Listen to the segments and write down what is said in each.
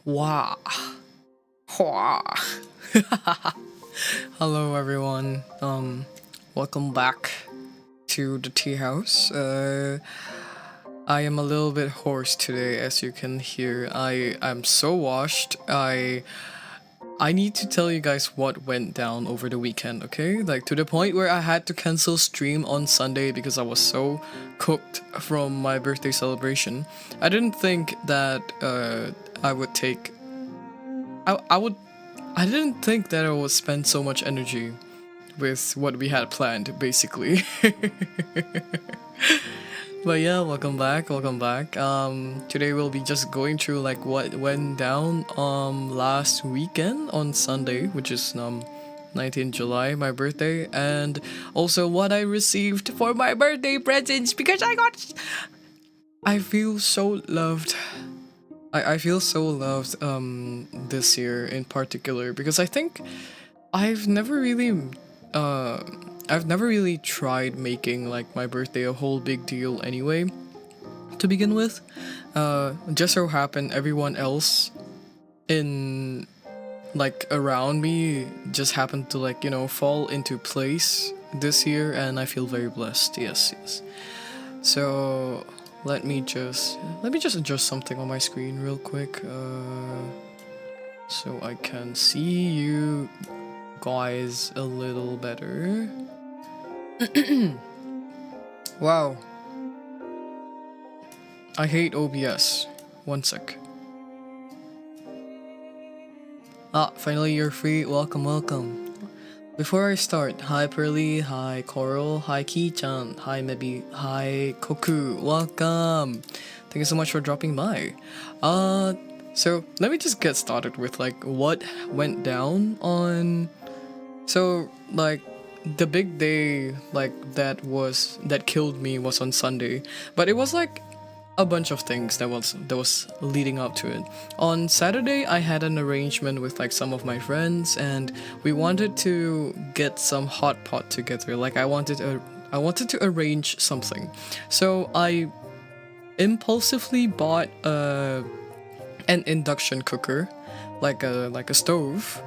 Wow. Wow. Hello everyone. Welcome back to the tea house. I am a little bit hoarse today, as you can hear. I'm so washed. I need to tell you guys what went down over the weekend, okay? Like to the point where I had to cancel stream on Sunday because I was so cooked from my birthday celebration. I didn't think that I would take I didn't think that I would spend so much energy with what we had planned, basically. But yeah, welcome back, welcome back. Today we'll be just going through like what went down last weekend on Sunday, which is 19th July, my birthday, and also what I received for my birthday presents because I feel so loved. I feel so loved this year in particular because I think I've never really uh I've never really tried making like my birthday a whole big deal anyway to begin with. Just so happened everyone else in like around me just happened to like, fall into place this year, and I feel very blessed. Yes. So let me just adjust something on my screen real quick, so I can see you guys a little better. Wow, I hate OBS. One sec. Finally you're free. Welcome. Before I start, hi Pearly, hi Coral, hi Ki-chan, hi Mebi, hi Koku, welcome! Thank you so much for dropping by. So let me just get started with like what went down on... So like the big day like that killed me was on Sunday, but it was like a bunch of things that was leading up to it. On Saturday, I had an arrangement with like some of my friends, and we wanted to get some hot pot together. Like I wanted to arrange something, so I impulsively bought an induction cooker, like a stove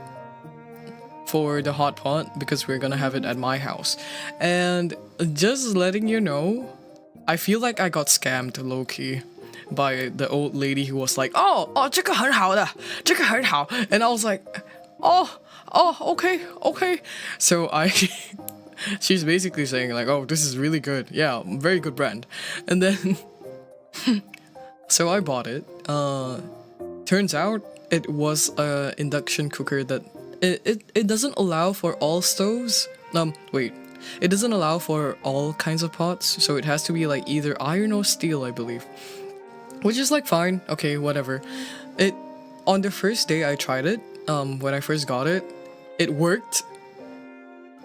for the hot pot because we're gonna have it at my house. And just letting you know, I feel like I got scammed low-key by the old lady who was like, oh, 这个很好的，这个很好. And I was like, oh, okay. So she's basically saying like, oh, this is really good. Yeah, very good brand. And then, so I bought it. Turns out it was a induction cooker that, it doesn't allow for all stoves. Wait. It doesn't allow for all kinds of pots, so it has to be like either iron or steel, I believe. Which is like fine, okay, whatever. On the first day I tried it, when I first got it, it worked.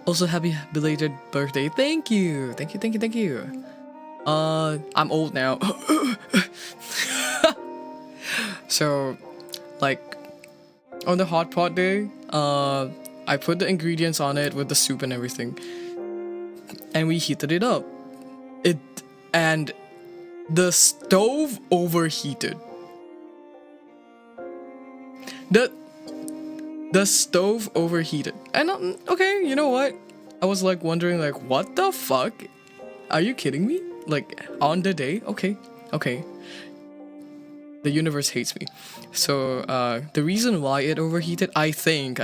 Also, happy belated birthday. Thank you. I'm old now. So, like, on the hot pot day, I put the ingredients on it with the soup and everything, and we heated it up. And the stove overheated. The stove overheated. And okay, you know what? I was like wondering, like, what the fuck? Are you kidding me? Like, on the day? Okay. The universe hates me. So, the reason why it overheated, I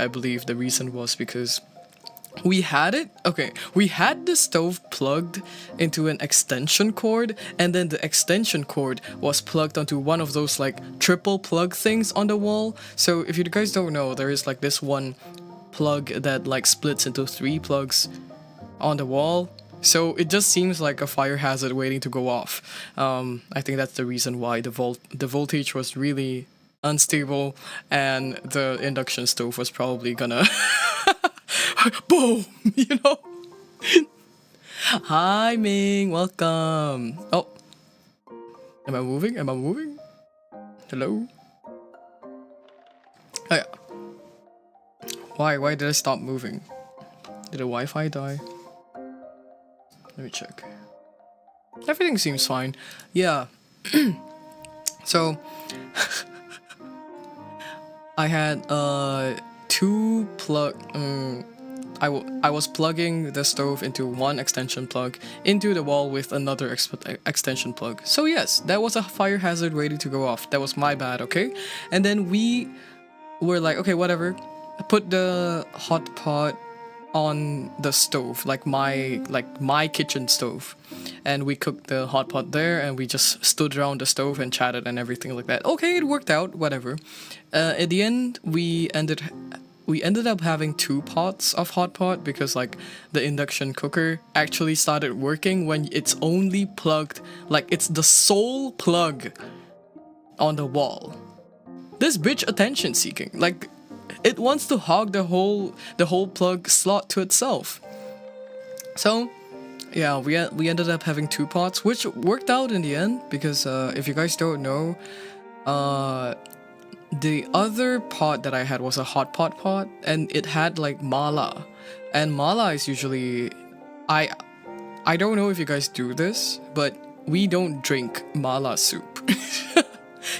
believe the reason was because we had the stove plugged into an extension cord, and then the extension cord was plugged onto one of those like triple plug things on the wall. So if you guys don't know, there is like this one plug that like splits into 3 plugs on the wall. So it just seems like a fire hazard waiting to go off. I think that's the reason why the voltage was really unstable, and the induction stove was probably gonna boom, you know. Hi Ming, welcome. Oh, am I moving? Hello. Oh, yeah. Why did I stop moving? Did the Wi-Fi die? Let me check. Everything seems fine. Yeah. So I had 2 plug. I was plugging the stove into one extension plug into the wall with another extension plug. So yes, that was a fire hazard waiting to go off. That was my bad, okay? And then we were like, okay, whatever. Put the hot pot on the stove, like my kitchen stove, and we cooked the hot pot there, and we just stood around the stove and chatted and everything like that. Okay, it worked out, whatever. At the end, we ended up having 2 pots of hot pot because like the induction cooker actually started working when it's only plugged, like it's the sole plug on the wall. This bitch attention seeking, like it wants to hog the whole plug slot to itself. So yeah, we ended up having 2 pots, which worked out in the end because if you guys don't know, the other pot that I had was a hot pot, and it had like mala, and mala is usually, I don't know if you guys do this, but we don't drink mala soup.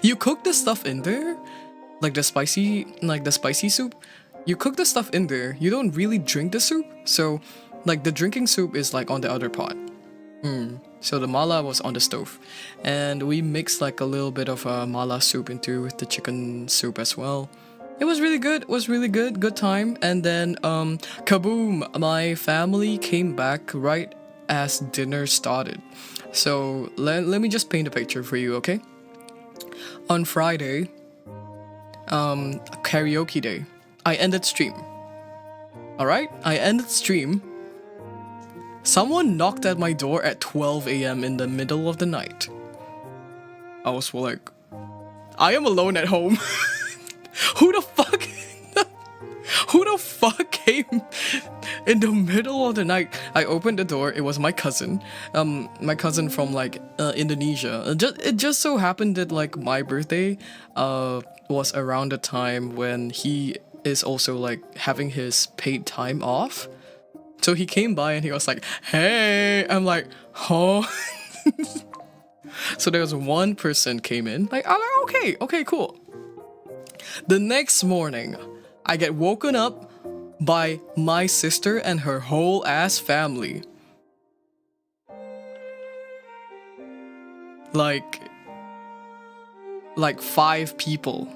You cook the stuff in there, like the spicy soup. You cook the stuff in there. You don't really drink the soup. So, like the drinking soup is like on the other pot. So the mala was on the stove, and we mixed like a little bit of mala soup into the chicken soup as well. It was really good. Good time. And then kaboom! My family came back right as dinner started. So let me just paint a picture for you, okay? On Friday, karaoke day, I ended stream. Alright? I ended stream. Someone knocked at my door at 12 a.m. in the middle of the night. I was like, I am alone at home. Who the fuck? Who the fuck came in the middle of the night? I opened the door. It was my cousin. My cousin from like Indonesia. It just so happened that like my birthday was around the time when he is also like having his paid time off. So he came by and he was like, hey, I'm like, huh? So there was one person came in, like, I'm like, okay, cool. The next morning, I get woken up by my sister and her whole ass family. Like 5 people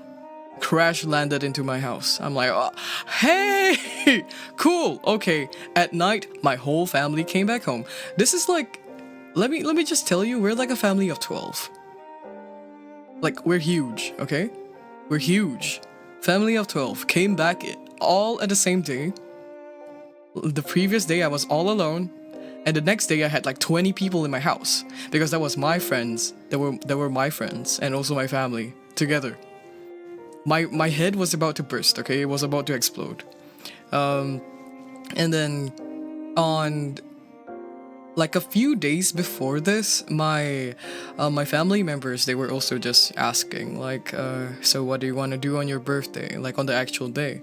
crash landed into my house. I'm like, oh, hey, cool, okay. At night, my whole family came back home. This is like, let me just tell you, we're like a family of 12. Like, we're huge, okay? We're huge. Family of 12 came back all at the same day. The previous day I was all alone, and the next day I had like 20 people in my house because that was my friends. That were my friends and also my family together. My head was about to burst, okay? It was about to explode. And then on like a few days before this, my family members, they were also just asking like, so what do you want to do on your birthday, like on the actual day?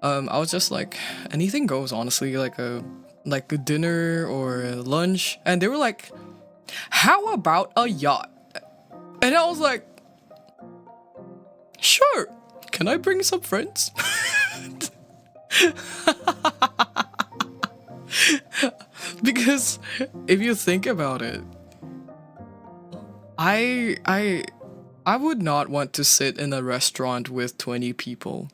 I was just like, anything goes, honestly, like a dinner or a lunch, and they were like, how about a yacht? And I was like, sure, can I bring some friends? Because if you think about it, I would not want to sit in a restaurant with 20 people.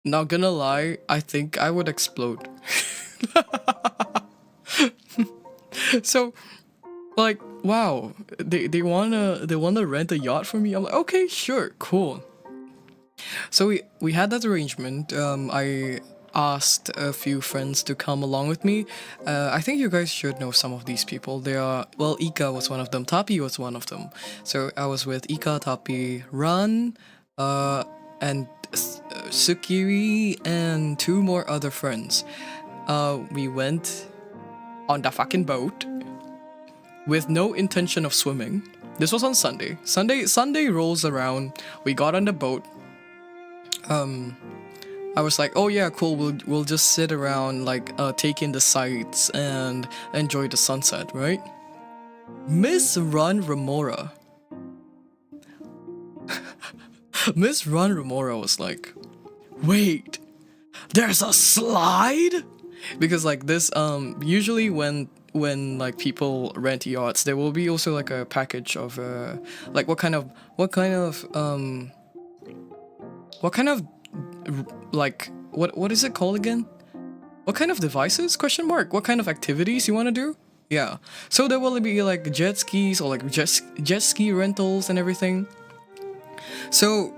Not gonna lie, I think I would explode. So, like, wow, they wanna rent a yacht for me. I'm like, okay, sure, cool. So we had that arrangement. I asked a few friends to come along with me. I think you guys should know some of these people. They are, well, Ika was one of them. Tapi was one of them. So I was with Ika, Tapi, Ran, and Sukiri, and two more other friends. We went on the fucking boat with no intention of swimming. This was on Sunday. Sunday rolls around. We got on the boat. I was like, oh yeah, cool. We'll just sit around, like, take in the sights and enjoy the sunset, right? Miss Run Remora. Miss Run Remora was like, wait, there's a slide? Because like this, usually when like people rent yachts, there will be also like a package of like what kind of like what is it called again? What kind of devices? Question mark. What kind of activities you want to do? Yeah. So there will be like jet skis or like jet ski rentals and everything. So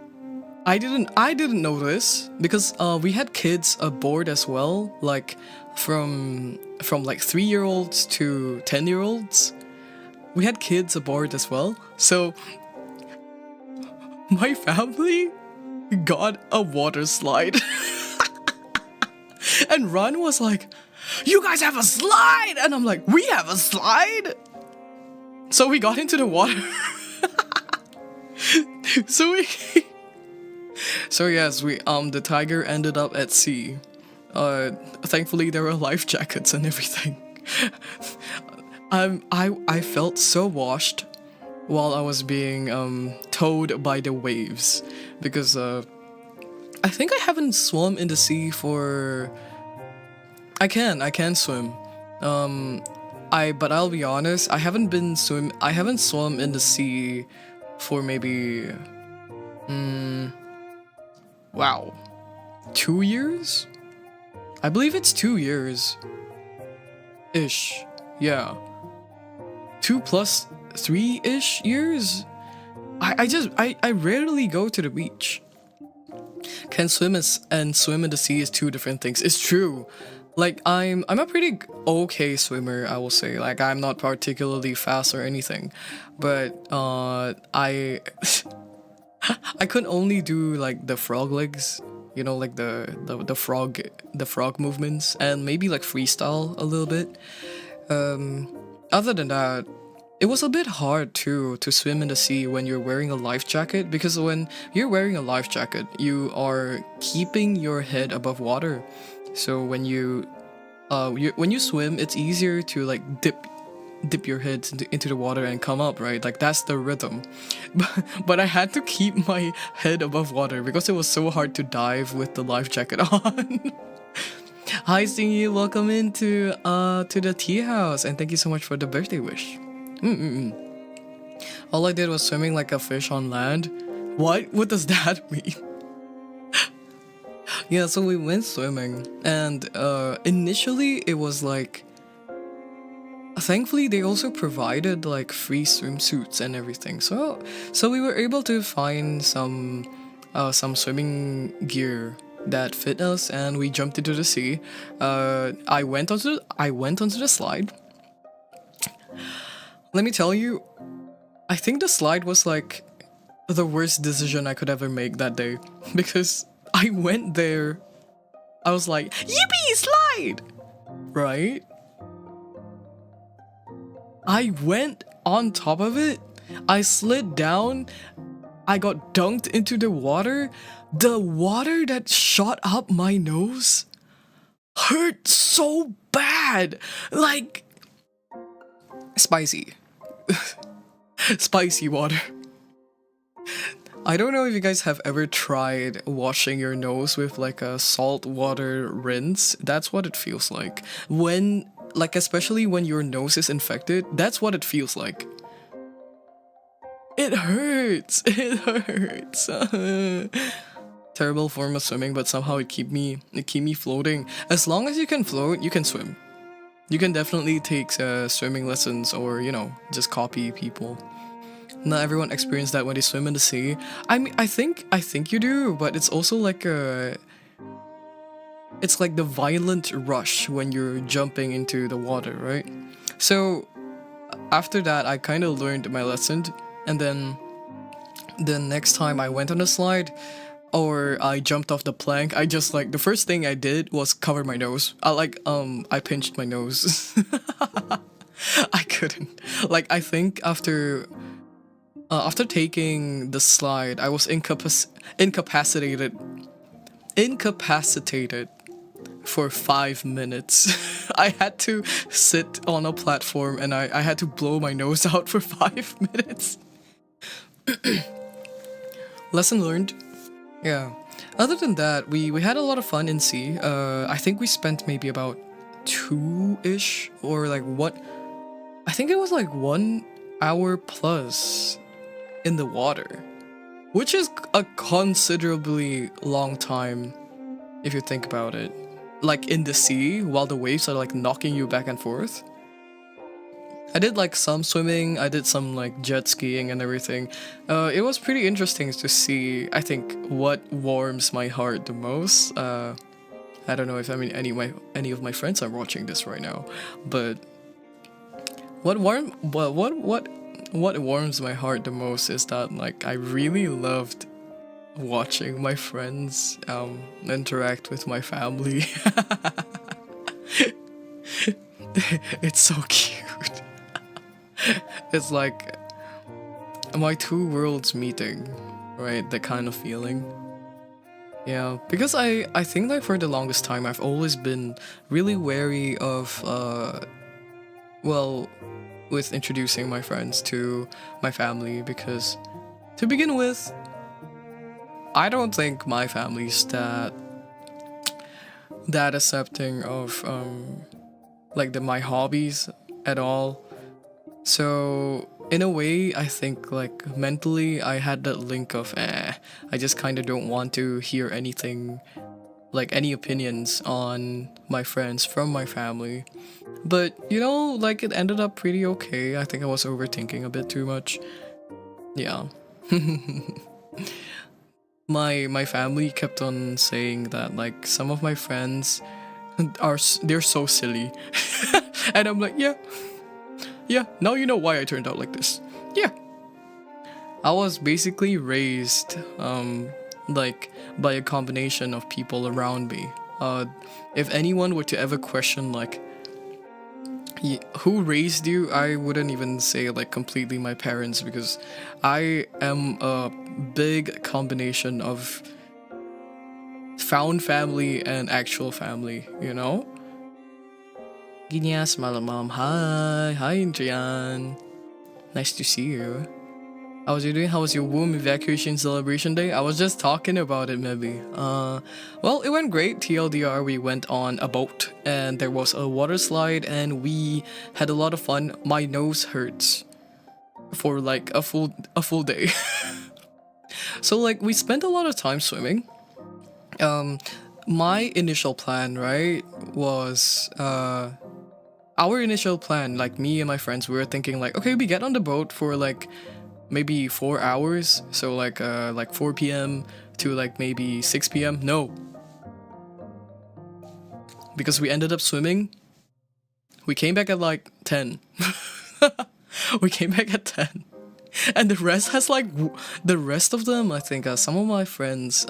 I didn't know this because we had kids aboard as well, like from like 3-year-olds to 10-year-olds. We had kids aboard as well. So my family got a water slide. And Ron was like, you guys have a slide! And I'm like, we have a slide? So we got into the water. So yes, the tiger ended up at sea. Thankfully there were life jackets and everything. I felt so washed while I was being towed by the waves because I think I haven't swum in the sea for. I can swim. But I'll be honest, I haven't swum in the sea for maybe wow, 2 years? I believe it's 2 years ish. Yeah. 2 plus 3-ish years? I rarely go to the beach. Can swim and swim in the sea is two different things. It's true. Like I'm a pretty okay swimmer, I will say. Like I'm not particularly fast or anything. But I I could only do like the frog legs, you know, like the frog movements, and maybe like freestyle a little bit. Other than that, it was a bit hard too to swim in the sea when you're wearing a life jacket, because when you're wearing a life jacket, you are keeping your head above water. So when you swim, it's easier to like dip your head into the water and come up, right? Like that's the rhythm. But I had to keep my head above water because it was so hard to dive with the life jacket on. Hi Stingy, welcome into to the tea house, and thank you so much for the birthday wish. All I did was swimming like a fish on land. What does that mean? Yeah, so we went swimming, and initially it was like, thankfully they also provided like free swimsuits and everything. So we were able to find some swimming gear that fit us, and we jumped into the sea. I went onto the slide. Let me tell you, I think the slide was like the worst decision I could ever make that day, because I went there, I was like, yippee, slide! Right? I went on top of it, I slid down, I got dunked into the water. The water that shot up my nose hurt so bad. Like, spicy. Spicy water. I don't know if you guys have ever tried washing your nose with like a salt water rinse. That's what it feels like. When, like, especially when your nose is infected, that's what it feels like. It hurts. It hurts. Terrible form of swimming, but somehow it keep me floating. As long as you can float, you can swim. You can definitely take swimming lessons, or just copy people. Not everyone experienced that when they swim in the sea. I mean, I think you do, but it's also like it's like the violent rush when you're jumping into the water, right? So after that, I kind of learned my lesson, and then the next time I went on a slide or I jumped off the plank, I just like the first thing I did was cover my nose. I pinched my nose. I couldn't. Like, I think after taking the slide, I was incapacitated for 5 minutes. I had to sit on a platform and I had to blow my nose out for 5 minutes. Lesson learned. Yeah. Other than that, we had a lot of fun in sea. I think we spent maybe about 2-ish or like what? I think it was like 1 hour plus in the water, which is a considerably long time if you think about it. Like in the sea while the waves are like knocking you back and forth. I did like some swimming, I did some like jet skiing and everything. It was pretty interesting to see, I think, what warms my heart the most. I don't know if any of my friends are watching this right now, but what warms my heart the most is that like I really loved watching my friends interact with my family. It's so cute. It's like my two worlds meeting, right? That kind of feeling. Yeah, because I think like for the longest time I've always been really wary of with introducing my friends to my family, because to begin with, I don't think my family's that accepting of like my hobbies at all. So in a way, I think like mentally I had that link of I just kind of don't want to hear anything, like any opinions on my friends from my family. But like it ended up pretty okay. I think I was overthinking a bit too much. Yeah. My family kept on saying that like some of my friends they're so silly. And I'm like, yeah, now you know why I turned out like this. Yeah. I was basically raised like by a combination of people around me. If anyone were to ever question like who raised you, I wouldn't even say like completely my parents, because I am a big combination of found family and actual family, Ginyas malamam. Hi Adrian. Nice to see you. How was you doing? How was your womb evacuation celebration day? I was just talking about it, maybe. Well, it went great. TLDR, we went on a boat and there was a water slide and we had a lot of fun. My nose hurts for like a full day. So like we spent a lot of time swimming. My initial plan, right, was our initial plan, like me and my friends, we were thinking like, okay, we get on the boat for like maybe 4 hours, so like 4 p.m. to like maybe 6 p.m. No, because we ended up swimming. We came back at like 10. We came back at 10, and the rest of them, I think, some of my friends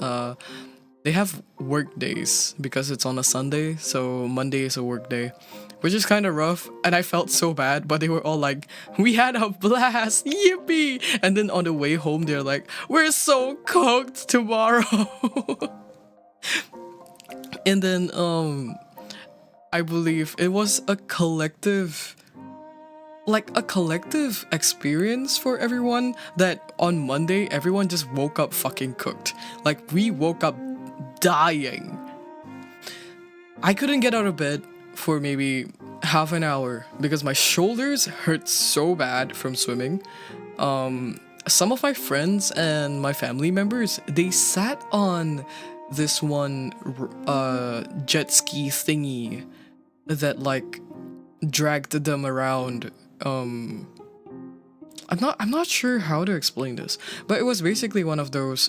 they have work days because it's on a Sunday, so Monday is a work day, which is kind of rough. And I felt so bad, but they were all like, "We had a blast, yippee!" And then on the way home, they're like, "We're so cooked tomorrow." And then I believe it was a collective, like a collective experience for everyone, that on Monday everyone just woke up fucking cooked. Like, we woke up dying. I couldn't get out of bed for maybe half an hour because my shoulders hurt so bad from swimming. Some of my friends and my family members, they sat on this one jet ski thingy that like dragged them around. I'm not sure how to explain this, but it was basically one of those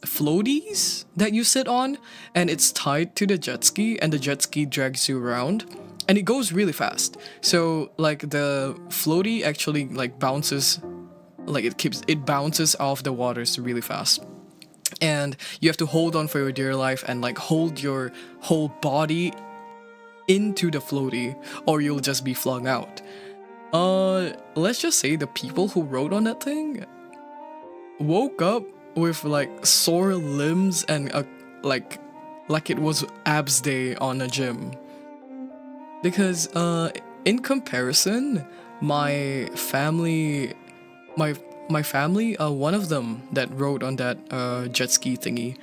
floaties that you sit on, and it's tied to the jet ski, and the jet ski drags you around, and it goes really fast. So like the floaty actually like bounces, like it bounces off the waters really fast, and you have to hold on for your dear life and like hold your whole body into the floaty, or you'll just be flung out. Let's just say the people who rode on that thing woke up with like sore limbs and like it was abs day on a gym. Because in comparison, my family, one of them that rode on that jet ski thingy,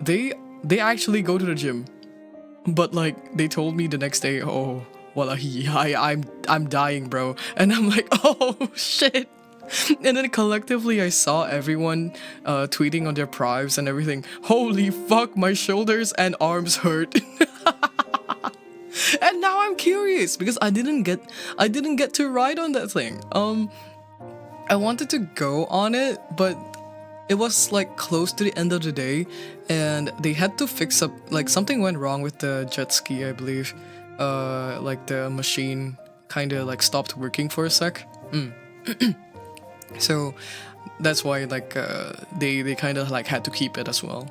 they actually go to the gym, but like they told me the next day, "Oh, wallahi, I'm dying, bro," and I'm like, "Oh shit." And then collectively I saw everyone tweeting on their prives and everything. "Holy fuck, my shoulders and arms hurt." And now I'm curious because I didn't get to ride on that thing. I wanted to go on it, but it was like close to the end of the day, and they had to fix up, like something went wrong with the jet ski, I believe. Like the machine kind of like stopped working for a sec. So that's why like they kind of like had to keep it as well.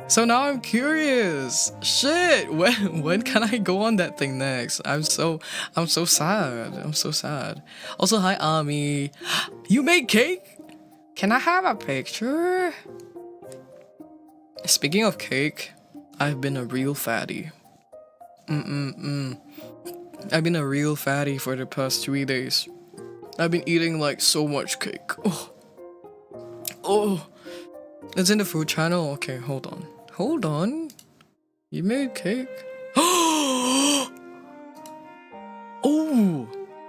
So now I'm curious. Shit, when can I go on that thing next? I'm so sad. I'm so sad. Also, hi Ami. You made cake? Can I have a picture? Speaking of cake, I've been a real fatty. I've been a real fatty for the past 3 days. I've been eating like so much cake. Oh, it's in the food channel. Okay, hold on. You made cake? Oh,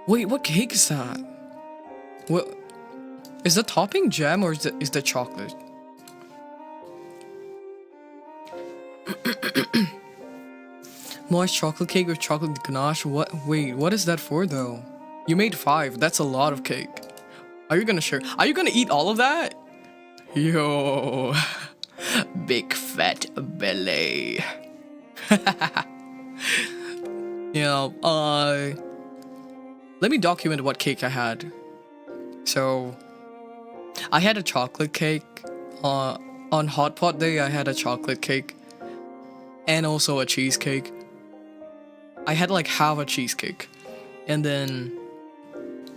wait, what cake is that? What is the topping jam or is the chocolate? Moist chocolate cake with chocolate ganache. What? Wait, what is that for though? You made 5. That's a lot of cake. Are you gonna share? Are you gonna eat all of that? Yo, big fat belly. Yeah. Let me document what cake I had. So, I had a chocolate cake. On hot pot day, I had a chocolate cake, and also a cheesecake. I had like half a cheesecake, and then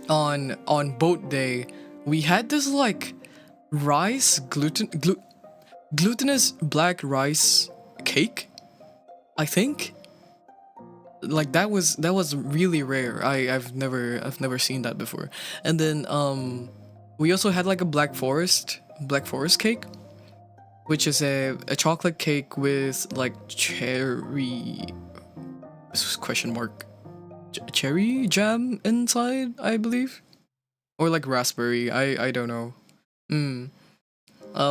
on boat day, we had this like rice glutinous black rice cake, I think. Like that was really rare. I've never seen that before. And then we also had like a black forest cake, which is a chocolate cake with like cherry question mark cherry jam inside, I believe, or like raspberry. I don't know.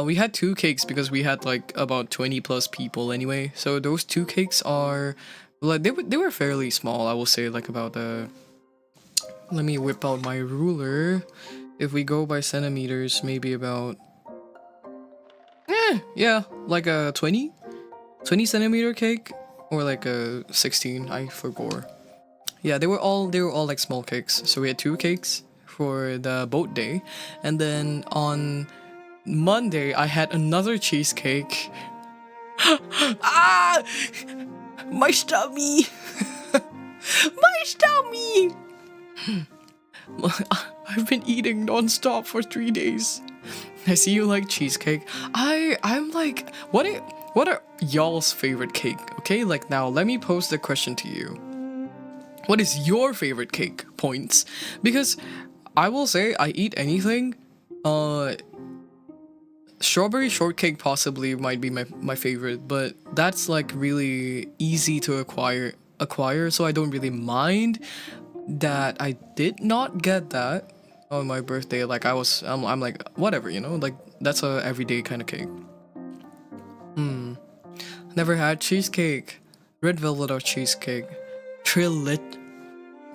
We had 2 cakes because we had like about 20 plus people anyway. So those 2 cakes are like they were fairly small. I will say like about let me whip out my ruler. If we go by centimeters, maybe about yeah, like a 20 centimeter cake, or like a 16. I forgot. Yeah, they were all like small cakes. So we had 2 cakes for the boat day, and then on Monday I had another cheesecake. Ah! My stomach! My stomach! I've been eating non-stop for 3 days. I see you like cheesecake. I'm like, what are y'all's favorite cake? Okay, like now let me pose the question to you. What is your favorite cake? Points. Because I will say I eat anything. Strawberry shortcake possibly might be my favorite, but that's like really easy to acquire, so I don't really mind that I did not get that on my birthday. Like I'm like whatever, you know, like that's a everyday kind of cake. Never had cheesecake, red velvet or cheesecake, trillit.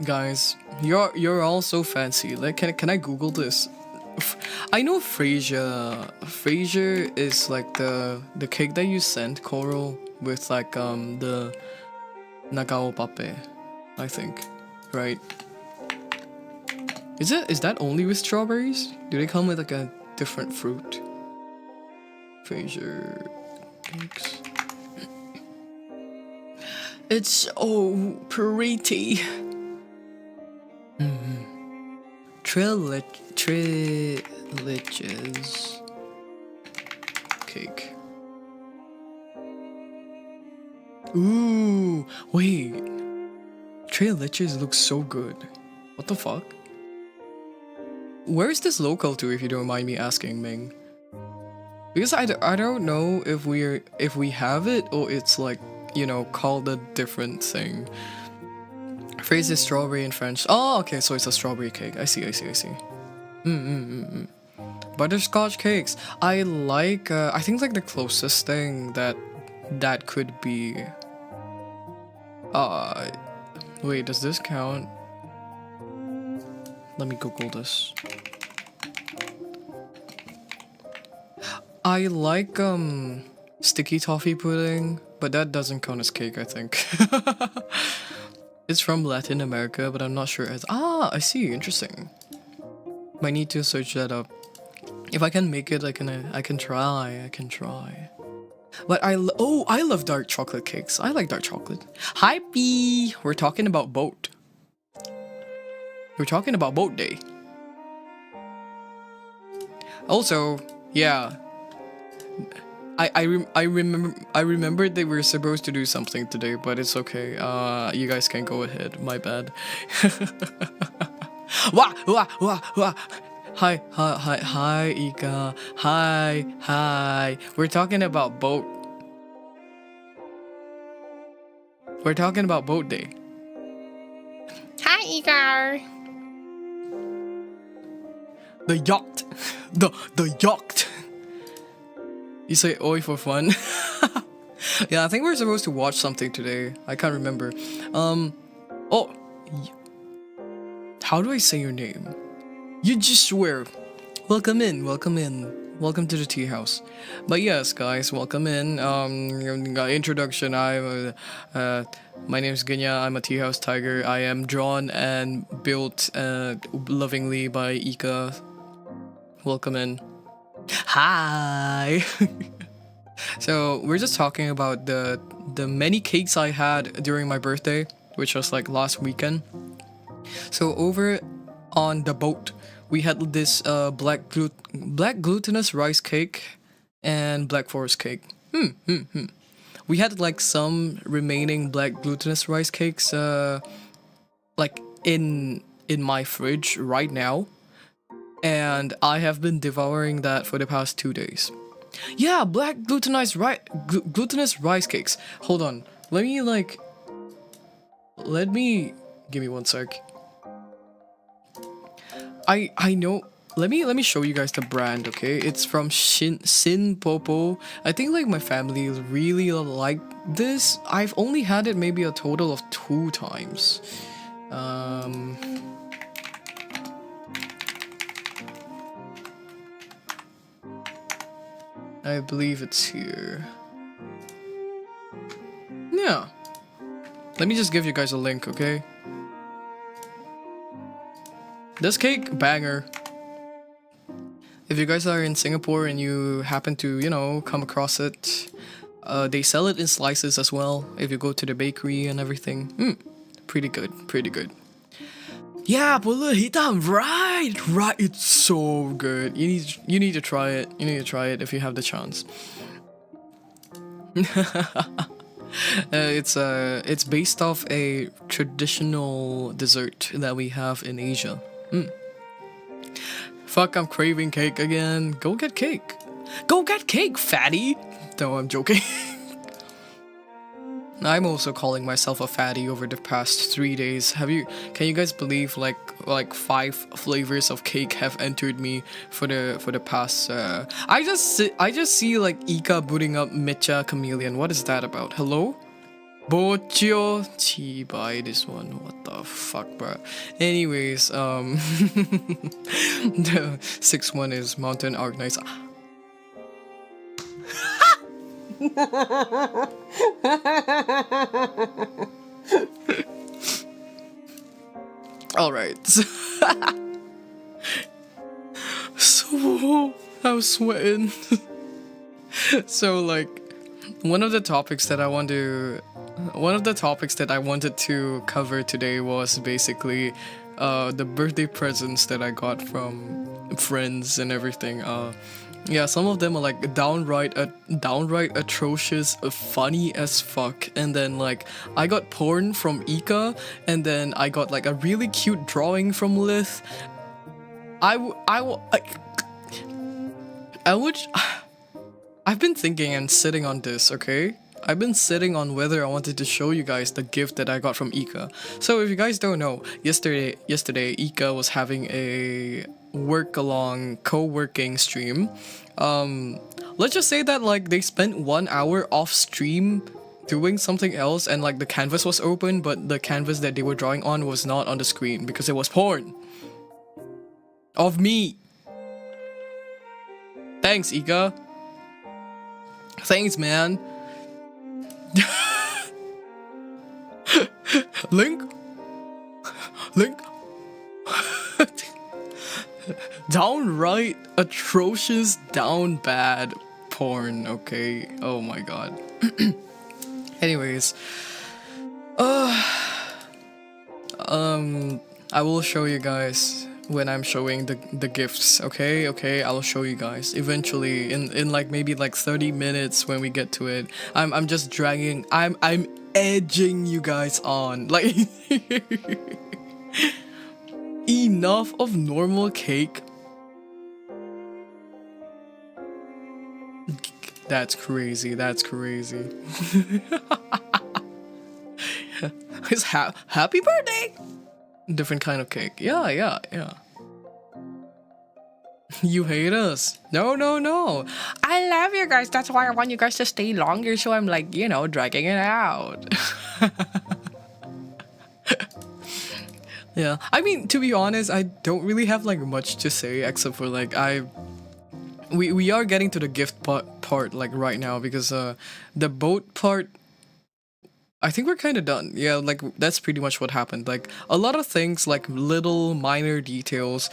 Guys, you're all so fancy. Like can I Google this? I know Frasier. Frasier is like the cake that you sent Coral with like the Nagao Pape, I think, right? Is that only with strawberries? Do they come with like a different fruit? Frasier cakes. It's so pretty. Trilliches cake. Ooh, wait. Trilliches looks so good. What the fuck? Where is this local to, if you don't mind me asking, Ming? Because I don't know if we have it or it's like, you know, called a different thing. Phrase is strawberry in French. Oh, okay, so it's a strawberry cake. I see. Butterscotch cakes. I like, I think like the closest thing that could be... wait, does this count? Let me Google this. I like, sticky toffee pudding, but that doesn't count as cake, I think. It's from Latin America, but I'm not sure as... Ah, I see. Interesting. Might need to search that up. If I can make it, I can try. But I love dark chocolate cakes. I like dark chocolate. Hi, P. We're talking about boat. We're talking about boat day. Also, yeah. I remembered they were supposed to do something today, but it's okay. You guys can go ahead. My bad. Wah. Hi, Ika. Hi. We're talking about boat. We're talking about boat day. Hi, Ika. The yacht. The yacht. You say oi for fun. Yeah, I think we're supposed to watch something today. I can't remember. Oh, how do I say your name? You just swear. Welcome in. Welcome to the tea house. But yes, guys, welcome in. Introduction. My name is Genya. I'm a tea house tiger. I am drawn and built lovingly by Ika. Welcome in. Hi. So we're just talking about the many cakes I had during my birthday, which was like last weekend. So over on the boat, we had this black glutinous rice cake and black forest cake. We had like some remaining black glutinous rice cakes like in my fridge right now. And I have been devouring that for the past 2 days. Yeah, black glutinous rice cakes. Hold on. Let me give me one sec. I know. Let me show you guys the brand, okay? It's from Sin Popo. I think like my family really like this. I've only had it maybe a total of 2 times. I believe it's here. Yeah. Let me just give you guys a link, okay? This cake, banger. if you guys are in Singapore and you happen to, you know, come across it, they sell it in slices as well. If you go to the bakery and everything, pretty good, pretty good. Yeah, bullet hitam, right, right. It's so good. You need to try it. You need to try it if you have the chance. It's based off a traditional dessert that we have in Asia. Fuck, I'm craving cake again. Go get cake. Go get cake, fatty. No, I'm joking. I'm also calling myself a fatty over the past 3 days. Can you guys believe like 5 flavors of cake have entered me for the past I just see like Ika booting up Micha Chameleon. What is that about? Hello? Bochio Chibai, this one. What the fuck, bro? Anyways, the 6th one is Mountain Arknights. Alright. So I was sweating. So like one of the topics that I wanted to cover today was basically the birthday presents that I got from friends and everything. Yeah, some of them are like downright atrocious, funny as fuck, and then like I got porn from Ika, and then I got like a really cute drawing from Lith. I've been thinking and sitting on this, okay? I've been sitting on whether I wanted to show you guys the gift that I got from Ika. So if you guys don't know, yesterday Ika was having a work-along co-working stream. Let's just say that like they spent 1 hour off stream doing something else, and like the canvas was open, but the canvas that they were drawing on was not on the screen because it was porn of me. Thanks, Ika. Thanks, man. Link. Downright atrocious, down bad porn, okay? Oh my god. Anyways, I will show you guys when I'm showing the gifts, okay? Okay, I'll show you guys eventually in like maybe like 30 minutes when we get to it. I'm just dragging, I'm edging you guys on. Like enough of normal cake. That's crazy. That's crazy. It's happy birthday. Different kind of cake. Yeah. You hate us. No. I love you guys. That's why I want you guys to stay longer. So I'm like, you know, dragging it out. Yeah. I mean, to be honest, I don't really have like much to say except for like we are getting to the gift part like right now, because the boat part, I think we're kind of done. Yeah, like that's pretty much what happened. Like a lot of things, like little minor details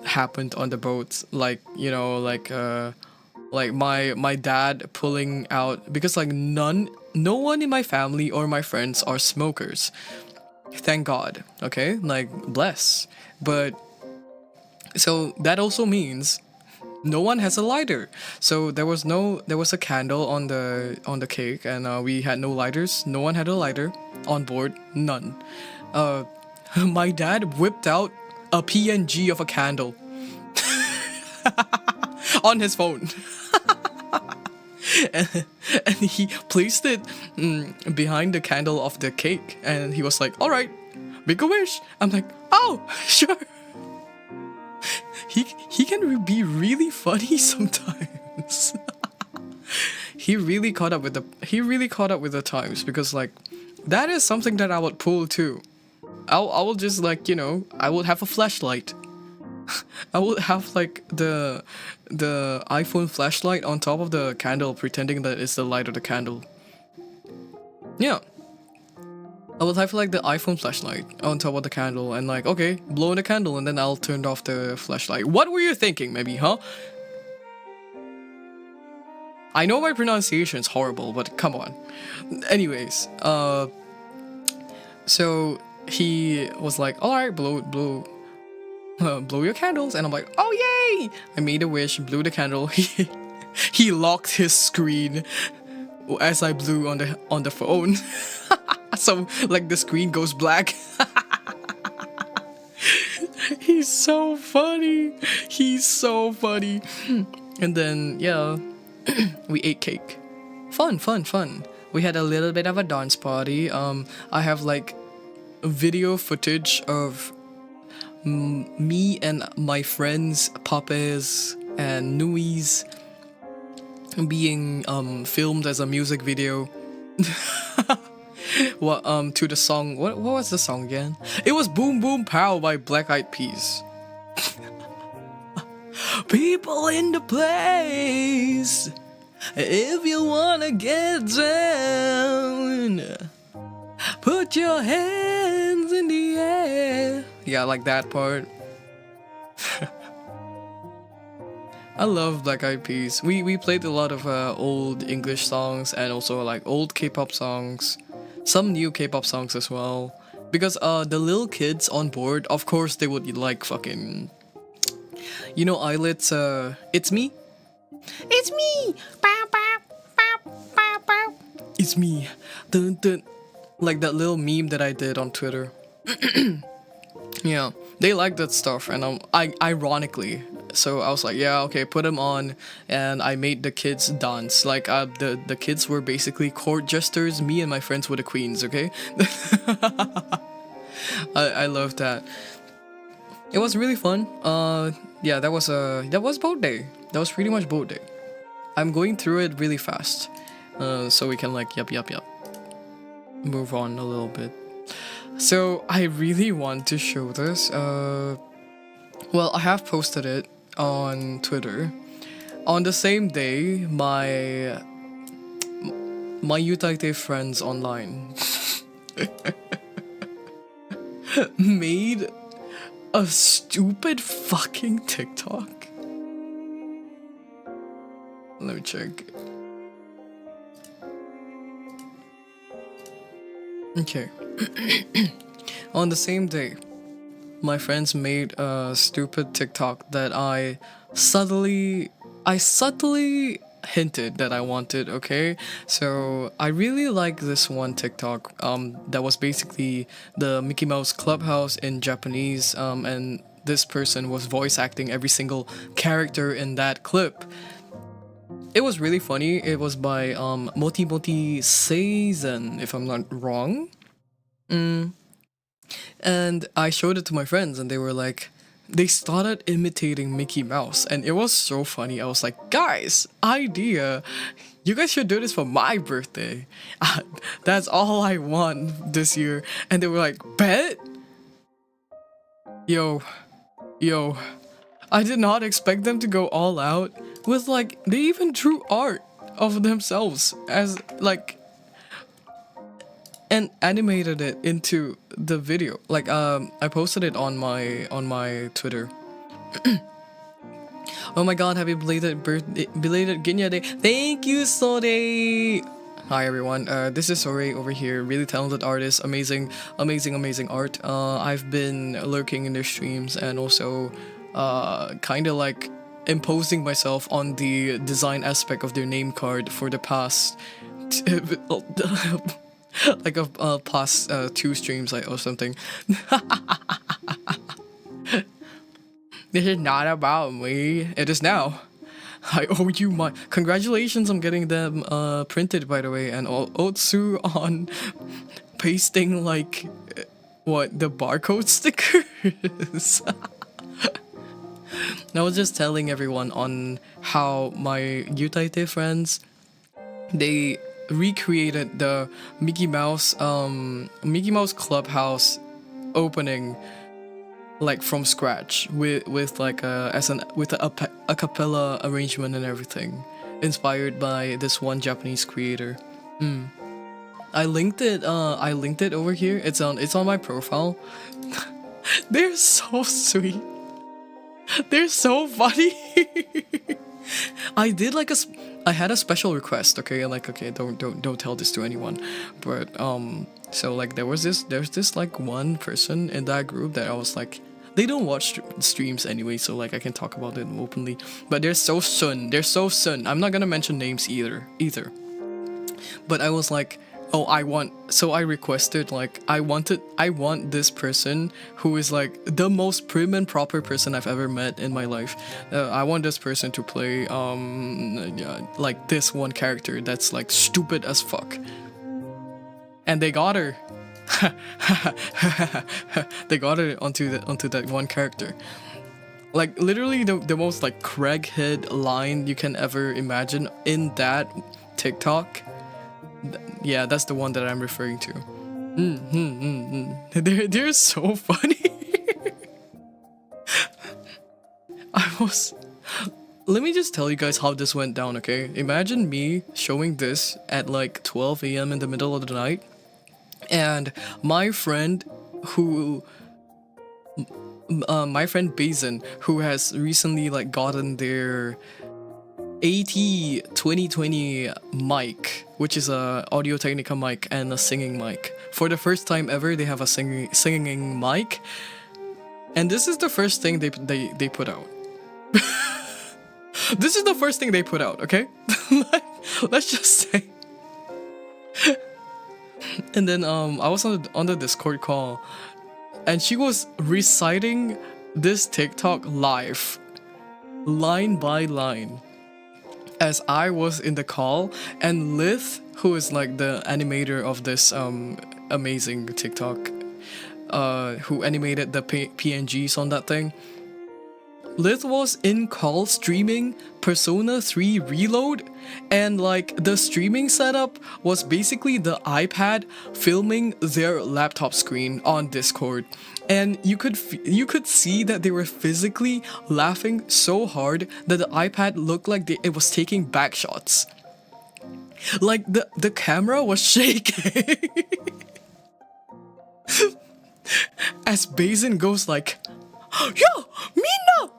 happened on the boats, like, you know, like my dad pulling out, because like no one in my family or my friends are smokers, thank God, okay, like bless. But so that also means no one has a lighter. So there was a candle on the cake, and we had no lighters. No one had a lighter on board, none. My dad whipped out a PNG of a candle on his phone. and he placed it behind the candle of the cake, and he was like, all right, make a wish. I'm like, oh, sure. He can be really funny sometimes. He really caught up with the times, because like that is something that I would pull too. I will just, like, you know, I will have a flashlight. I will have like the iPhone flashlight on top of the candle, pretending that it's the light of the candle. Yeah. I would have like the iPhone flashlight on top of the candle and like, okay, blow in the candle and then I'll turn off the flashlight. What were you thinking, maybe, huh? I know my pronunciation is horrible, but come on. Anyways, so he was like, alright, blow your candles. And I'm like, oh yay! I made a wish, blew the candle. He locked his screen as I blew on the phone. So like the screen goes black. He's so funny. He's so funny. And then yeah, we ate cake. Fun. We had a little bit of a dance party. I have like video footage of me and my friends Papes and Nuis being filmed as a music video. What to the song, what was the song again? It was Boom Boom Pow by Black Eyed Peas. People in the place, if you wanna get down, put your hands in the air. Yeah, like that part. I love Black Eyed Peas. We played a lot of old English songs and also like old K-pop songs. Some new K-pop songs as well. Because the little kids on board, of course they would like fucking... You know Eyelet's It's Me? It's me! Bow, bow, bow, bow, bow. It's me. Dun, dun. Like that little meme that I did on Twitter. Yeah, they like that stuff, and I ironically, so I was like, yeah, okay, put them on, and I made the kids dance. Like the kids were basically court jesters. Me and my friends were the queens. Okay. I love that. It was really fun. Yeah, that was boat day. That was pretty much boat day. I'm going through it really fast, so we can like yup, move on a little bit. So I really want to show this. Well, I have posted it on Twitter. On the same day, my Yutaite friends online made a stupid fucking TikTok. Let me check. Okay. On the same day, my friends made a stupid TikTok that I subtly hinted that I wanted, okay? So I really like this one TikTok that was basically the Mickey Mouse Clubhouse in Japanese, and this person was voice acting every single character in that clip. It was really funny. It was by Moti Moti Seizen, if I'm not wrong. And I showed it to my friends and they were like, they started imitating Mickey Mouse, and it was so funny. I was like, guys, idea, you guys should do this for my birthday. That's all I want this year. And they were like, bet? Yo, I did not expect them to go all out with like, they even drew art of themselves as like, and animated it into the video. Like I posted it on my Twitter. Oh my god, happy belated Ginya Day. Thank you, Sore. Hi everyone, this is Sore over here, really talented artist, amazing art. I've been lurking in their streams and also kind of like imposing myself on the design aspect of their name card for the past like past 2 streams like or something. This is not about me. It is now. I owe you my congratulations on getting them printed, by the way, and Otsu on pasting like what, the barcode stickers. I was just telling everyone on how my Yutaite friends, they recreated the Mickey Mouse Clubhouse opening like from scratch with like a cappella arrangement and everything, inspired by this one Japanese creator. I linked it. I linked it over here. It's on my profile. They're so sweet. They're so funny. I did like I had a special request. Okay, like okay, don't tell this to anyone. But so like there's this like one person in that group that I was like, they don't watch streams anyway, so like I can talk about it openly. But they're so sun. They're so sun. I'm not gonna mention names either. But I was like, oh, I requested, like, I want this person who is like the most prim and proper person I've ever met in my life. I want this person to play like this one character that's like stupid as fuck. And they got her. They got her onto that one character. Like literally the most like crackhead line you can ever imagine in that TikTok. Yeah, that's the one that I'm referring to. They're so funny. Let me just tell you guys how this went down, okay? Imagine me showing this at like 12 a.m. in the middle of the night, and my friend Basin, who has recently like gotten their AT2020 mic, which is a Audio-Technica mic and a singing mic. For the first time ever, they have a singing mic, and this is the first thing they put out. This is the first thing they put out, okay? Let's just say. And then I was on the Discord call, and she was reciting this TikTok live, line by line, as I was in the call. And Lith, who is like the animator of this amazing TikTok, who animated the PNGs on that thing, Lith was in call streaming Persona 3 Reload, and like the streaming setup was basically the iPad filming their laptop screen on Discord, and you could see that they were physically laughing so hard that the iPad looked like it was taking back shots. Like the camera was shaking. As Basin goes like, "Yo, Minna!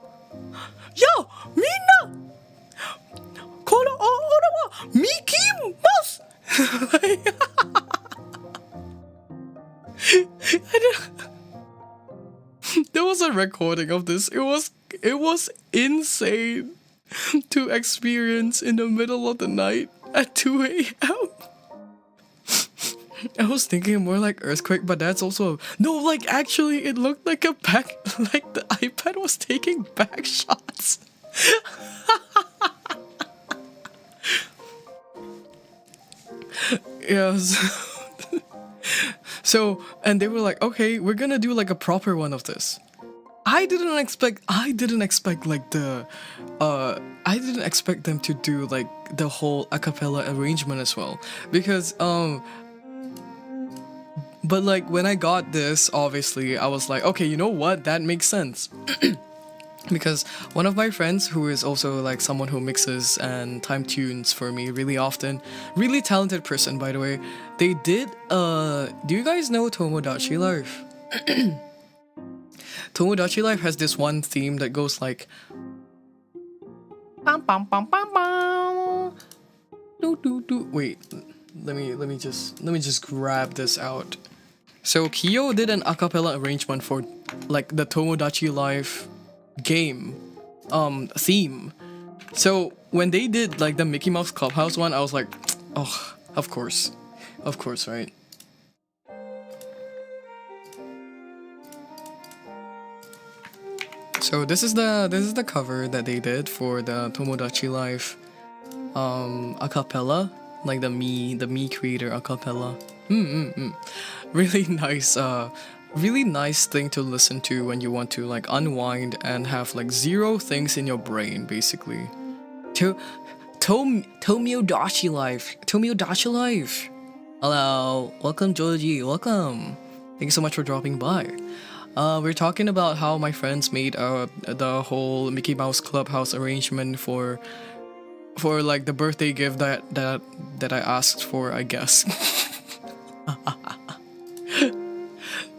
Yo, Minna! Kono ora wa mikimasu!" There was a recording of this. It was insane to experience in the middle of the night at 2 a.m. I was thinking more like earthquake, but that's also no. Like actually, it looked like like the iPad was taking back shots. Yes. So, and they were like, okay, we're gonna do like a proper one of this. I didn't expect like the I didn't expect them to do like the whole a cappella arrangement as well, because but like when I got this, obviously I was like, okay, you know what, that makes sense. Because one of my friends, who is also like someone who mixes and time tunes for me really often, really talented person by the way, they did do you guys know Tomodachi Life? Tomodachi Life has this one theme that goes like bam bam bam bam bam do do do. Wait, let me just grab this out. So Kyo did an a cappella arrangement for like the Tomodachi Life game theme. So when they did like the Mickey Mouse Clubhouse one, I was like, oh, of course, right? So this is the cover that they did for the Tomodachi Life a cappella, like the me creator a cappella. Really nice thing to listen to when you want to like unwind and have like zero things in your brain, basically. Tomodachi Life. Hello, welcome Joji, welcome. Thank you so much for dropping by. We're talking about how my friends made the whole Mickey Mouse Clubhouse arrangement for like the birthday gift that I asked for, I guess.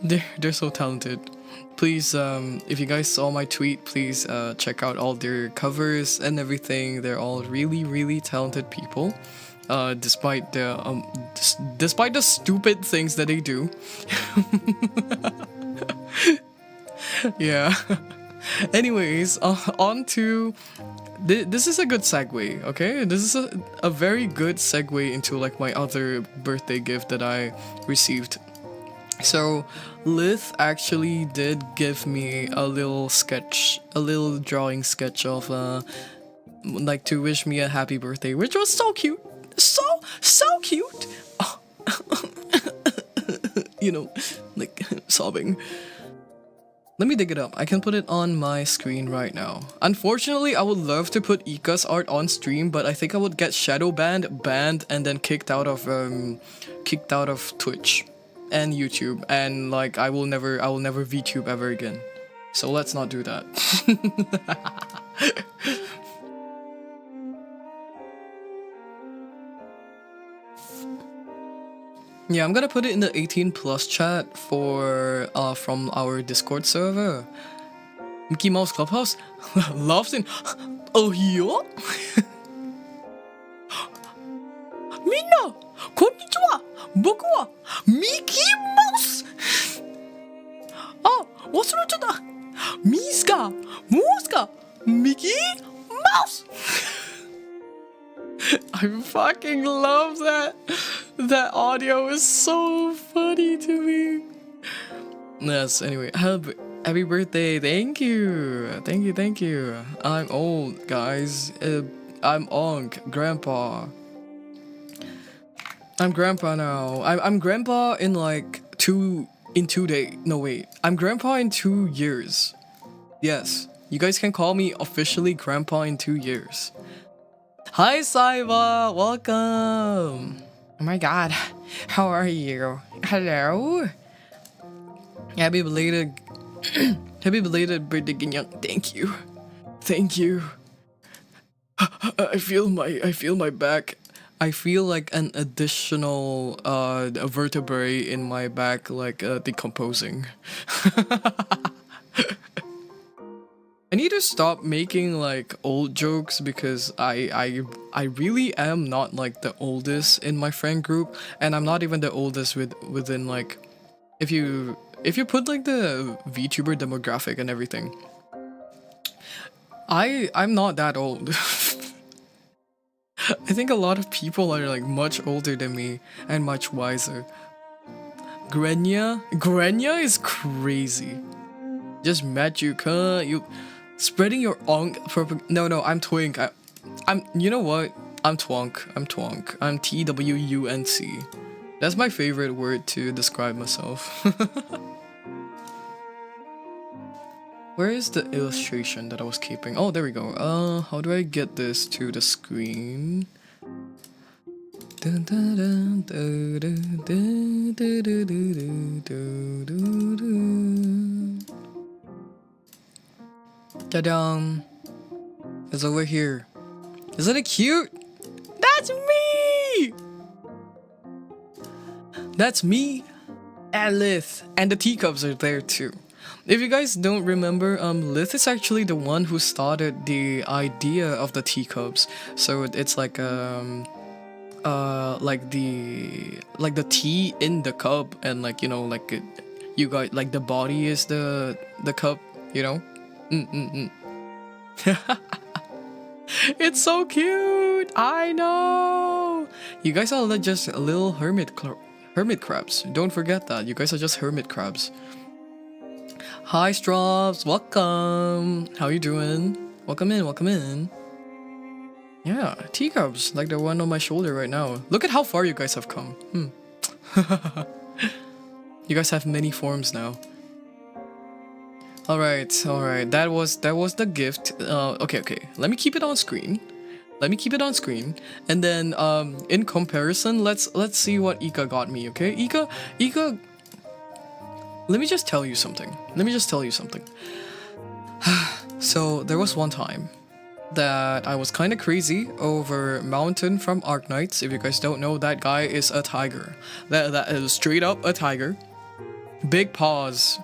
they're so talented. Please, if you guys saw my tweet, please check out all their covers and everything. They're all really, really talented people. Despite the stupid things that they do. Yeah. Anyways, on to this is a good segue, okay? This is a very good segue into like my other birthday gift that I received. So Lith actually did give me a little drawing sketch of like to wish me a happy birthday, which was so cute. So cute. You know, like sobbing. Let me dig it up. I can put it on my screen right now. Unfortunately, I would love to put Ika's art on stream, but I think I would get shadow banned, and then kicked out of Twitch and YouTube, and like I will never VTube ever again. So let's not do that. Yeah, I'm gonna put it in the 18 plus chat for from our Discord server. Mickey Mouse Clubhouse loves in. Oh yeah. Minna, konnichiwa. Boku wa Mickey Mouse. Ah, wasurechata. Miska, Moska, Mickey Mouse. I fucking love that. That audio is so funny to me. Yes, anyway, happy birthday. Thank you. I'm old, guys. I'm grandpa. I'm grandpa now. I'm grandpa in like 2 days. No, wait. I'm grandpa in 2 years. Yes. You guys can call me officially grandpa in 2 years. Hi, Saiba! Welcome! Oh my god, how are you? Hello? Happy belated birthday, Ginyanokch. Thank you. I feel my back. I feel like an additional vertebrae in my back, like decomposing. I need to stop making like old jokes because I really am not like the oldest in my friend group, and I'm not even the oldest within like if you put like the VTuber demographic and everything. I'm not that old. I think a lot of people are like much older than me and much wiser. Grenya is crazy. Just met you, you spreading your no, I'm twink. I'm you know what? I'm twonk. I'm TWUNC. That's my favorite word to describe myself. Where is the illustration that I was keeping? Oh, there we go. How do I get this to the screen? Ta-dam! It's over here. Isn't it cute? That's me! That's me and Lith. And the teacups are there too. If you guys don't remember, Lith is actually the one who started the idea of the teacups. So it's like the tea in the cup, and like, you know, like you got like the body is the cup, you know. It's so cute. I know. You guys are just little hermit crabs. Don't forget that. You guys are just hermit crabs. Hi, Straws. Welcome. How you doing? Welcome in. Yeah, teacups, like the one on my shoulder right now. Look at how far you guys have come. You guys have many forms now. All right. That was the gift. Okay. Let me keep it on screen. And then in comparison, let's see what Ika got me. Okay, Ika. Let me just tell you something. So there was one time that I was kind of crazy over Mountain from Arknights. If you guys don't know, that guy is a tiger. That is straight up a tiger. big paws,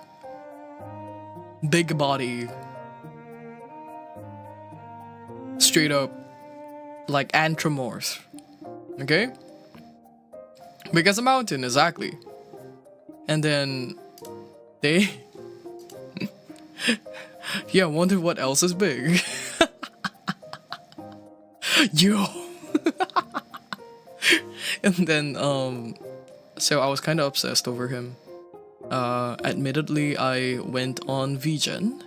big body, straight up like anthropomorph. Okay? Because a mountain, exactly. And then they yeah, I wonder what else is big. Yo. And then so I was kind of obsessed over him. Admittedly, I went on vegan.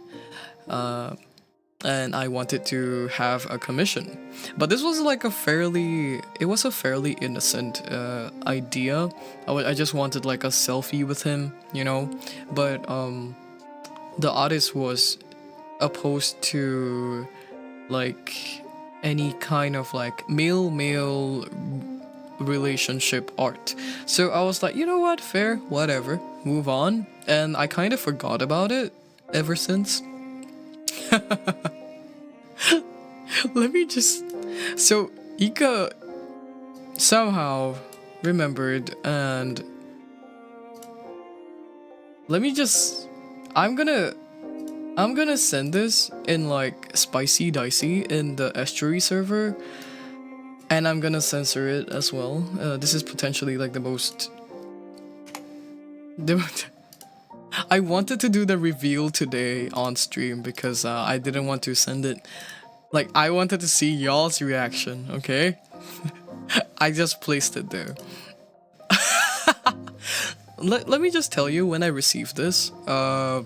And I wanted to have a commission, but this was like a fairly innocent idea. I just wanted like a selfie with him, you know, but the artist was opposed to like any kind of like male relationship art. So I was like, you know what, fair, whatever, move on. And I kind of forgot about it ever since. Let me just... So, Ika somehow remembered, and let me just... I'm gonna send this in like spicy dicey in the estuary server, and I'm gonna censor it as well. This is potentially like the most... I wanted to do the reveal today on stream because I didn't want to send it. Like, I wanted to see y'all's reaction, okay? I just placed it there. Let me just tell you, when I received this, let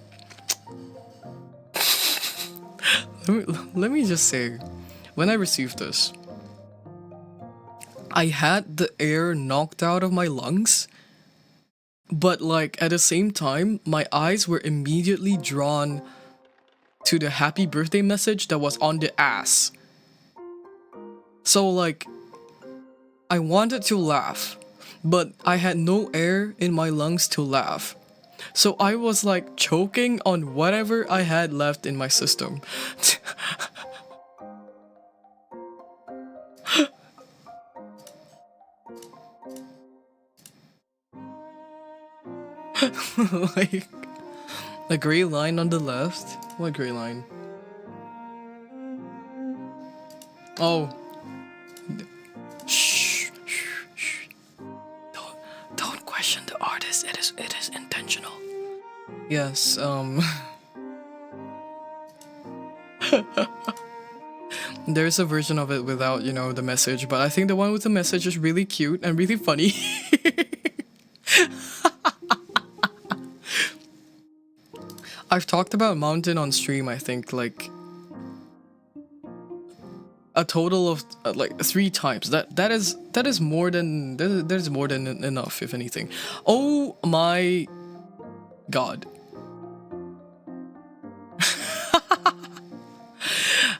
me just say, when I received this, I had the air knocked out of my lungs. But like at the same time, my eyes were immediately drawn to the happy birthday message that was on the ass. So like, I wanted to laugh, but I had no air in my lungs to laugh. So I was like choking on whatever I had left in my system. Like, the gray line on the left? What gray line? Oh. Shh, shh, shh. Don't question the artist. It is intentional. Yes, there's a version of it without, you know, the message, but I think the one with the message is really cute and really funny. I've talked about Mountain on stream, I think, like a total of like 3 times. That is more than enough, if anything. Oh my god.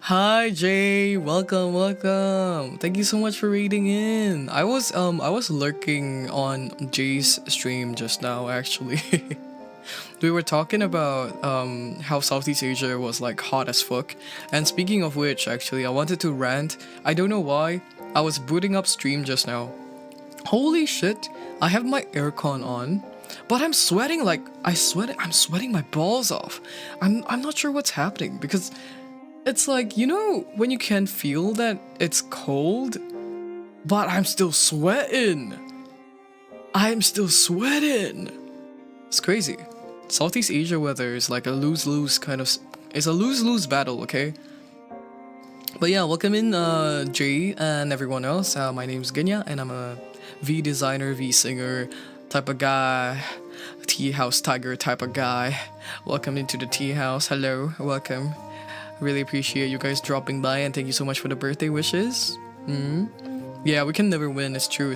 Hi Jay, welcome. Thank you so much for reading in. I was lurking on Jay's stream just now, actually. We were talking about how Southeast Asia was like hot as fuck. And speaking of which, actually, I wanted to rant. I don't know why. I was booting up stream just now. Holy shit, I have my aircon on, but I'm sweating like I'm sweating my balls off. I'm not sure what's happening, because it's like, you know, when you can feel that it's cold, but I'm still sweating. It's crazy. Southeast Asia weather is like a lose-lose kind of... It's a lose-lose battle, okay? But yeah, welcome in Jay and everyone else. My name's Genya, and I'm a V designer, V singer type of guy. Tea house tiger type of guy. Welcome into the tea house. Hello, welcome. Really appreciate you guys dropping by, and thank you so much for the birthday wishes. Yeah, we can never win. It's true.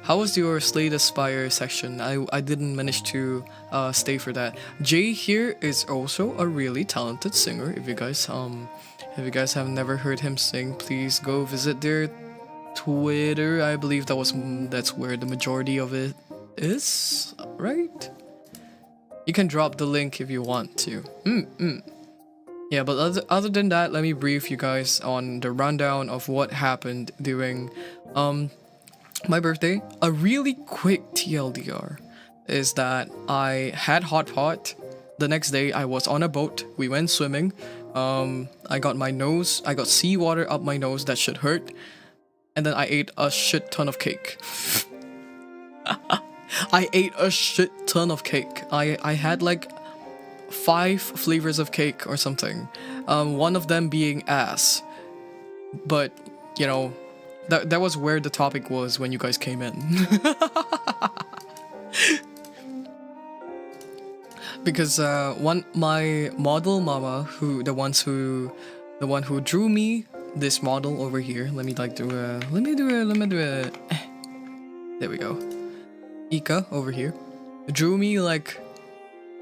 How was your Slay the Spire section? I didn't manage to stay for that. Jay here is also a really talented singer. If you guys have never heard him sing, please go visit their Twitter. I believe that's where the majority of it is, right? You can drop the link if you want to. Yeah, but other than that, let me brief you guys on the rundown of what happened during my birthday. A really quick TLDR. is that I had hot pot. The next day I was on a boat. We went swimming. I got seawater up my nose that should hurt. And then I ate a shit ton of cake. I ate a shit ton of cake. I had like 5 flavors of cake or something. One of them being ass. But, you know, that was where the topic was when you guys came in. Because my model mama, the one who drew me this model over here. Let me do a. There we go. Ika over here drew me like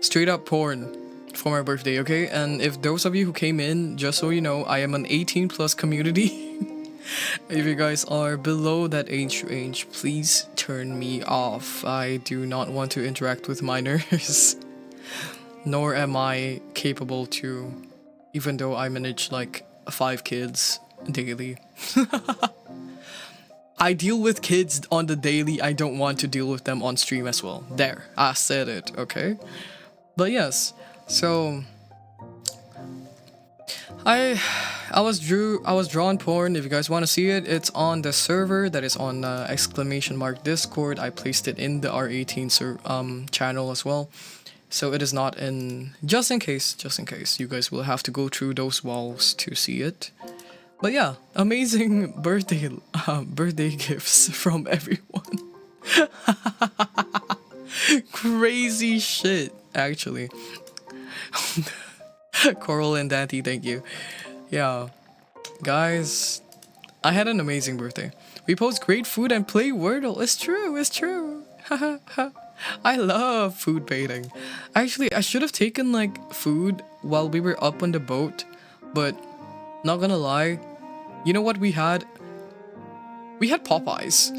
straight up porn for my birthday. Okay, and if those of you who came in, just so you know, I am an 18+ community. If you guys are below that age range, please turn me off. I do not want to interact with minors. Nor am I capable to, even though I manage like 5 kids daily. I deal with kids on the daily. I don't want to deal with them on stream as well. There, I said it, okay? But yes, so I was drawn porn. If you guys want to see it, it's on the server that is on !Discord. I placed it in the R18 channel as well. So it is not in, just in case, you guys will have to go through those walls to see it. But yeah, amazing birthday gifts from everyone. Crazy shit, actually. Coral and Dante, thank you. Yeah, guys, I had an amazing birthday. We post great food and play Wordle. It's true. I love food baiting. Actually, I should have taken like food while we were up on the boat, but not gonna lie, you know what we had? We had Popeyes.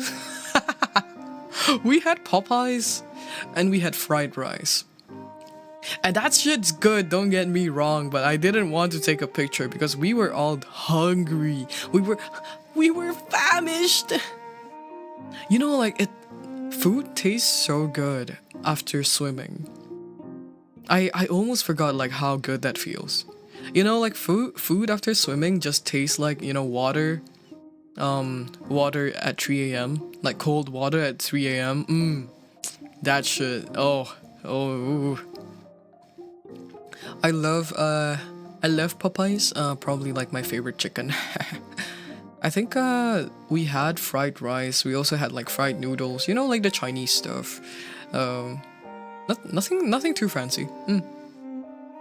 We had Popeyes and we had fried rice. And that shit's good, don't get me wrong, but I didn't want to take a picture because we were all hungry. We were famished. You know, like food tastes so good after swimming. I almost forgot like how good that feels. You know, like food after swimming just tastes like, you know, water at 3 a.m. Like cold water at 3 a.m. That shit. Oh. I love Popeyes. Probably like my favorite chicken. I think we had fried rice. We also had like fried noodles. You know, like the Chinese stuff. Nothing too fancy. It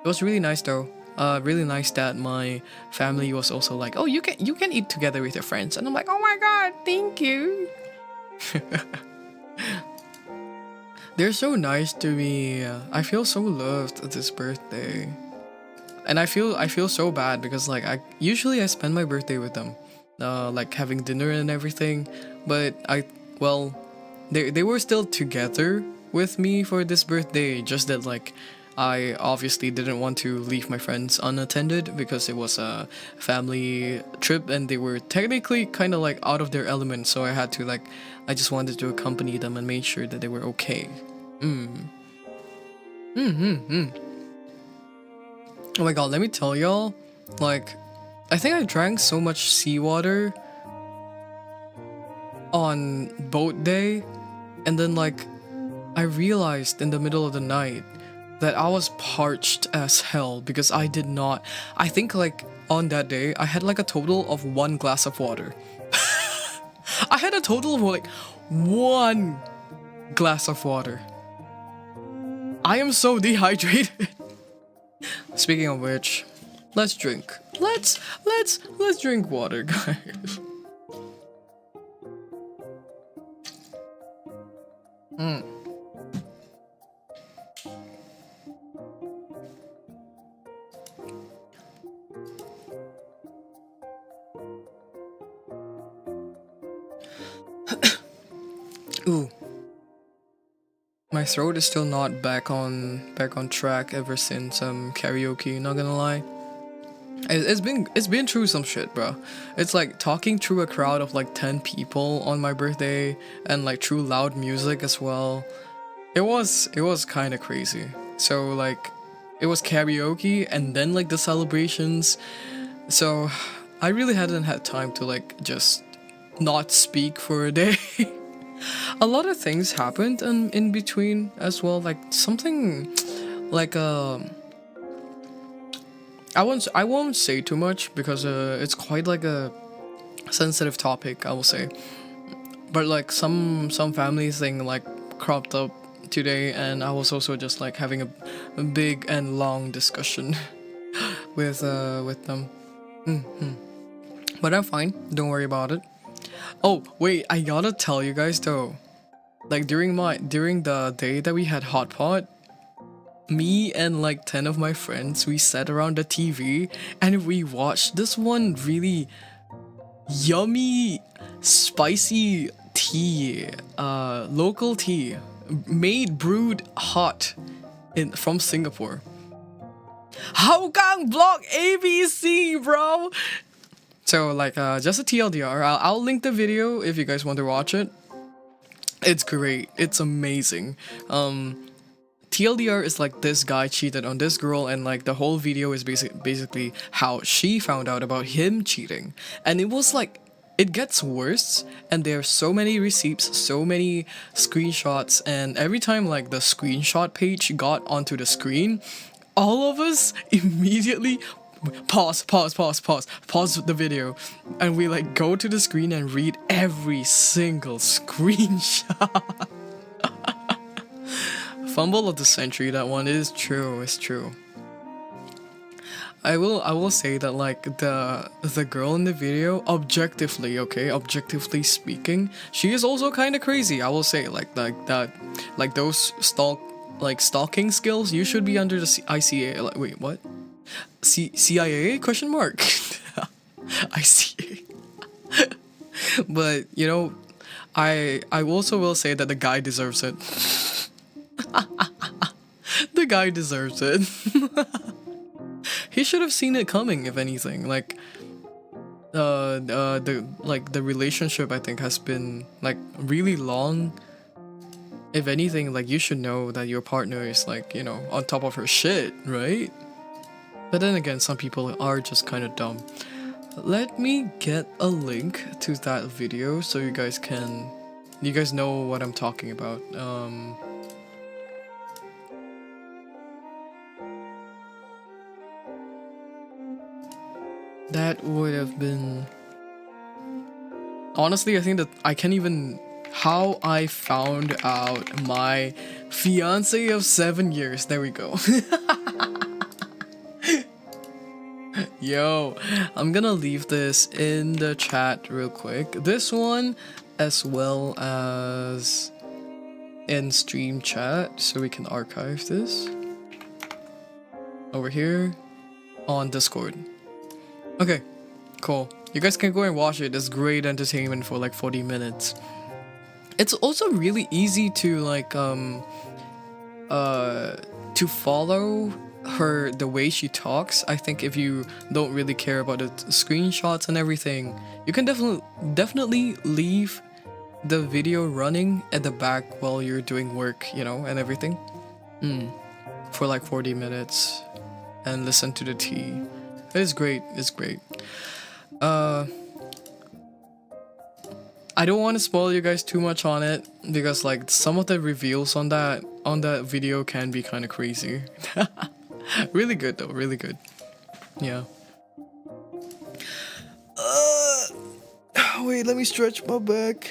was really nice though. Really nice that my family was also like, oh, you can eat together with your friends, and I'm like, oh my god, thank you. They're so nice to me. I feel so loved this birthday, and I feel so bad because like I usually spend my birthday with them, like having dinner and everything, but they were still together with me for this birthday. Just that like I obviously didn't want to leave my friends unattended because it was a family trip and they were technically kind of like out of their element, so I had to like, I just wanted to accompany them and make sure that they were okay. Oh my god, let me tell y'all, like, I think I drank so much seawater on boat day, and then like I realized in the middle of the night that I was parched as hell because I think like on that day I had like a total of 1 glass of water. I had a total of like 1 glass of water. I am so dehydrated. Speaking of which, let's drink. Let's drink water, guys. Ooh. My throat is still not back on track ever since karaoke, not gonna lie. It's been through some shit, bro. It's like talking through a crowd of like 10 people on my birthday and like through loud music as well. it was kind of crazy. So like it was karaoke and then like the celebrations. So I really hadn't had time to like just not speak for a day. A lot of things happened in between as well, like something like I won't say too much because it's quite like a sensitive topic, I will say. But like some family thing like cropped up today, and I was also just like having a big and long discussion with them. But I'm fine, don't worry about it. Oh wait, I gotta tell you guys though, like during the day that we had hot pot, me and like 10 of my friends, we sat around the TV and we watched this one really yummy spicy tea, local tea, made brewed hot in from Singapore. Hougang Block ABC, bro. So like just a TLDR, I'll link the video if you guys want to watch it. It's great, it's amazing. TLDR is like this guy cheated on this girl, and like the whole video is basically how she found out about him cheating. And it was like, it gets worse, and there are so many receipts, so many screenshots, and every time like the screenshot page got onto the screen, all of us immediately pause the video, and we like go to the screen and read every single screenshot. Fumble of the century, that one is true, it's true. I will say that like the girl in the video, objectively speaking, she is also kind of crazy. I will say like that, like those stalking skills, you should be under the ICA. Like, wait, what? CIA question mark? ICA. But you know, I also will say that the guy deserves it. The guy deserves it. He should have seen it coming, if anything. Like the relationship, I think, has been like really long. If anything, like you should know that your partner is like, you know, on top of her shit, right? But then again, some people are just kind of dumb. Let me get a link to that video so you guys know what I'm talking about. That would have been... Honestly, I think that I can't even... How I found out my fiance of 7 years. There we go. Yo, I'm gonna leave this in the chat real quick. This one, as well as in stream chat, so we can archive this. Over here on Discord. Okay, cool. You guys can go and watch it. It's great entertainment for like 40 minutes. It's also really easy to like to follow her, the way she talks. I think if you don't really care about the screenshots and everything, you can definitely leave the video running at the back while you're doing work, you know, and everything. For like 40 minutes and listen to the tea. It is great. It's great. I don't want to spoil you guys too much on it because like some of the reveals on that video can be kind of crazy. Really good though, really good. Yeah. Wait, let me stretch my back.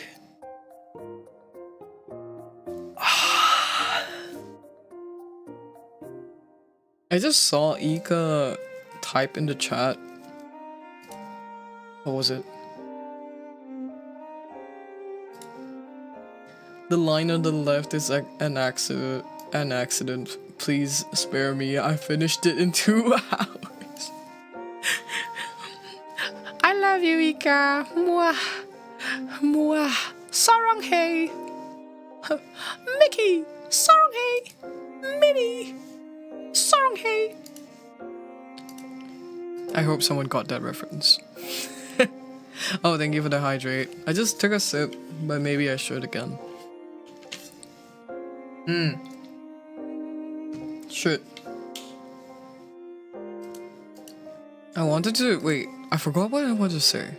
I just saw Ika type in the chat. What was it? The line on the left is like an accident. An accident. Please spare me. I finished it in 2 hours. I love you, Ika. Mwah. Mwah. Saranghae. Mickey. Saranghae. Minnie. Saranghae. I hope someone got that reference. Oh, thank you for the hydrate. I just took a sip, but maybe I should again. Shit. I wanted to wait. I forgot what I wanted to say.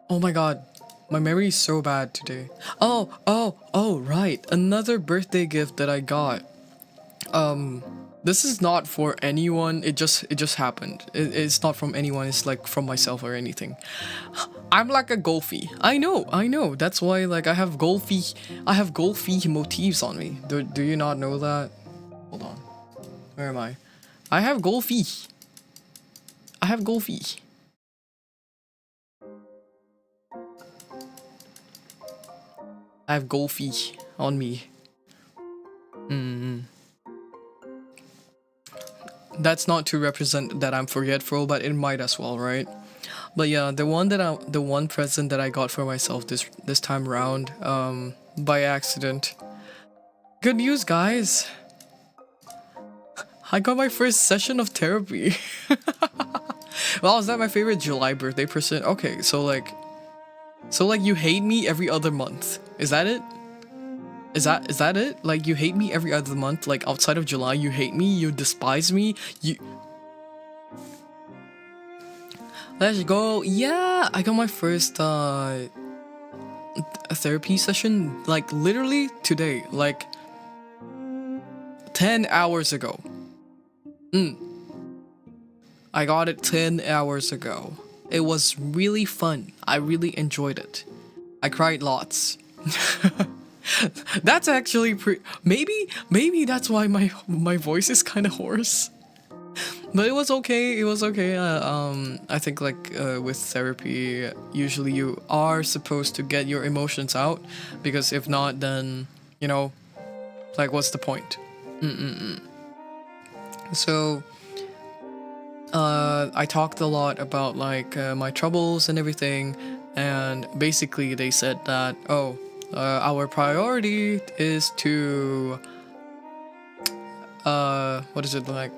Oh my god. My memory is so bad today. Oh, right. Another birthday gift that I got. This is not for anyone. It just happened. It's not from anyone. It's like from myself or anything. I'm like a golfy. I know. That's why like I have golfy motifs on me. Do you not know that? Hold on. Where am I? I have golfy. I have golfy on me. That's not to represent that I'm forgetful, but it might as well, right? But yeah, the one present that I got for myself this time around, by accident. Good news, guys. I got my first session of therapy. Well, is that my favorite July birthday person? Okay, so like you hate me every other month. Is that it? Is that it? Like you hate me every other month, like outside of July, you hate me, you despise me, you... Let's go. Yeah, I got my first therapy session like literally today, like 10 hours ago. I got it 10 hours ago. It was really fun. I really enjoyed it. I cried lots. That's actually maybe that's why my voice is kind of hoarse. But it was okay. I think like with therapy, usually you are supposed to get your emotions out, because if not, then you know, like what's the point? So I talked a lot about like my troubles and everything, and basically they said that our priority is to what is it like?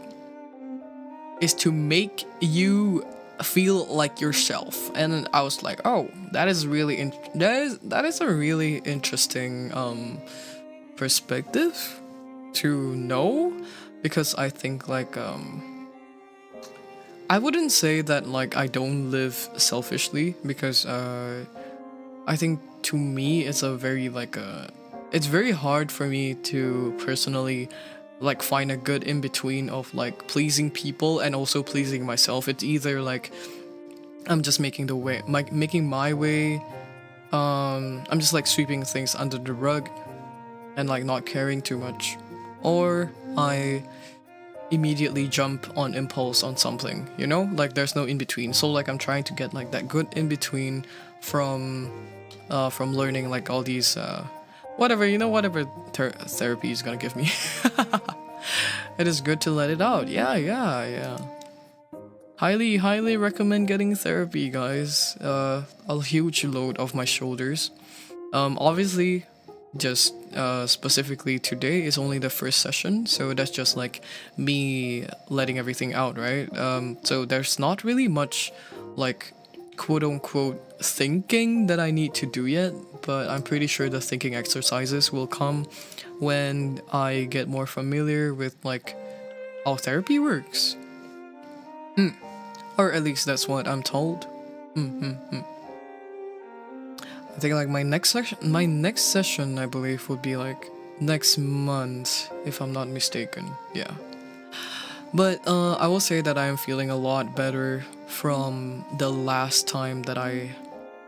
Is to make you feel like yourself. And I was like, oh, that is really that is a really interesting perspective to know, because I think like I wouldn't say that like I don't live selfishly, because I think to me it's a very like it's very hard for me to personally like find a good in between of like pleasing people and also pleasing myself. It's either like I'm just making my way, I'm just like sweeping things under the rug and like not caring too much, or I immediately jump on impulse on something, you know, like there's no in between. So like I'm trying to get like that good in between from learning like all these whatever therapy is gonna give me. It is good to let it out. Yeah. Highly recommend getting therapy, guys. A huge load off my shoulders. Obviously, just specifically today is only the first session, so that's just like me letting everything out, right? So there's not really much like quote unquote thinking that I need to do yet, but I'm pretty sure the thinking exercises will come when I get more familiar with like how therapy works. Or at least that's what I'm told. I think like my next session I believe would be like next month, if I'm not mistaken. Yeah. But I will say that I am feeling a lot better from the last time that I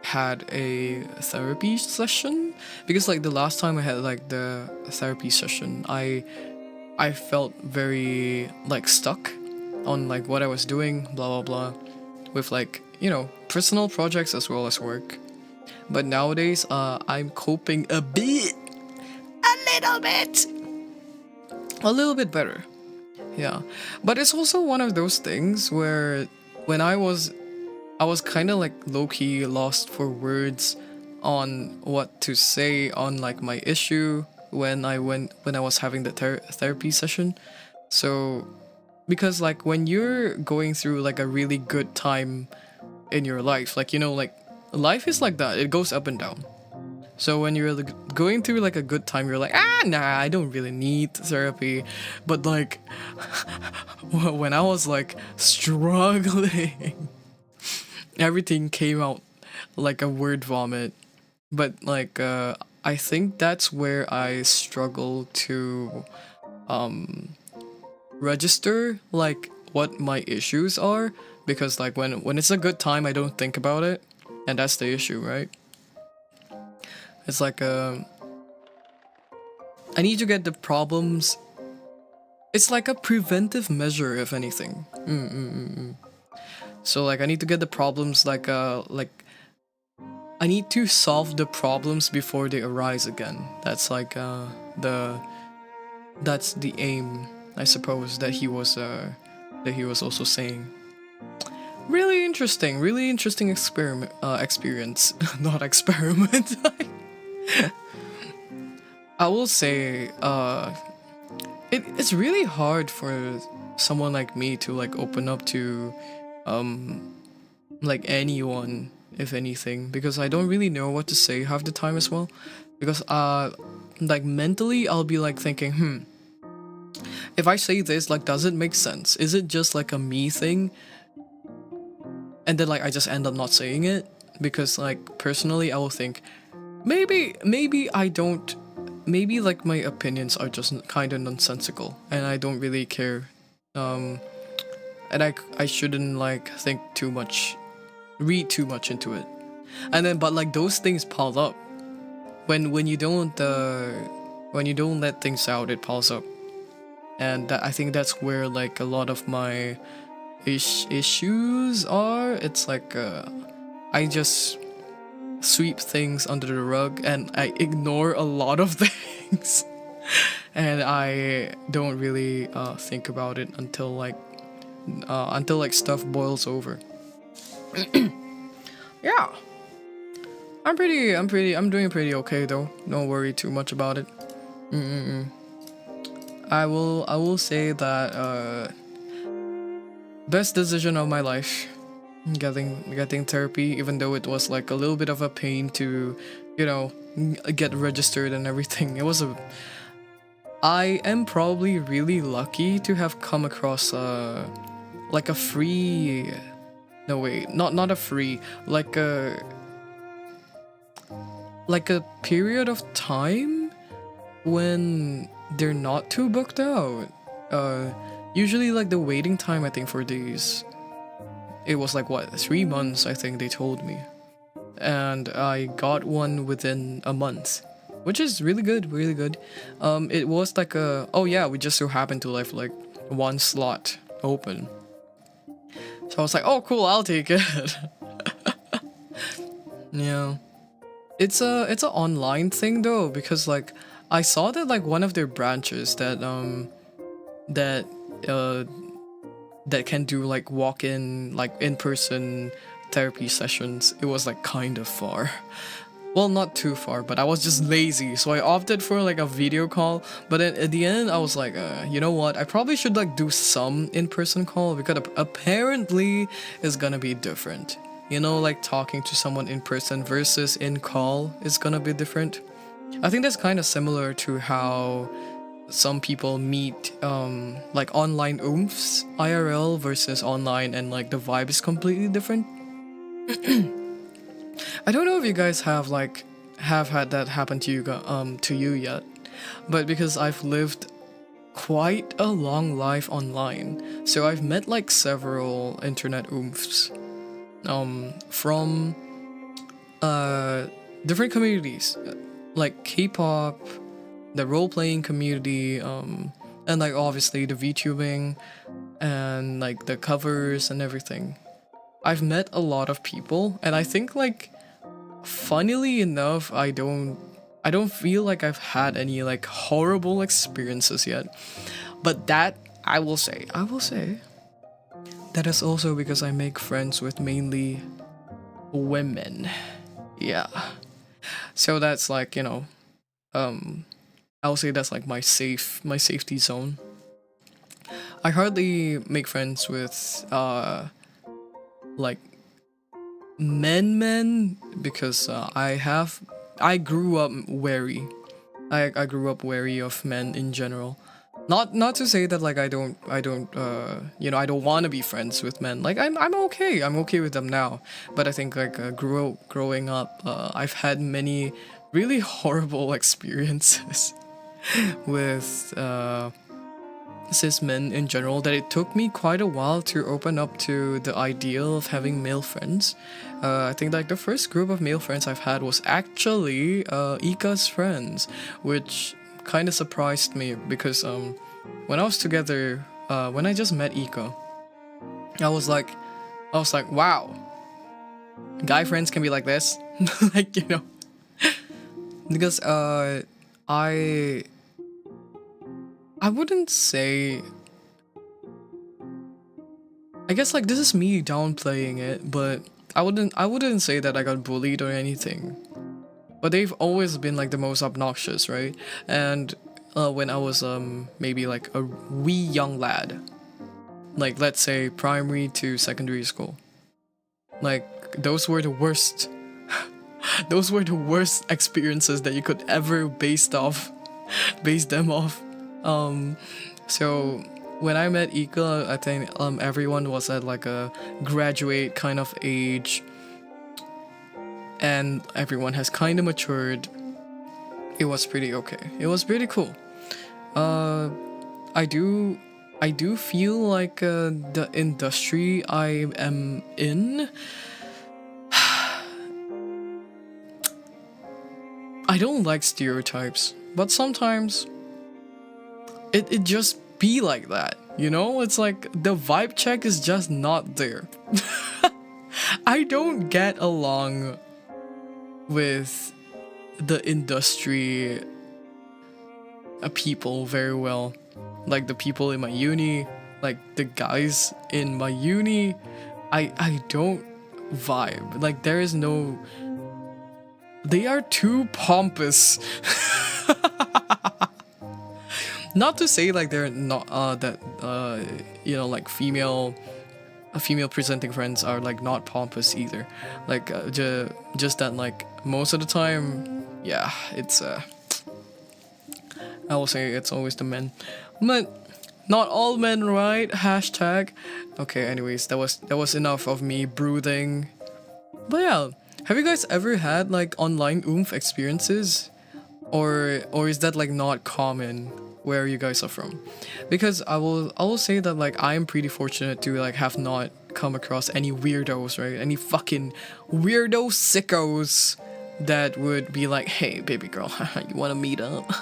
had a therapy session, because like the last time I had like the therapy session, I felt very like stuck on like what I was doing, blah blah blah, with like, you know, personal projects as well as work. But nowadays I'm coping a little bit better. Yeah, but it's also one of those things where when I was kind of like low-key lost for words on what to say on like my issue when I was having the therapy session. So because like when you're going through like a really good time in your life, like, you know, like life is like that. It goes up and down. So when you're like, going through like a good time, you're like, nah, I don't really need therapy. But like, when I was like struggling, everything came out like a word vomit. But like, I think that's where I struggle to register like what my issues are, because like when it's a good time, I don't think about it, and that's the issue, right? It's like I need to get the problems. It's like a preventive measure, if anything. So like I need to get the problems like I need to solve the problems before they arise again. That's like that's the aim, I suppose, that he was also saying. Really interesting experience, not experiment. I will say, it's really hard for someone like me to like open up to, like anyone, if anything, because I don't really know what to say half the time as well. Because like mentally, I'll be like thinking, if I say this, like, does it make sense? Is it just like a me thing? And then like I just end up not saying it because like personally, I will think, maybe I don't. Maybe like my opinions are just kind of nonsensical and I don't really care. And I shouldn't like think too much, read too much into it. And then but like those things pile up. When you don't let things out, it piles up. And I think that's where like a lot of my issues are. It's like I just sweep things under the rug and I ignore a lot of things. And I don't really think about it until like stuff boils over. Yeah. I'm doing pretty okay though. Don't worry too much about it. I will say that best decision of my life, getting therapy, even though it was like a little bit of a pain to, get registered and everything. I am probably really lucky to have come across like a free, no wait, not a free, like a period of time when they're not too booked out. Usually like the waiting time, I think for these, it was like 3 months, I think they told me. And I got one within a month, which is really good. It was like we just so happened to have like one slot open. So I was like, oh cool, I'll take it. Yeah. It's an online thing though, because like I saw that like one of their branches that can do like walk-in, like in-person therapy sessions, it was like kind of far. Well, not too far, but I was just lazy, so I opted for like a video call. But then at the end, I was like, you know what? I probably should like do some in-person call, because apparently it's gonna be different. Like talking to someone in person versus in call is gonna be different. I think that's kind of similar to how some people meet like online oomphs IRL versus online, and like the vibe is completely different. I don't know if you guys have had that happen to you yet, but because I've lived quite a long life online, so I've met like several internet oomphs from different communities, like K-pop, the role-playing community, and like obviously the VTubing and like the covers and everything. I've met a lot of people, and I think like funnily enough, I don't feel like I've had any like horrible experiences yet. But that I will say that is also because I make friends with mainly women. Yeah. So that's like, I would say that's like my safety zone. I hardly make friends with like men, because I grew up wary. I grew up wary of men in general. Not to say that like I don't want to be friends with men. Like I'm okay. I'm okay with them now. But I think like growing up, I've had many really horrible experiences with cis men in general, that it took me quite a while to open up to the ideal of having male friends. I think like the first group of male friends I've had was actually Ika's friends, which kind of surprised me because when I was together, when I just met Ika, I was like, wow, guy friends can be like this, like because I wouldn't say. I guess like this is me downplaying it, but I wouldn't say that I got bullied or anything. But they've always been like the most obnoxious, right? And when I was maybe like a wee young lad, like let's say primary to secondary school, like those were the worst. Those were the worst experiences that you could ever base them off. So when I met Ika, I think everyone was at like a graduate kind of age, and everyone has kind of matured. It was pretty okay. It was pretty cool. I do feel like the industry I am in, I don't like stereotypes, but sometimes it just be like that, you know? It's like the vibe check is just not there. I don't get along with the industry people very well. Like the people in my uni, like the guys in my uni, I don't vibe. Like there is no, they are too pompous. Not to say like they're not that like female presenting friends are like not pompous either. Like just that like most of the time, yeah, it's I will say it's always the men, but not all men, right? Hashtag. Okay, anyways, that was enough of me brooding. But yeah, have you guys ever had like online oomph experiences, or is that like not common where you guys are from? Because I will say that like I am pretty fortunate to like have not come across any weirdos, right? Any fucking weirdo sickos that would be like, hey baby girl, you wanna meet up?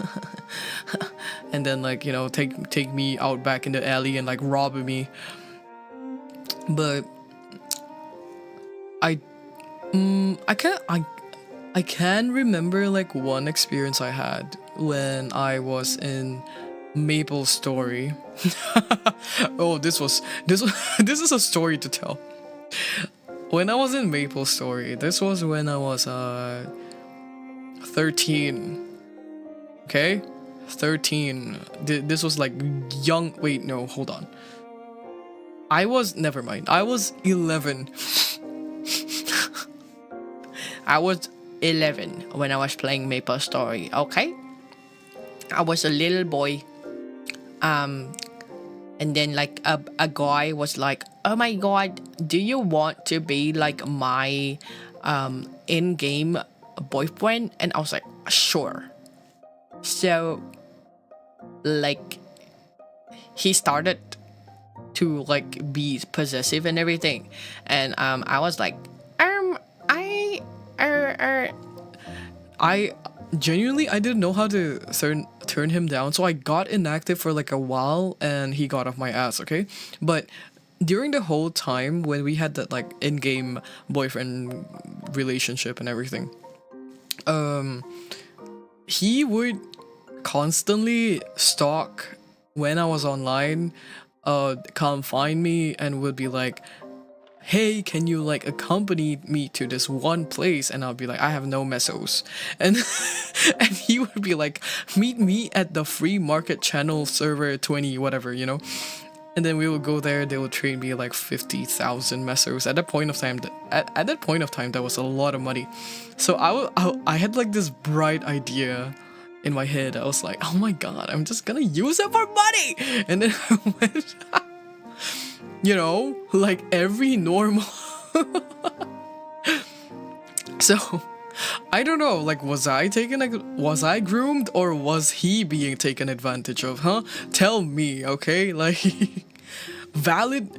And then like, you know, take me out back in the alley and like rob me. But I can remember like one experience I had when I was in Maple Story. Oh, this is a story to tell. When I was in Maple Story, this was when I was 13. Okay? 13. This was like young. Wait, no, hold on. Never mind. I was 11. I was 11 when I was playing Maple Story, okay? I was a little boy. And then like a guy was like, oh my god, do you want to be like my in-game boyfriend? And I was like, sure. So like he started to like be possessive and everything, and I was like, I genuinely I didn't know how to turn him down, so I got inactive for like a while and he got off my ass, okay? But during the whole time when we had that like in-game boyfriend relationship and everything, he would constantly stalk when I was online, come find me and would be like, hey, can you like accompany me to this one place? And I'll be like, I have no mesos. And and he would be like, meet me at the free market channel server 20, whatever, you know? And then we would go there. They would trade me like 50,000 mesos. At that point of time, at that point of time, that was a lot of money. So I had like this bright idea in my head. I was like, oh my god, I'm just gonna use it for money. And then I went, you know, like every normal. So I don't know, like, was I groomed, or was he being taken advantage of, huh? Tell me, okay? Like, valid,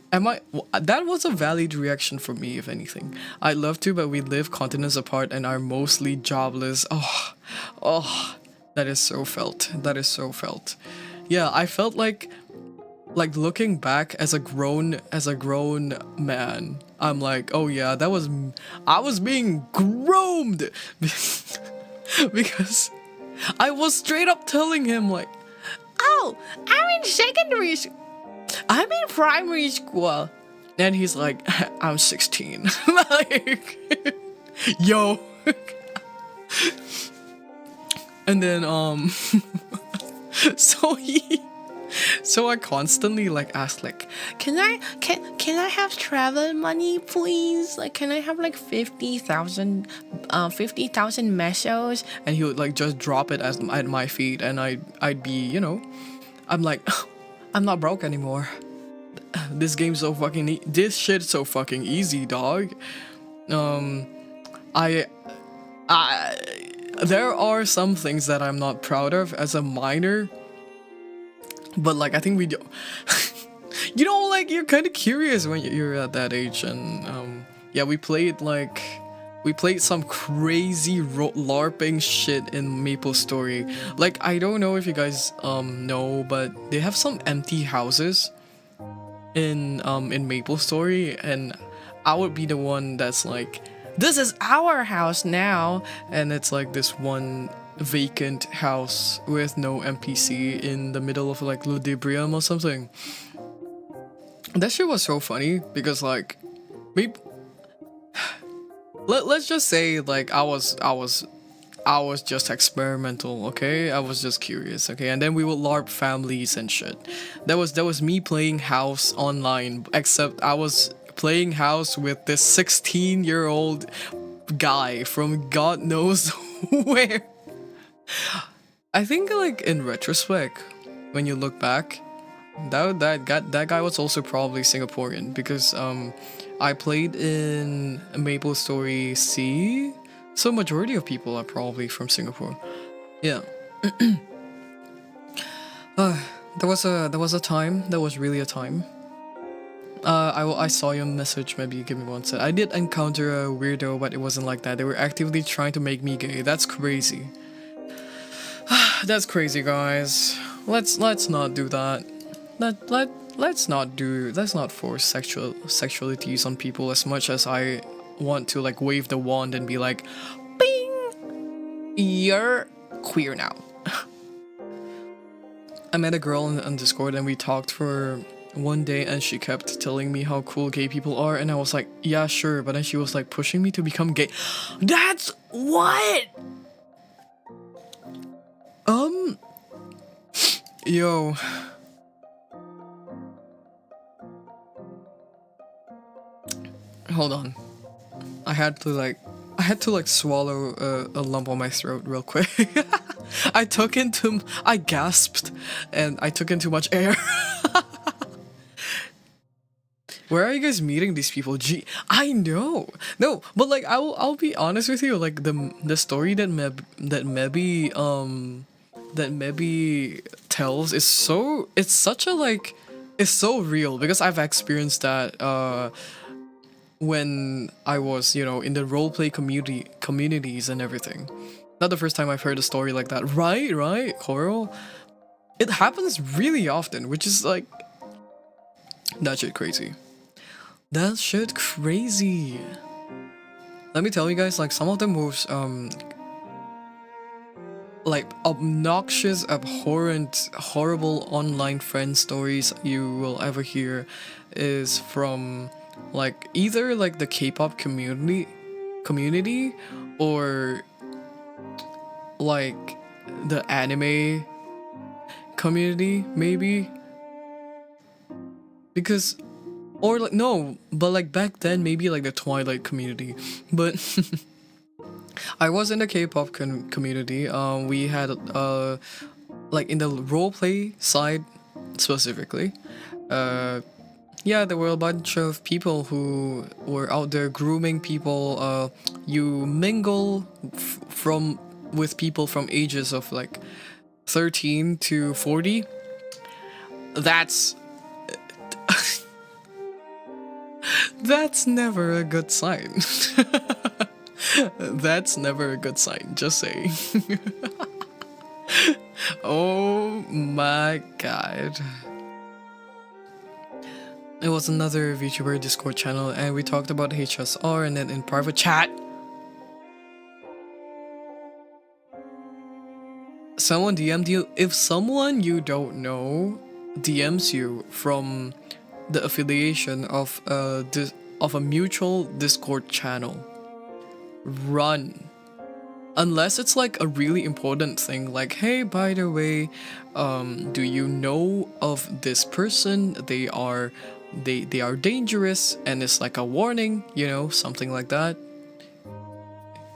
that was a valid reaction for me, if anything. I'd love to, but we live continents apart and are mostly jobless. Oh, that is so felt. That is so felt. Yeah, I felt like looking back as a grown man, I'm like, oh yeah, I was being groomed because I was straight up telling him like, oh, I'm in primary school, and he's like, I'm 16. Like, yo. And then so I constantly like asked like, can I have travel money, please? Like, can I have like 50,000 mesos? And he would like just drop it at my feet, and I'd be, you know, I'm like, I'm not broke anymore. This game's so fucking this shit's so fucking easy, dog. I there are some things that I'm not proud of as a minor. But like, I think we do. You know, like, you're kind of curious when you're at that age, and yeah, we played some crazy LARPing shit in Maple Story. Like, I don't know if you guys know, but they have some empty houses in Maple Story, and I would be the one that's like, this is our house now, and it's like this one vacant house with no NPC in the middle of like Ludibrium or something. That shit was so funny because like, let's just say like I was just experimental, okay? I was just curious, okay? And then we would LARP families and shit. That was me playing house online, except I was playing house with this 16-year-old guy from God knows where. I think like in retrospect, when you look back, that guy was also probably Singaporean, because I played in Maple Story C, so majority of people are probably from Singapore. Yeah. There was a time. That was really a time. I saw your message. Maybe give me one sec. I did encounter a weirdo, but it wasn't like that. They were actively trying to make me gay. That's crazy. That's crazy, guys. Let's not do that. Let's not force sexualities on people as much as I want to like wave the wand and be like, bing, you're queer now. I met a girl on Discord and we talked for one day, and she kept telling me how cool gay people are, and I was like, yeah, sure, but then she was like pushing me to become gay. That's what? Yo. Hold on. I had to like swallow a lump on my throat real quick. I gasped and I took in too much air. Where are you guys meeting these people? Gee, I know. No, but like I'll be honest with you, like the story that Mebby tells is so, it's such a like, it's so real, because I've experienced that when I was, you know, in the roleplay communities and everything. Not the first time I've heard a story like that. Right, Coral? It happens really often, which is like, that shit crazy. That shit crazy. Let me tell you guys, like, some of the most like obnoxious, abhorrent, horrible online friend stories you will ever hear is from like either like the K-pop community or like the anime community, maybe. because, or like no, but like back then maybe like the Twilight community, but I was in the K-pop community. We had like in the roleplay side specifically. Yeah, there were a bunch of people who were out there grooming people. You mingle from with people from ages of like 13 to 40. That's that's never a good sign. That's never a good sign, just saying. Oh my god. It was another VTuber Discord channel and we talked about HSR, and then in private chat someone DM'd you. If someone you don't know DMs you from the affiliation of a mutual Discord channel, run. Unless it's like a really important thing, like, hey, by the way, do you know of this person? They are dangerous, and it's like a warning, you know, something like that.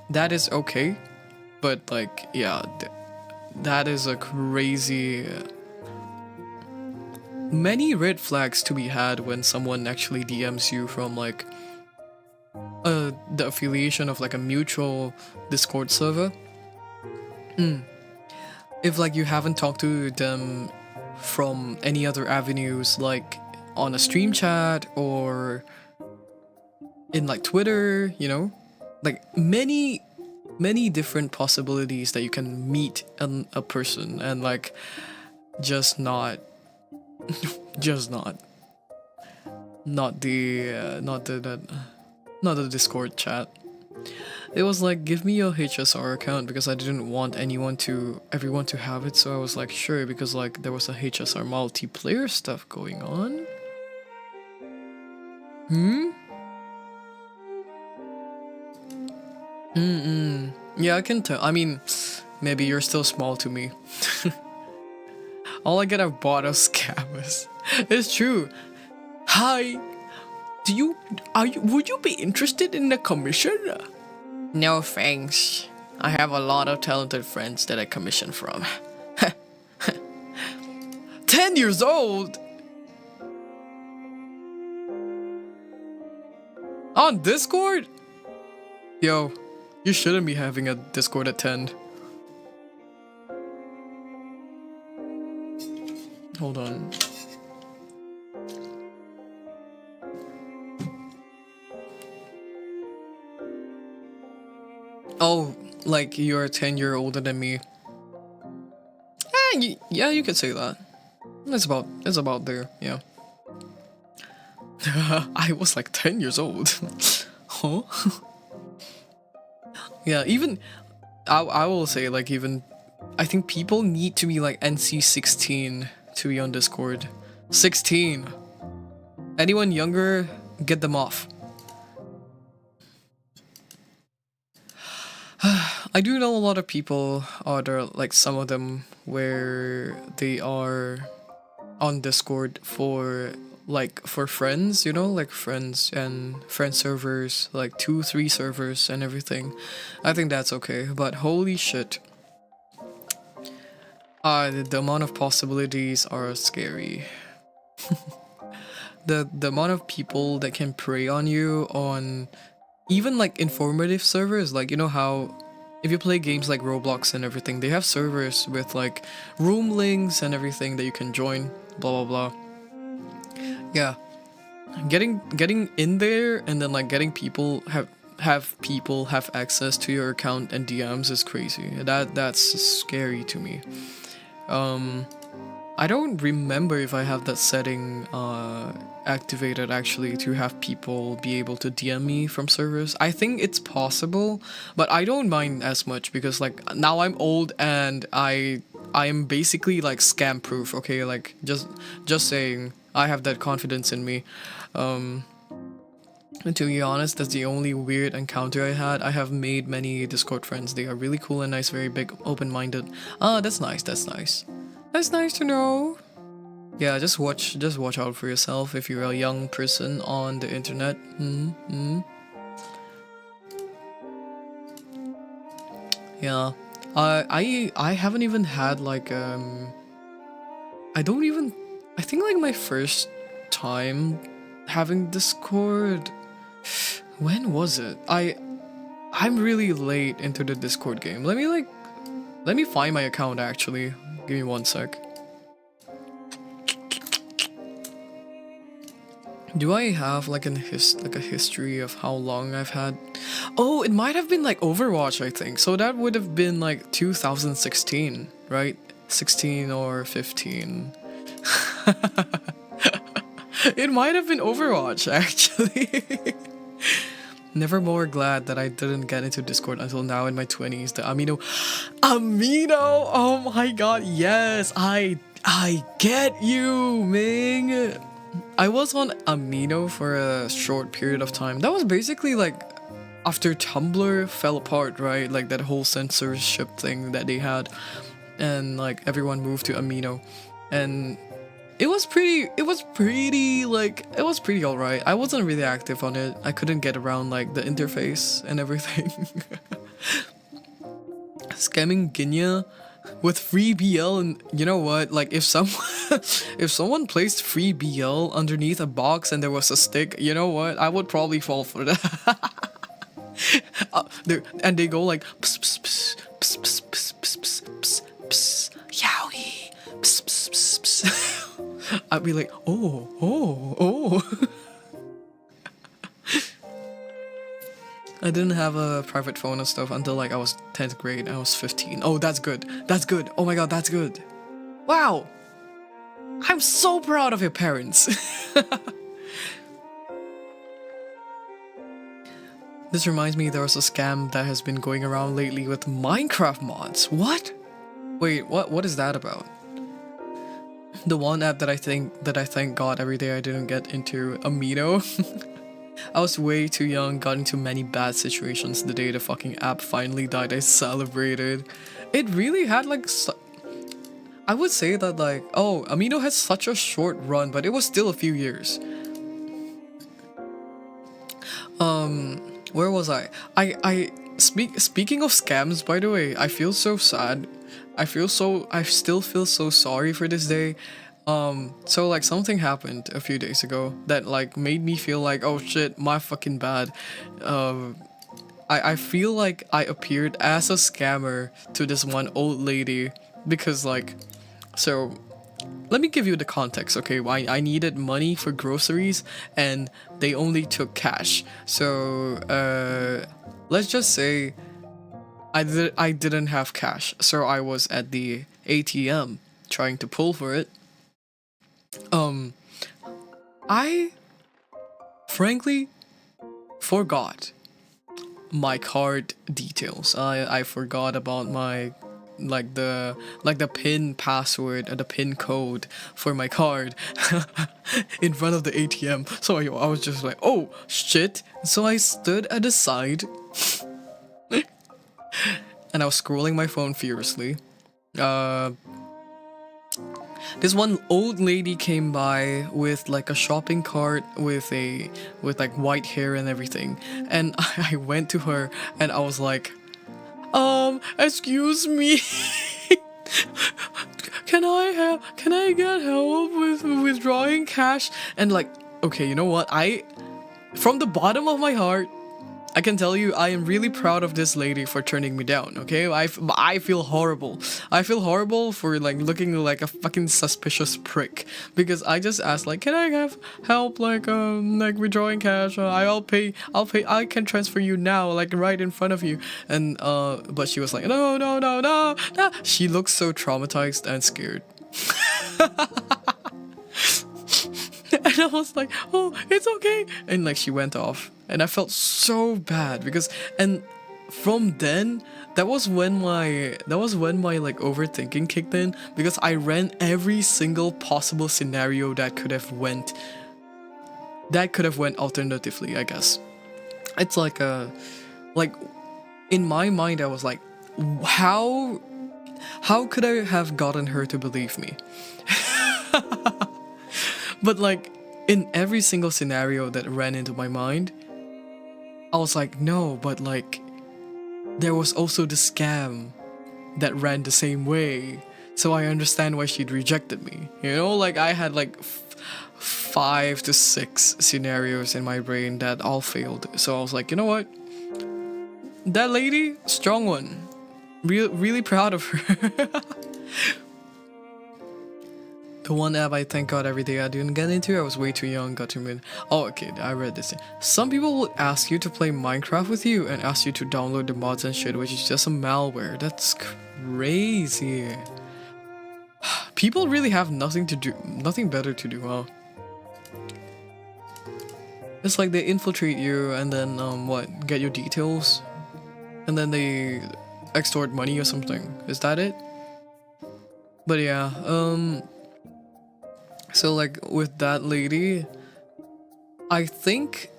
That is okay, but like, yeah, that is a crazy. Many red flags to be had when someone actually DMs you from like the affiliation of like a mutual Discord server. If like you haven't talked to them from any other avenues, like on a stream chat or in like Twitter, you know, like many different possibilities that you can meet a person, and like just not not the Discord chat. It was like, give me your HSR account, because I didn't want everyone to have it, so I was like, sure, because like there was a HSR multiplayer stuff going on. Yeah, I can tell. I mean, maybe you're still small to me. All I get are bot of scammers. It's true. Hi. Would you be interested in a commission? No thanks. I have a lot of talented friends that I commission from. 10 years old? On Discord? Yo, you shouldn't be having a Discord at 10. Hold on. Oh, like you're 10 years older than me. Yeah, you could say that. It's about there, yeah. I was like 10 years old. Huh? Yeah, even I will say, like, even I think people need to be like NC 16 to be on Discord. 16. Anyone younger, get them off. I do know a lot of people, or there are like some of them where they are on Discord for friends, you know, like friends and friend servers, like 2-3 servers and everything. I think that's okay, but holy shit. The amount of possibilities are scary. The amount of people that can prey on you on even like informative servers, like, you know how if you play games like Roblox and everything, they have servers with like room links and everything that you can join, blah blah blah. Yeah, getting in there and then like getting people have people have access to your account and DMs is crazy. That's scary to me. I don't remember if I have that setting activated actually to have people be able to DM me from servers. I think it's possible, but I don't mind as much because like now I'm old and I am basically like scam proof, okay? Like just saying, I have that confidence in me. And to be honest, that's the only weird encounter I had. I have made many Discord friends. They are really cool and nice, very big, open-minded. Ah, that's nice, that's nice. That's nice to know. Yeah, just watch out for yourself if you're a young person on the internet. Yeah. I haven't even had like I don't even I think like my first time having Discord, when was it? I'm really late into the Discord game. Let me find my account actually. Give me one sec. Do I have like a history of how long I've had? Oh, it might have been like Overwatch, I think. So that would have been like 2016, right? 16 or 15. It might have been Overwatch actually. Never more glad that I didn't get into Discord until now in my 20s. The Amino, oh my god, yes, I get you, Ming. I was on Amino for a short period of time. That was basically like after Tumblr fell apart, right? Like that whole censorship thing that they had, and like everyone moved to Amino, and it was pretty alright. I wasn't really active on it. I couldn't get around like the interface and everything. Scamming Ginya with free BL, and you know what? Like if someone placed free BL underneath a box and there was a stick, you know what? I would probably fall for that. And they go like pss, pss, pss, pss, pss, pss, pss, pss, pss, pss, yowie, pss, pss, pss, pss. I'd be like, oh. I didn't have a private phone and stuff until like I was 10th grade. I was 15. Oh, that's good. That's good. Oh my god, that's good. Wow. I'm so proud of your parents. This reminds me there was a scam that has been going around lately with Minecraft mods. What? Wait, what is that about? The one app that I thank God every day I didn't get into Amino. I was way too young, got into many bad situations the day the fucking app finally died. I celebrated. It really had like I would say that like, oh, Amino had such a short run, but it was still a few years. Where was I? Speaking of scams, by the way, I feel so sad. I still feel so sorry for this day. So like something happened a few days ago that like made me feel like, oh shit, my fucking bad. I feel like I appeared as a scammer to this one old lady because like, so let me give you the context, okay? I needed money for groceries and they only took cash. So let's just say I didn't have cash, so I was at the ATM trying to pull for it. I frankly forgot my card details. I forgot about my the pin password or the pin code for my card in front of the ATM. So I was just like, oh shit. So I stood at the side and I was scrolling my phone furiously. This one old lady came by with like a shopping cart with like white hair and everything, and I went to her and I was like, excuse me, can I get help with withdrawing cash? And like, okay, you know what, from the bottom of my heart I can tell you I am really proud of this lady for turning me down, okay? I feel horrible. I feel horrible for like looking like a fucking suspicious prick because I just asked like, can I have help like withdrawing cash? I'll pay, I can transfer you now, like right in front of you. And but she was like, no. She looks so traumatized and scared. And I was like, oh, it's okay. And like she went off. And I felt so bad because, and from then, that was when my like overthinking kicked in because I ran every single possible scenario that could have went alternatively, I guess. It's like in my mind I was like, how could I have gotten her to believe me? But like in every single scenario that ran into my mind, I was like, no, but like there was also the scam that ran the same way. So I understand why she'd rejected me. You know, like I had like 5 to 6 scenarios in my brain that all failed. So I was like, you know what? That lady, strong one. Really proud of her. The one app I thank God every day I didn't get into, I was way too young, got too mid. Oh, okay, I read this thing. Some people will ask you to play Minecraft with you and ask you to download the mods and shit, which is just a malware. That's crazy. People really have nothing better to do, huh? It's like they infiltrate you and then, what, get your details? And then they extort money or something. Is that it? But yeah, so like with that lady, I think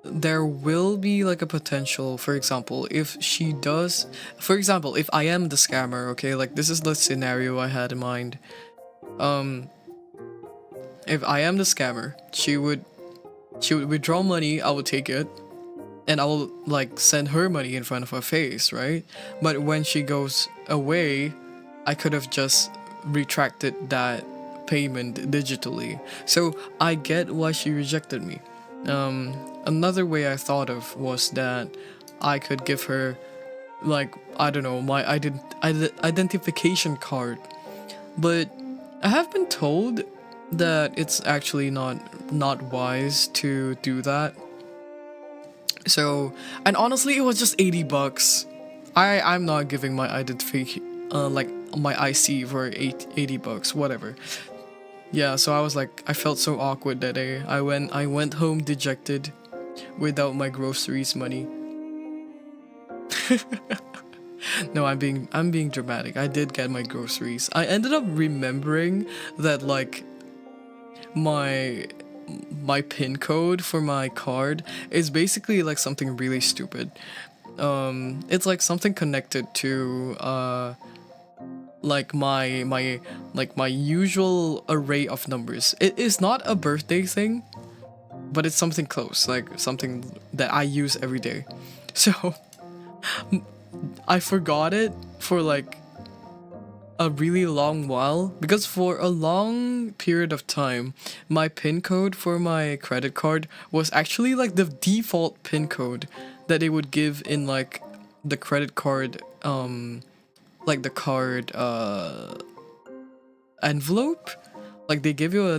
there will be like a potential, for example, if she does, for example, if I am the scammer, okay, like this is the scenario I had in mind. If I am the scammer, she would withdraw money, I would take it, and I will like send her money in front of her face, right? But when she goes away, I could have just retracted that payment digitally. So I get why she rejected me. Another way I thought of was that I could give her, like, I don't know, my identification card. But I have been told that it's actually not wise to do that. So, and honestly, it was just $80. I'm not giving my identification, like my IC for $80, whatever. Yeah, so I was like, I felt so awkward that day. I went home dejected, without my groceries money. No, I'm being dramatic. I did get my groceries. I ended up remembering that like my pin code for my card is basically like something really stupid. It's like something connected to like my usual array of numbers. It is not a birthday thing, but it's something close, like something that I use every day. So I forgot it for like a really long while, because for a long period of time my pin code for my credit card was actually like the default pin code that they would give in like the credit card like the card envelope. Like they give you a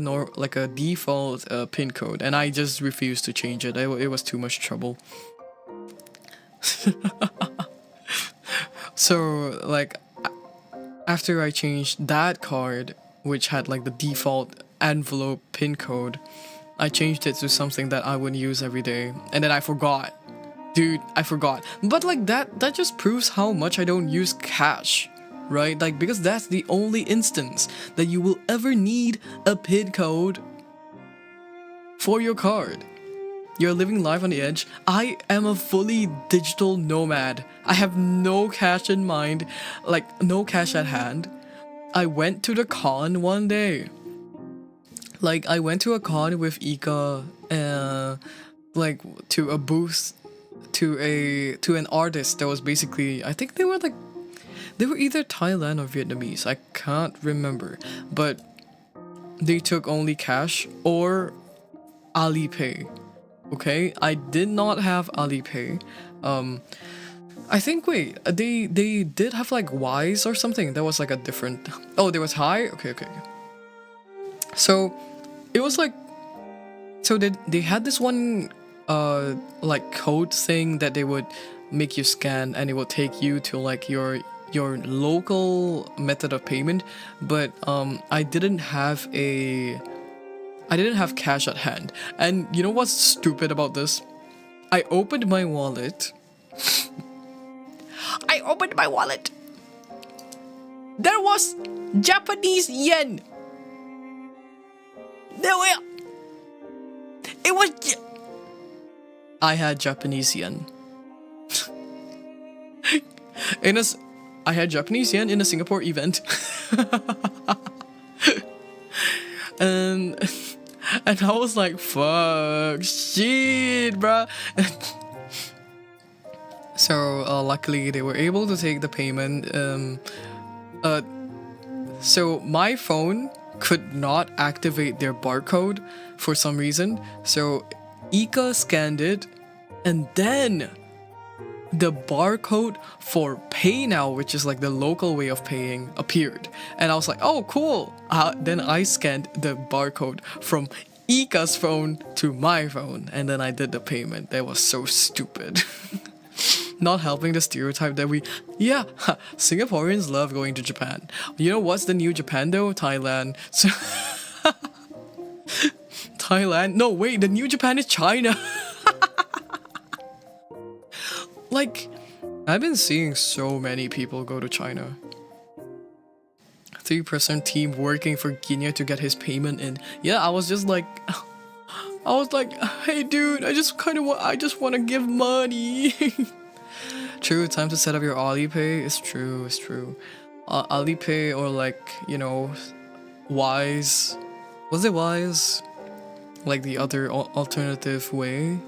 default pin code, and I just refused to change it. It was too much trouble. So like after I changed that card, which had like the default envelope pin code, I changed it to something that I would use every day, and then I forgot. Dude, I forgot. But like that just proves how much I don't use cash, right? Like, because that's the only instance that you will ever need a PIN code for your card. You're living life on the edge. I am a fully digital nomad. I have no cash in mind, like no cash at hand. I went to the con one day. Like I went to a con with Ika, like to a booth, to an artist that was basically, I think they were either Thailand or Vietnamese. I can't remember, but they took only cash or Alipay. Okay, I did not have Alipay. I think they did have like Wise or something. That was like a different. Oh, there was Hi. Okay. So it was like, so they had this one like code thing that they would make you scan, and it will take you to like your local method of payment. But I didn't have cash at hand. And you know what's stupid about this? I opened my wallet. There was Japanese yen. I had Japanese yen. I had Japanese yen in a Singapore event. And And I was like, fuck, shit, bruh. So luckily they were able to take the payment. So my phone could not activate their barcode for some reason. So Ika scanned it, and then the barcode for Pay Now, which is like the local way of paying, appeared. And I was like, oh, cool. Then I scanned the barcode from Ika's phone to my phone, and then I did the payment. That was so stupid. Not helping the stereotype that Singaporeans love going to Japan. You know what's the new Japan though? Thailand. So Thailand? No, wait, the new Japan is China. Like, I've been seeing so many people go to China. 3% team working for Ginya to get his payment in. Yeah, I was like, hey dude, I just want to give money. True, time to set up your Alipay. It's true. Alipay or like, Wise. Was it Wise? Like the other alternative way?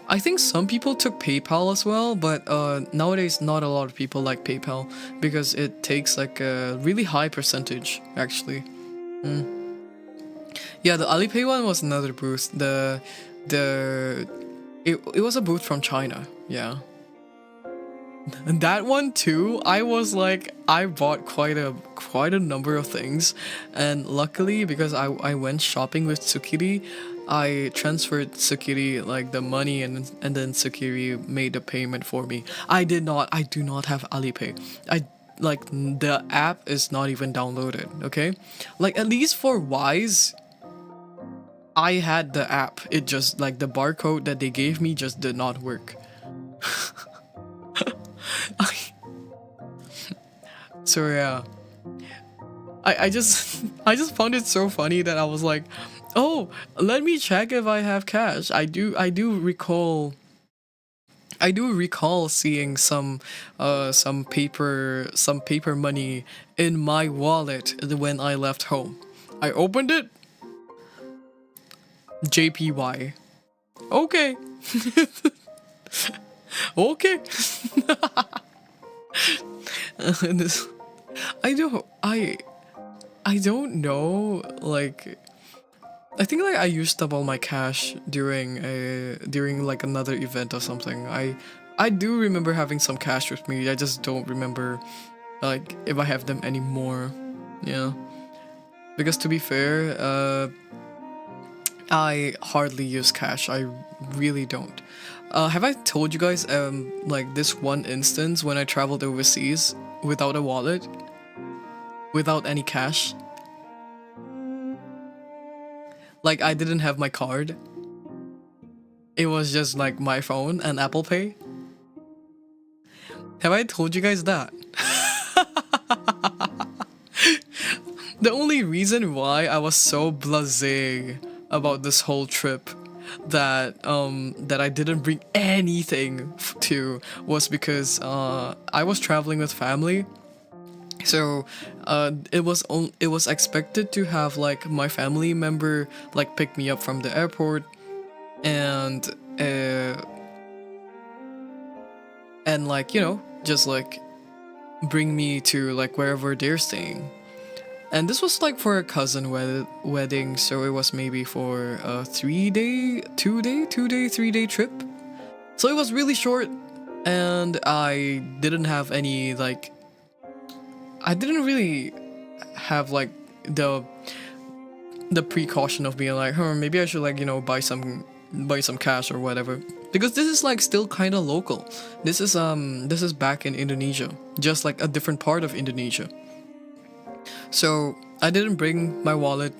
I think some people took PayPal as well, but nowadays not a lot of people like PayPal because it takes like a really high percentage actually. Yeah, the Alipay one was another booth. It was a booth from China. Yeah. And that one too, I was like, I bought quite a number of things, and luckily because I went shopping with Tsukiri, I transferred Tsukiri like the money, and then Tsukiri made the payment for me. I do not have Alipay. The app is not even downloaded, okay? Like at least for Wise, I had the app. It just like the barcode that they gave me just did not work. So yeah, I just found it so funny that I was like, oh, let me check if I have cash. I do recall seeing some paper money in my wallet when I left home. I opened it. JPY. Okay. Okay. I don't know, like I think like I used up all my cash during like another event or something. I do remember having some cash with me. I just don't remember like if I have them anymore. Yeah. Because to be fair, I hardly use cash. I really don't. Have I told you guys like this one instance when I traveled overseas without a wallet? Without any cash? Like I didn't have my card. It was just like my phone and Apple Pay. Have I told you guys that? The only reason why I was so blasé about this whole trip that I didn't bring anything to was because I was traveling with family. So it was expected to have like my family member like pick me up from the airport and like just like bring me to like wherever they're staying. And this was like for a cousin wedding, so it was maybe for a 3-day trip. So it was really short, and I didn't have any like. I didn't really have like the precaution of being like, maybe I should like buy some cash or whatever, because this is like still kind of local. This is back in Indonesia, just like a different part of Indonesia. So I didn't bring my wallet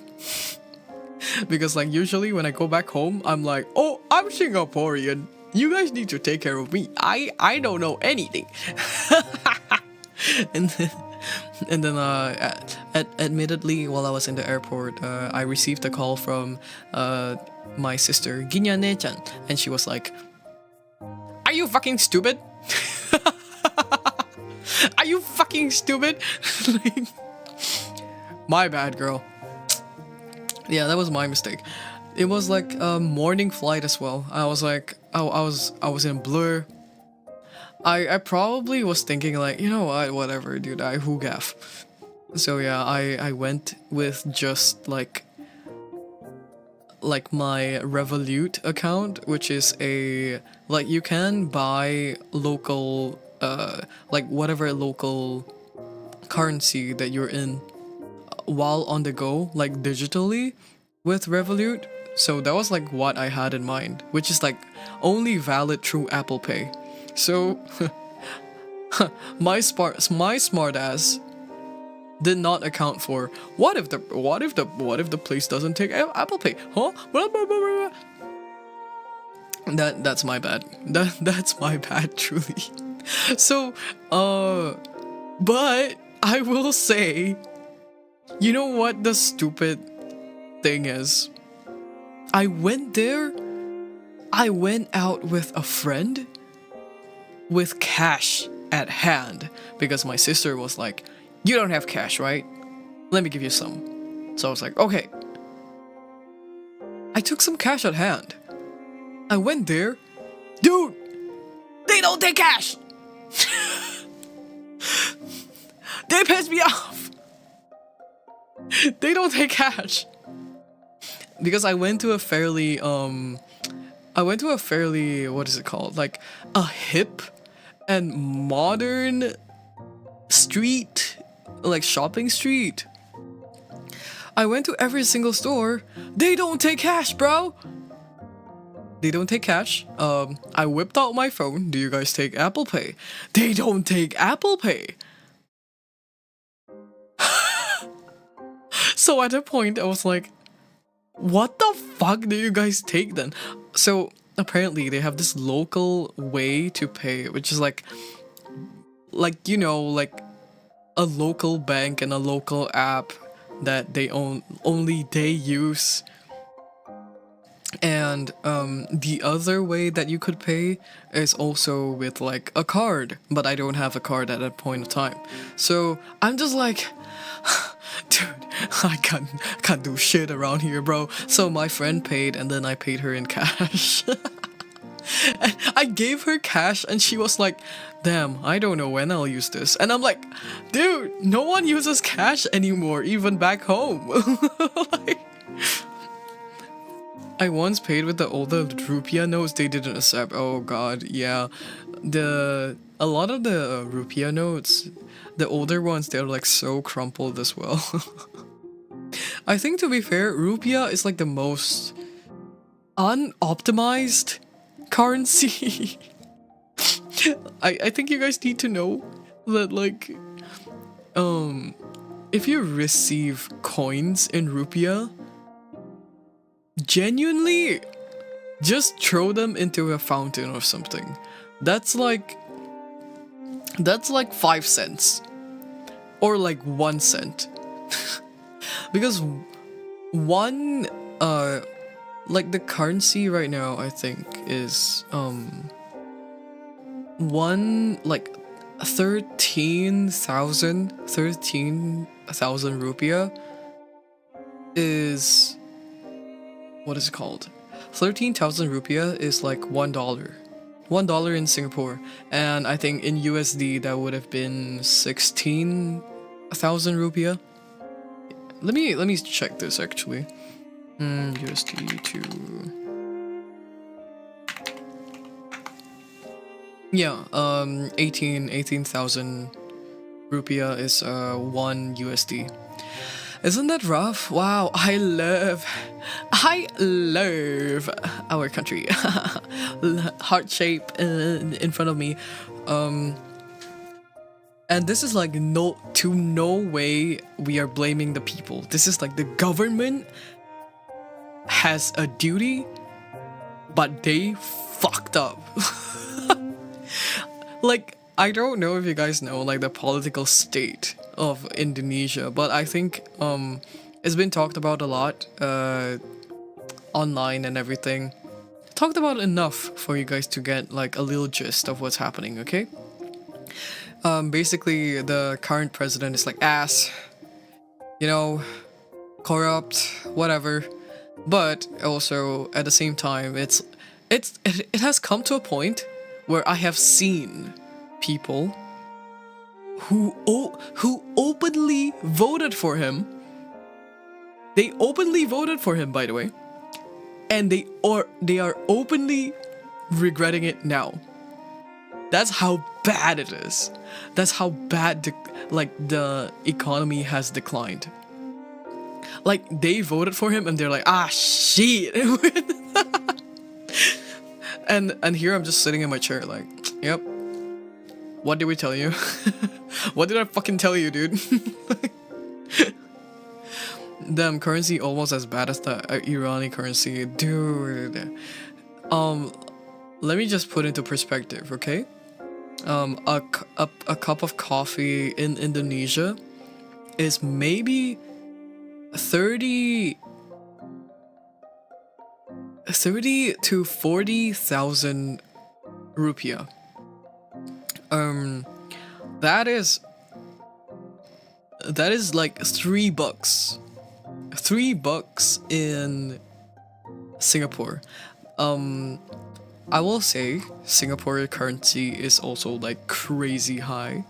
because like usually when I go back home, I'm like, oh, I'm Singaporean. You guys need to take care of me. I don't know anything. And then admittedly, while I was in the airport, I received a call from my sister ginyanokch, and she was like, "Are you fucking stupid? Are you fucking stupid?" Like, my bad, girl. Yeah, that was my mistake. It was like a morning flight as well. I was like, I was in Blur. I probably was thinking like, you know what, whatever, dude. I who gaff. So yeah, I went with just like my Revolut account, which is a like you can buy local like whatever local currency that you're in while on the go, like digitally with Revolut. So that was like what I had in mind, which is like only valid through Apple Pay. So my smart ass did not account for what if the place doesn't take Apple Pay, huh? Blah, blah, blah, blah, blah. That's my bad. That's my bad, truly. So, but I will say, you know what the stupid thing is? I went there. I went out with a friend with cash at hand because my sister was like, "You don't have cash, right? Let me give you some." So I was like, "Okay." I took some cash at hand. I went there. Dude, they don't take cash. They pissed me off. They don't take cash. Because I went to a fairly what is it called? Like a hip and modern street, like shopping street. I went to every single store. They don't take cash, bro. They don't take cash. I whipped out my phone. Do you guys take Apple Pay? They don't take Apple Pay. So at that point, I was like, what the fuck do you guys take then? So apparently they have this local way to pay, which is like you know, like a local bank and a local app that they only they use. And the other way that you could pay is also with like a card, but I don't have a card at that point of time. So I'm just like, dude, I can't do shit around here, bro. So my friend paid, and then I paid her in cash. And I gave her cash, and she was like, "Damn, I don't know when I'll use this." And I'm like, dude, no one uses cash anymore, even back home. Like, I once paid with the older rupiah notes. They didn't accept. Oh god, yeah. A lot of the rupiah notes, the older ones, they're like so crumpled as well. I think, to be fair, rupiah is like the most unoptimized currency. I think you guys need to know that, like, if you receive coins in rupiah, genuinely just throw them into a fountain or something. That's like 5 cents or like 1 cent. Because one like the currency right now, I think, is one like 13,000 rupiah is, what is it called? 13,000 rupiah is like $1. $1 in Singapore, and I think in USD that would have been 16,000 rupiah. Let me check this actually. USD to, yeah, 18,000 rupiah is 1 USD. Isn't that rough? Wow, I love our country. Heart shape in front of me. And this is like no way we are blaming the people. This is like the government has a duty, but they fucked up. Like, I don't know if you guys know like the political state of Indonesia, but I think it's been talked about a lot online and everything. Talked about enough for you guys to get like a little gist of what's happening, okay? Basically the current president is like ass, you know, corrupt, whatever. But also at the same time, it has come to a point where I have seen people who openly voted for him. They openly voted for him, by the way, and they are openly regretting it now. That's how bad it is. That's how bad the economy has declined. Like, they voted for him and they're like, ah, shit. and here I'm just sitting in my chair like, yep. What did we tell you? What did I fucking tell you, dude? Damn, currency almost as bad as the Irani currency, dude. Let me just put into perspective, okay? A cup of coffee in Indonesia is maybe 30 to 40,000 rupiah. That is like $3. $3 in Singapore. I will say Singapore currency is also like crazy high,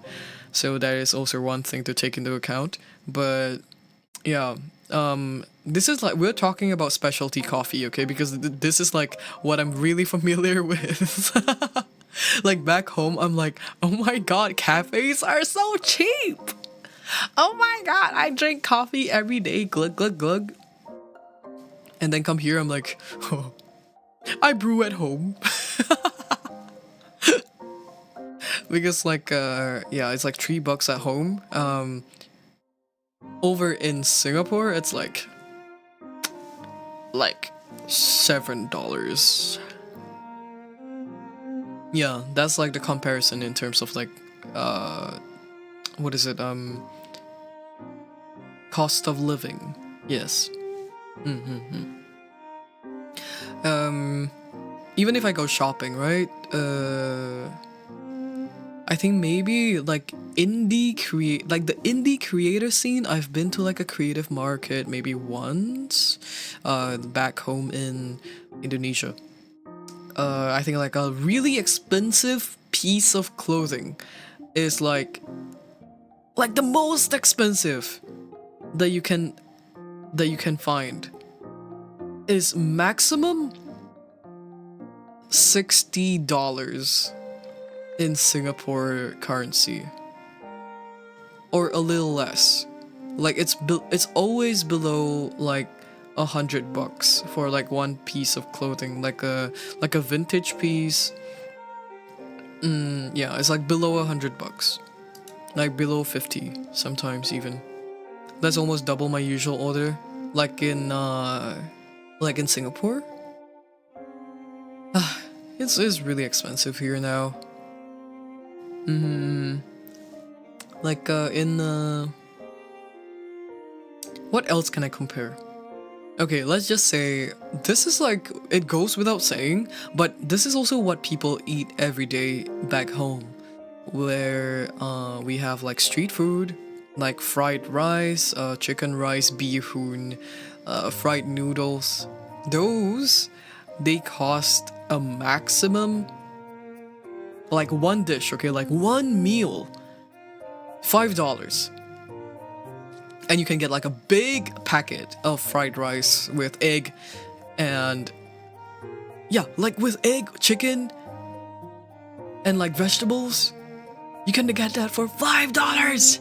so that is also one thing to take into account. But yeah, this is like, we're talking about specialty coffee, okay? Because this is like what I'm really familiar with. Like back home, I'm like, oh my god, cafes are so cheap. Oh my god, I drink coffee every day, glug glug glug. And then come here, I'm like, oh, I brew at home. Because like yeah, it's like $3 at home. Over in Singapore, it's like $7. Yeah, that's like the comparison in terms of like what is it, cost of living. Yes. Even if I go shopping, right? I think maybe like the indie creator scene, I've been to like a creative market maybe once back home in Indonesia. I think like a really expensive piece of clothing is like the most expensive that you can find is maximum $60 in Singapore currency, or a little less. Like it's always below like $100 for like one piece of clothing, like a vintage piece. Yeah, it's like below $100, like below 50 sometimes even. That's almost double my usual order. Like in Singapore. It's really expensive here now. Like what else can I compare? Okay, let's just say this is like, it goes without saying, but this is also what people eat every day back home, where we have like street food, like fried rice, chicken rice, bihun, fried noodles. Those, they cost a maximum, like one dish, okay, like one meal, $5. And you can get like a big packet of fried rice with egg, and yeah, like with egg, chicken, and like vegetables. You can get that for $5.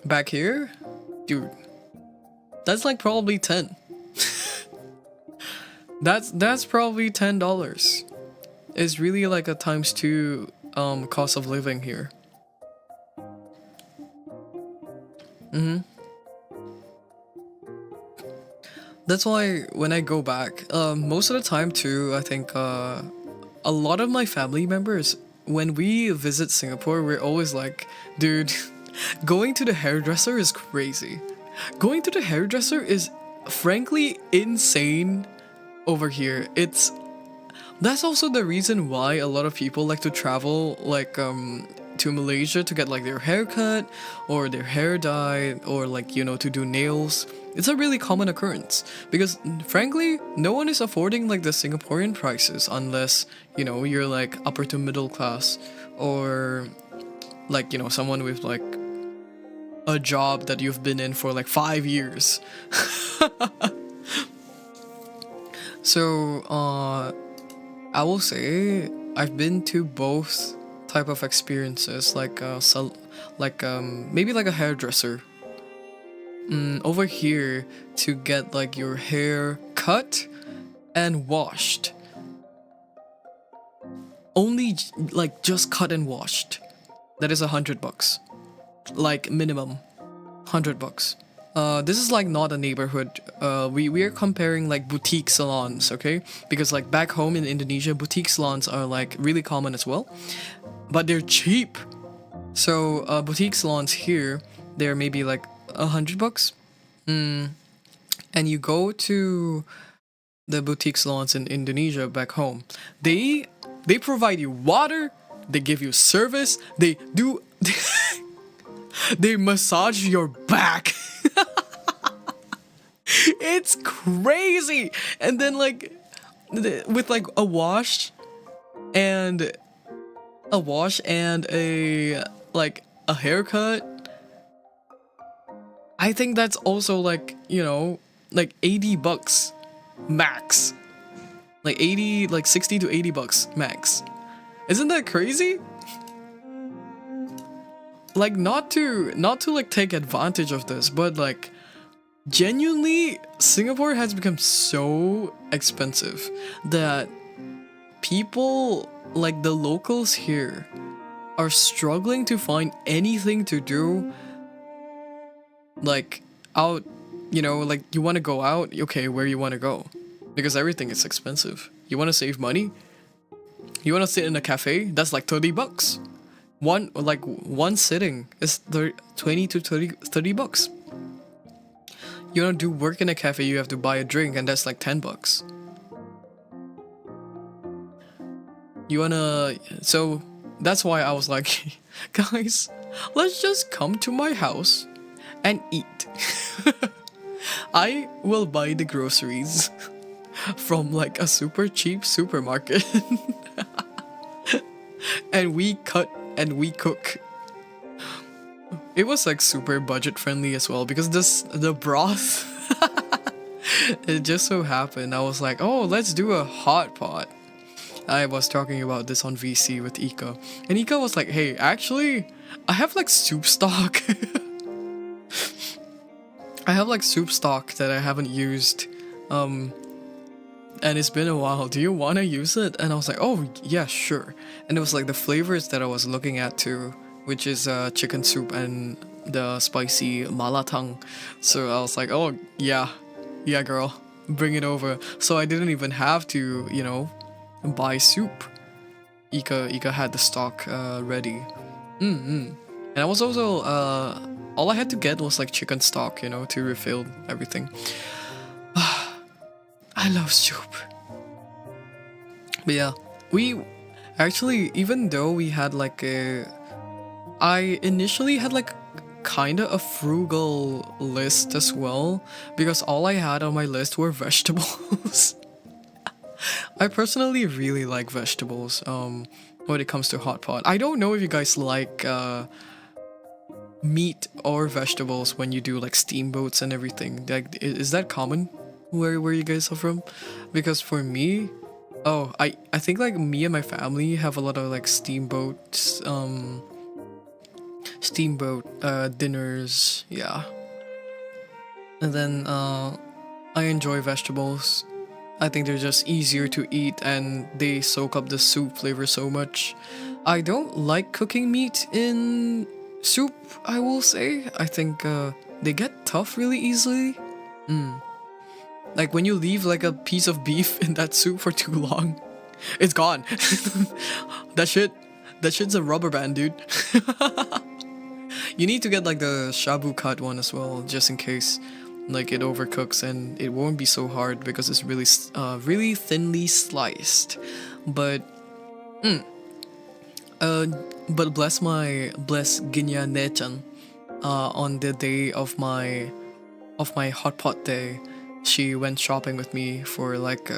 Back here, dude, that's like probably 10. That's probably $10. It's really like a ×2 cost of living here. That's why when I go back, most of the time too, I think a lot of my family members, when we visit Singapore, we're always like, dude, going to the hairdresser is crazy. Going to the hairdresser is frankly insane over here. That's also the reason why a lot of people like to travel like to Malaysia to get like their hair cut or their hair dyed or like, you know, to do nails. It's a really common occurrence because frankly, no one is affording like the Singaporean prices unless, you know, you're like upper to middle class or like, you know, someone with like a job that you've been in for like 5 years. So, I will say I've been to both type of experiences, like maybe like a hairdresser. Over here to get like your hair cut and washed. Only like just cut and washed. That is $100, like minimum, $100. This is like not a neighborhood. We are comparing like boutique salons, okay? Because like back home in Indonesia, boutique salons are like really common as well, but they're cheap. So boutique salons here, they're maybe like $100. And you go to the boutique salons in Indonesia back home. They provide you water. They give you service. They do. They massage your back. It's crazy. And then like with like a wash and a like a haircut. I think that's also like, you know, like $80 max. Like 60 to $80 max. Isn't that crazy? Like not to like take advantage of this, but like genuinely Singapore has become so expensive that people like the locals here are struggling to find anything to do. Like out, you know, like you want to go out, okay, where you want to go? Because everything is expensive. You want to save money? You want to sit in a cafe? That's like $30. One sitting is 20 to 30 bucks. You want to do work in a cafe, you have to buy a drink and that's like $10. So that's why I was like, guys, let's just come to my house and eat. I will buy the groceries from like a super cheap supermarket. And we cut and we cook. It was like super budget friendly as well because the broth it just so happened I was like, oh, let's do a hot pot. I was talking about this on VC with Ika, and Ika was like, hey, actually I have like soup stock. I have like soup stock that I haven't used, and it's been a while. Do you want to use it? And I was like, oh yeah, sure. And it was like the flavors that I was looking at too, which is chicken soup and the spicy malatang. So I was like, oh yeah, girl, bring it over. So I didn't even have to, you know, buy soup. Ika had the stock ready. And I was also all I had to get was like chicken stock, you know, to refill everything. I love soup. But yeah, we actually, even though we had like I initially had like kinda a frugal list as well, because all I had on my list were vegetables. I personally really like vegetables when it comes to hot pot. I don't know if you guys like meat or vegetables when you do like steamboats and everything. Like, is that common where you guys are from? Because for me, I think like me and my family have a lot of like steamboat dinners, yeah. And then I enjoy vegetables. I think they're just easier to eat and they soak up the soup flavor so much. I don't like cooking meat in soup, I will say. I think they get tough really easily. Like when you leave like a piece of beef in that soup for too long, it's gone. That shit's a rubber band, dude. You need to get like the shabu cut one as well, just in case like it overcooks and it won't be so hard because it's really thinly sliced. But But bless ginyanokch, on the day of my hot pot day, she went shopping with me for like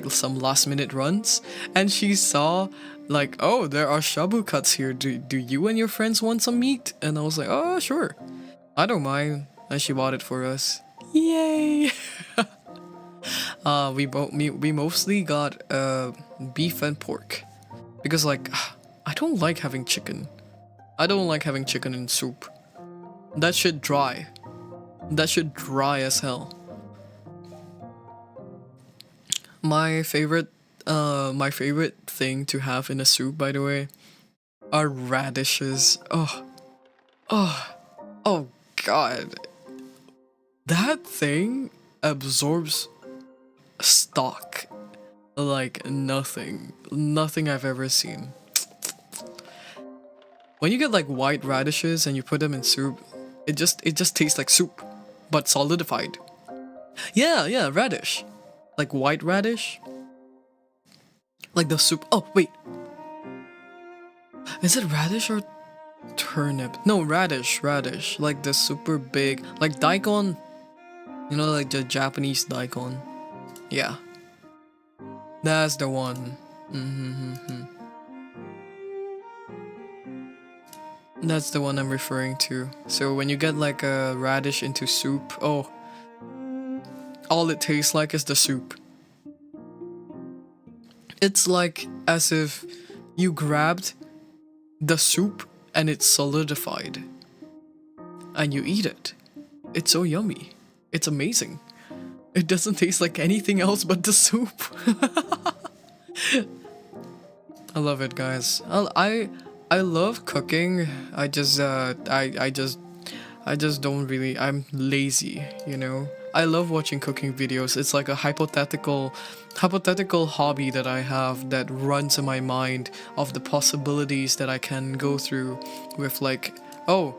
some last minute runs, and she saw like, oh, there are shabu cuts here. Do you and your friends want some meat? And I was like, oh sure, I don't mind. And she bought it for us. Yay! We mostly got beef and pork because like I don't like having chicken. I don't like having chicken in soup. That shit dry. That shit dry as hell. My favorite thing to have in a soup, by the way, are radishes. Oh, oh god. That thing absorbs stock like nothing I've ever seen. When you get like white radishes and you put them in soup, it just tastes like soup, but solidified. Yeah, radish. Like white radish. Like the soup. Oh, wait. Is it radish or turnip? No, radish. Like the super big, like daikon. You know, like the Japanese daikon. Yeah. That's the one. That's the one I'm referring to. So when you get like a radish into soup, oh, all it tastes like is the soup. It's like as if you grabbed the soup and it's solidified. And you eat it. It's so yummy. It's amazing. It doesn't taste like anything else but the soup. I love it, guys. I love cooking. I just don't really. I'm lazy, you know. I love watching cooking videos. It's like a hypothetical hobby that I have that runs in my mind of the possibilities that I can go through with like, oh,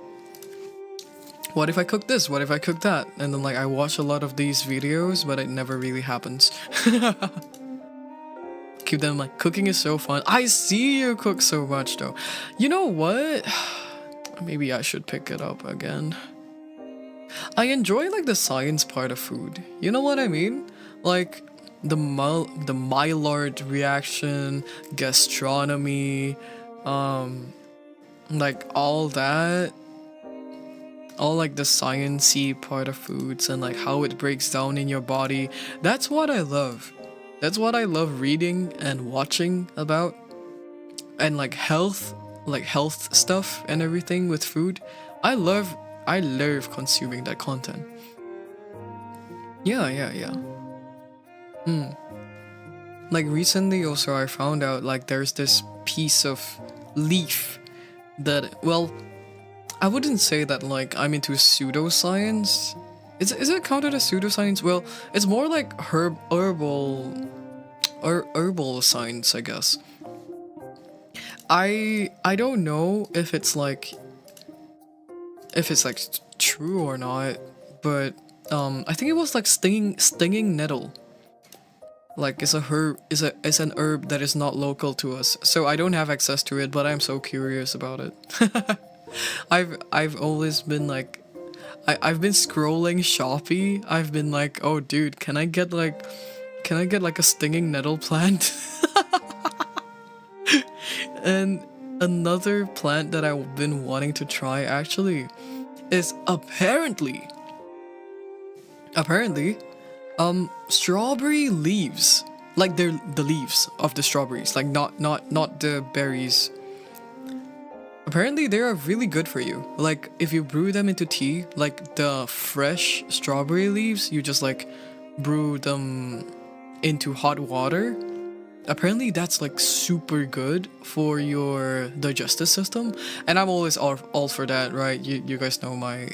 what if I cook this? What if I cook that? And then like I watch a lot of these videos, but it never really happens. Keep them like, cooking is so fun. I see you cook so much though. You know what? Maybe I should pick it up again. I enjoy like the science part of food. You know what I mean? Like the Maillard reaction, gastronomy, like all that. All like the sciencey part of foods and like how it breaks down in your body. That's what I love. That's what I love reading and watching about. And like health stuff and everything with food. I love consuming that content. Yeah. Like recently also I found out like there's this piece of leaf that, well, I wouldn't say that like I'm into pseudoscience. Is it counted as pseudoscience? Well, it's more like herbal science, I guess. I don't know if it's like true or not, but I think it was like stinging nettle. Like it's an herb that is not local to us, so I don't have access to it, but I'm so curious about it. I've always been like, I've been scrolling Shopee. I've been like, oh dude, can I get like a stinging nettle plant? And another plant that I've been wanting to try actually is apparently strawberry leaves. Like they're the leaves of the strawberries, like not the berries. Apparently they are really good for you. Like if you brew them into tea, like the fresh strawberry leaves, you just like brew them into hot water. Apparently that's like super good for your digestive system, and I'm always all for that, right? You guys know my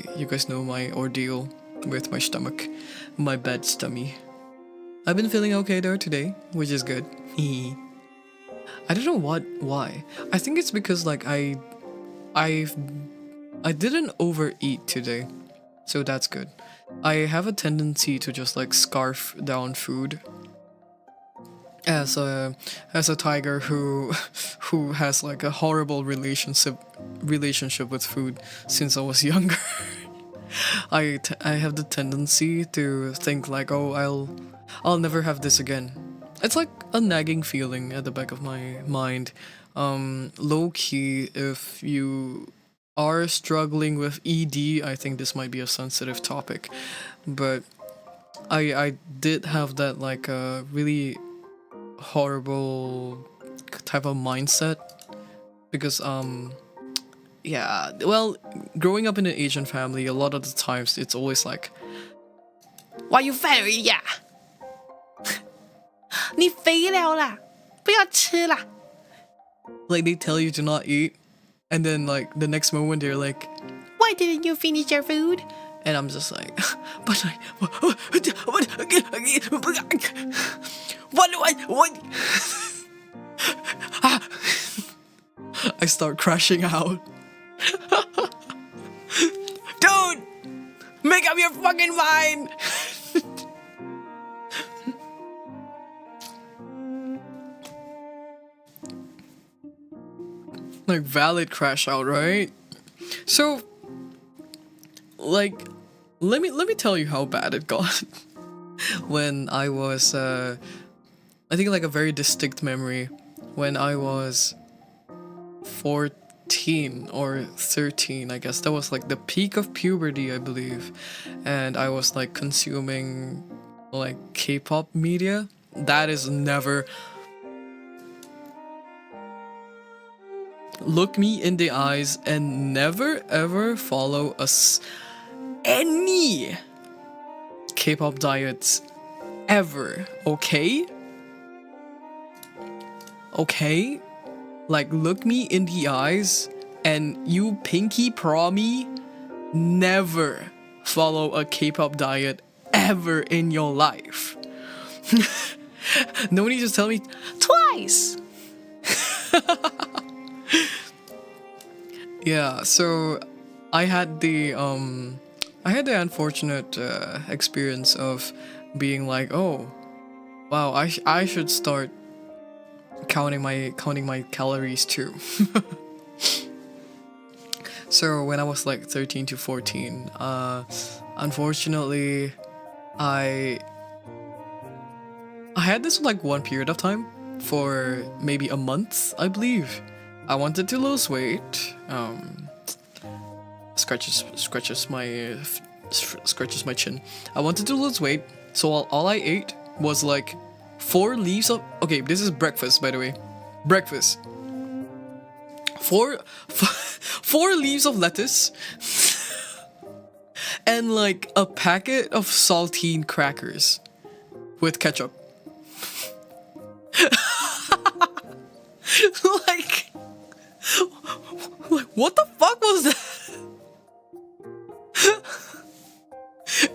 ordeal with my stomach, my bad stomach. I've been feeling okay though today, which is good. I don't know why. I think it's because like I didn't overeat today, so that's good. I have a tendency to just like scarf down food as a tiger who has like a horrible relationship with food since I was younger. I have the tendency to think like, oh, I'll never have this again. It's like a nagging feeling at the back of my mind. Low key, if you are struggling with ED, I think this might be a sensitive topic, but I did have that like a really horrible type of mindset because yeah, well, growing up in an Asian family, a lot of the times it's always like, why you fat already? Yeah. 你肥了啦，不要吃啦. Like they tell you to not eat, and then like the next moment they're like, why didn't you finish your food? And I'm just like, but I, what? I start crashing out. Dude, make up your fucking mind. Like valid crash out, right? So, like, let me tell you how bad it got. When I was, I think like a very distinct memory, when I was 14 or 13, I guess that was like the peak of puberty, I believe, and I was like consuming like K-pop media. That is never. Look me in the eyes and never ever follow any K-pop diets ever, okay? Okay? Like, look me in the eyes and you pinky promise never follow a K-pop diet ever in your life. No need to tell me twice. Yeah, so I had the unfortunate experience of being like, oh, wow, I should start counting my calories too. So when I was like 13 to 14, unfortunately, I had this like one period of time for maybe a month, I believe. I wanted to lose weight. Scratches my chin. I wanted to lose weight, so all I ate was like 4 leaves of. Okay, this is breakfast, by the way. Breakfast. Four leaves of lettuce, and like a packet of saltine crackers with ketchup. like what the fuck was that?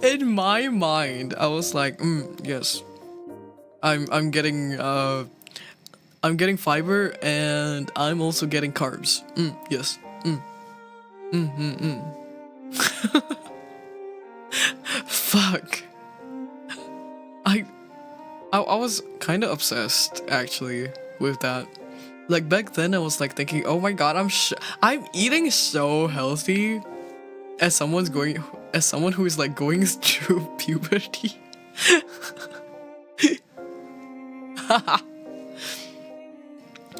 In my mind, I was like, yes, I'm getting fiber and I'm also getting carbs. Yes. Fuck. I was kind of obsessed actually with that. Like back then, I was like thinking, oh my god, I'm eating so healthy. As someone who is like going through puberty.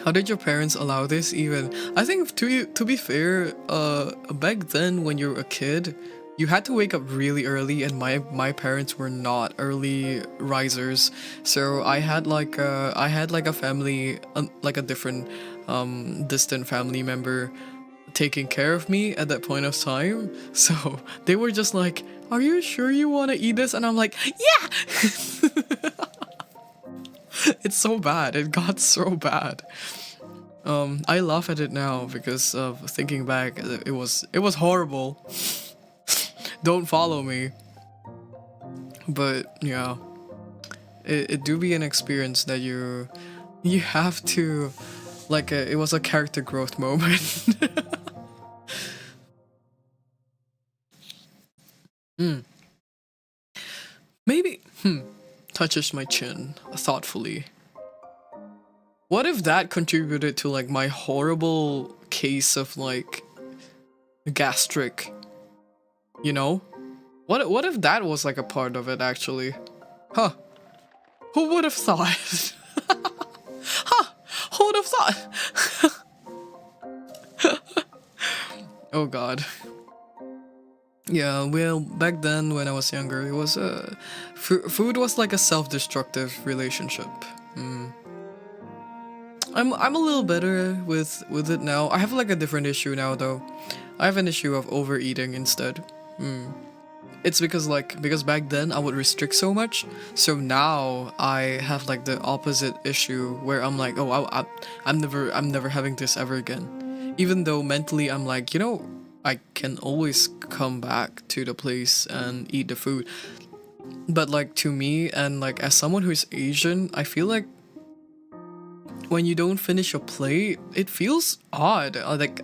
How did your parents allow this even? I think to be fair, back then when you're a kid, you had to wake up really early, and my parents were not early risers, so I had like a family, like a different distant family member taking care of me at that point of time. So they were just like, are you sure you want to eat this? And I'm like, yeah. It's so bad. It got so bad. I laugh at it now because of thinking back. It was horrible. Don't follow me. But yeah, it do be an experience that you have to, like, it was a character growth moment. Maybe touches my chin thoughtfully. What if that contributed to like my horrible case of like gastric, you know? What if that was like a part of it actually? Huh. Who would have thought? Huh. Who would have thought? Oh god. Yeah, well, back then when I was younger, it was food was like a self-destructive relationship. I'm a little better with it now. I have like a different issue now though. I have an issue of overeating instead. It's because back then I would restrict so much, so now I have like the opposite issue where I'm like, oh, I'm never having this ever again. Even though mentally I'm like, you know, I can always come back to the place and eat the food. But like to me and like as someone who's Asian, I feel like when you don't finish a plate, it feels odd. Like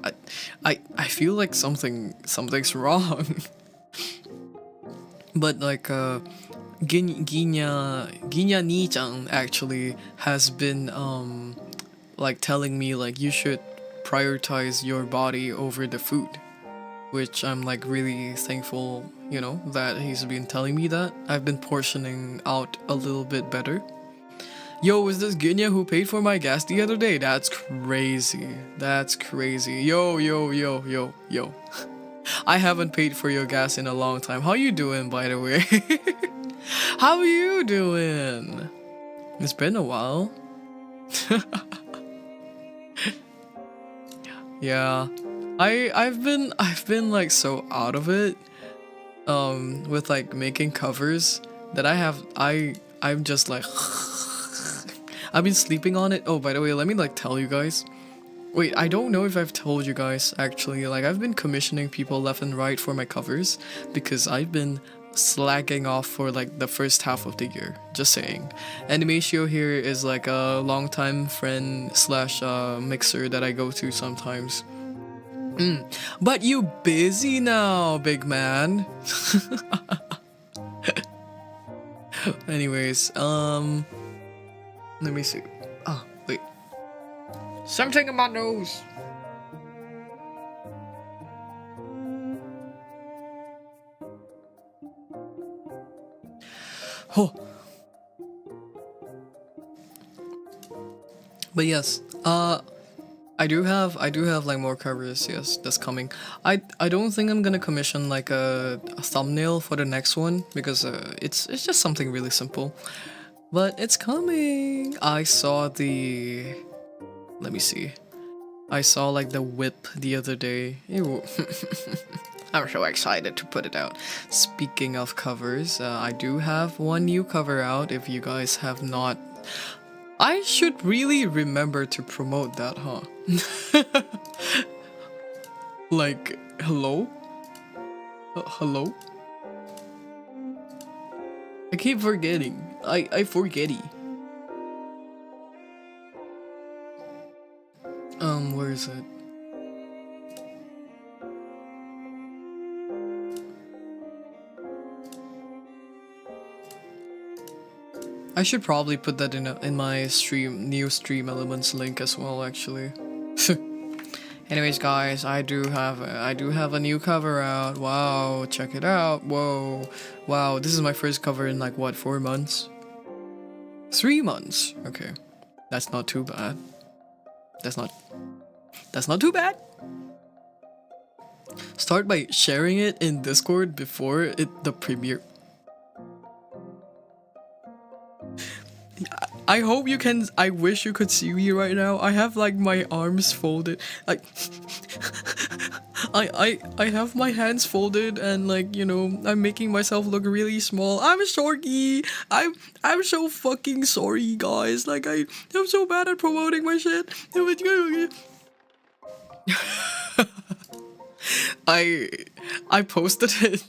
I feel like something's wrong. But like ginyanokch actually has been like telling me like you should prioritize your body over the food, which I'm like really thankful, you know, that he's been telling me that. I've been portioning out a little bit better. Yo, was this Ginya who paid for my gas the other day? That's crazy. That's crazy. Yo. I haven't paid for your gas in a long time. How you doing, by the way? How you doing? It's been a while. Yeah. I've been like so out of it with like making covers that I'm just like I've been sleeping on it. Oh, by the way, let me like tell you guys. Wait, I don't know if I've told you guys actually, like I've been commissioning people left and right for my covers because I've been slacking off for like the first half of the year. Just saying. Animatio here is like a longtime friend slash mixer that I go to sometimes. But you busy now, big man. Anyways, let me see. Ah, wait. Something in my nose. Oh. But yes, I do have like more covers. Yes, that's coming. I don't think I'm gonna commission like a thumbnail for the next one because it's just something really simple. But it's coming. I saw the. Let me see. I saw like the whip the other day. Ew. I'm so excited to put it out. Speaking of covers, I do have one new cover out. If you guys have not, I should really remember to promote that, huh? Like, hello? Hello? I keep forgetting. I forgetty. Where is it? I should probably put that in my new stream elements link as well, actually. Anyways, guys, I do have a new cover out. Wow, check it out. Whoa, wow, this is my first cover in like what, 4 months? 3 months. Okay, that's not too bad. That's not too bad. Start by sharing it in Discord before the premiere. I hope you can. I wish you could see me right now. I have like my arms folded, like I have my hands folded and like, you know, I'm making myself look really small. I'm sorry. I'm so fucking sorry, guys. Like I'm so bad at promoting my shit. I posted it.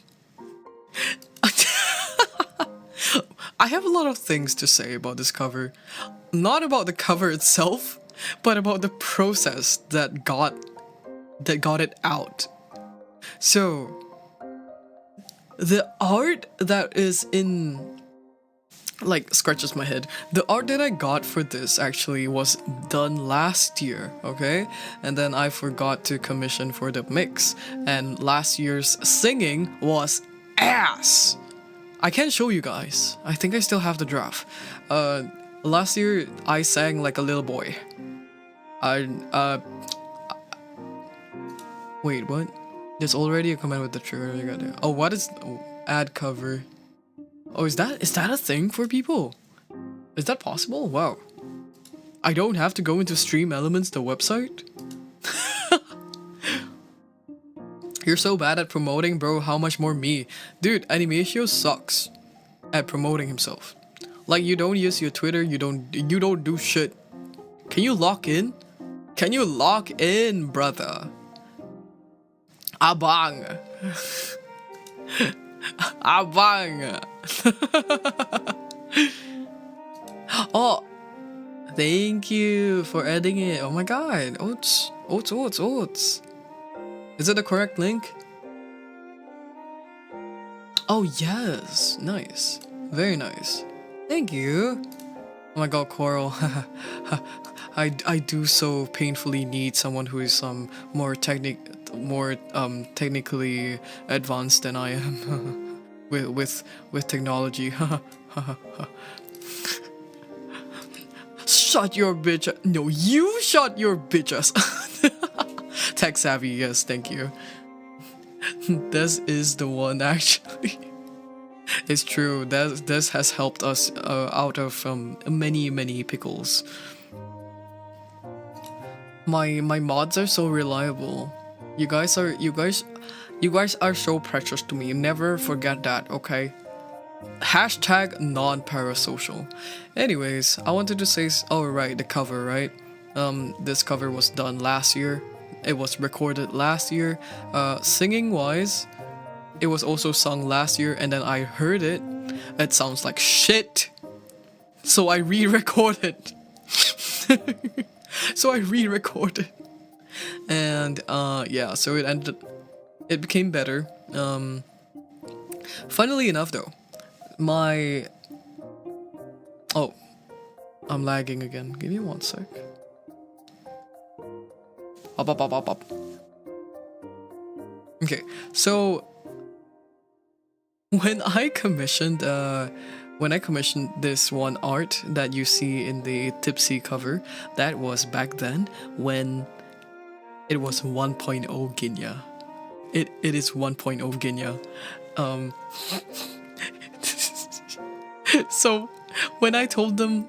I have a lot of things to say about this cover. Not about the cover itself, but about the process that got it out. So, the art that is in like scratches my head. The art that I got for this actually was done last year, okay? And then I forgot to commission for the mix. And last year's singing was ass. I can't show you guys. I think I still have the draft. Last year I sang like a little boy. I wait, what? There's already a comment with the trigger. Oh, what is add cover? Oh, is that a thing for people? Is that possible? Wow. I don't have to go into Stream Elements, the website? You're so bad at promoting, bro. How much more me? Dude, Animatio sucks at promoting himself. Like, you don't use your Twitter, you don't do shit. Can you lock in? Can you lock in, brother? Abang. Abang. Oh, thank you for adding it. Oh my god. Oats. Is it the correct link? Oh yes. Nice. Very nice. Thank you. Oh my god, Coral. I do so painfully need someone who is more technically advanced than I am with technology. Shut your bitch. No, you shut your bitches. Tech savvy, yes, thank you. This is the one actually. It's true. This has helped us out of many pickles. My mods are so reliable. You guys are so precious to me. Never forget that, okay? Hashtag non-parasocial. Anyways, I wanted to say, oh right, the cover, right? This cover was done last year. It was recorded last year. Singing wise, it was also sung last year, and then I heard it. It sounds like shit. So I re-recorded. And yeah, so it became better. Funnily enough though, oh, I'm lagging again. Give me one sec. Up. Okay, so when I commissioned this one art that you see in the Tipsy cover, that was back then when it was 1.0 Ginya. It is 1.0 Ginya. So when I told them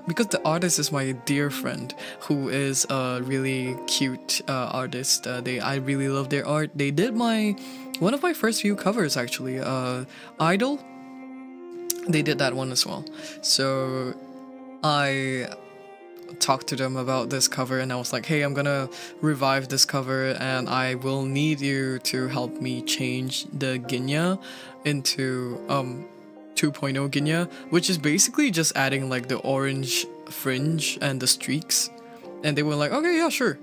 because the artist is my dear friend who is a really cute artist. I really love their art. They did one of my first few covers actually. Idol. They did that one as well. So I talked to them about this cover and I was like, hey, I'm gonna revive this cover and I will need you to help me change the Ginya into 2.0 Ginya, which is basically just adding like the orange fringe and the streaks. And they were like, okay, yeah, sure,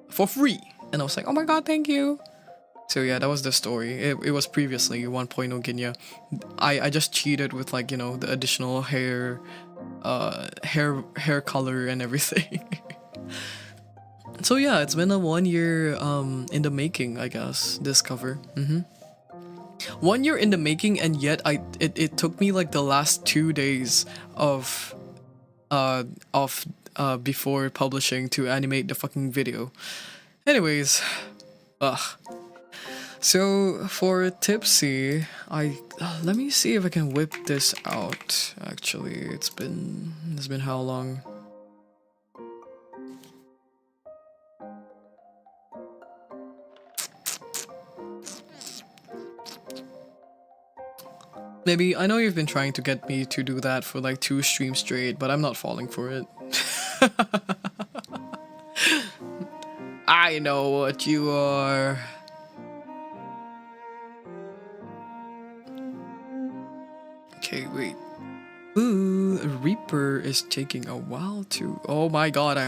for free. And I was like, oh my god, thank you. So yeah, that was the story. It was previously 1.0 Ginya. I just cheated with like, you know, the additional hair color and everything. So yeah, it's been a 1 year in the making, I guess, this cover. 1 year in the making, and yet it took me like the last 2 days of before publishing to animate the fucking video. Anyways, so for Tipsy, let me see if I can whip this out. Actually, it's been how long? Maybe, I know you've been trying to get me to do that for like 2 streams straight, but I'm not falling for it. I know what you are. Okay, wait. Ooh, Reaper is taking a while to... Oh my god, I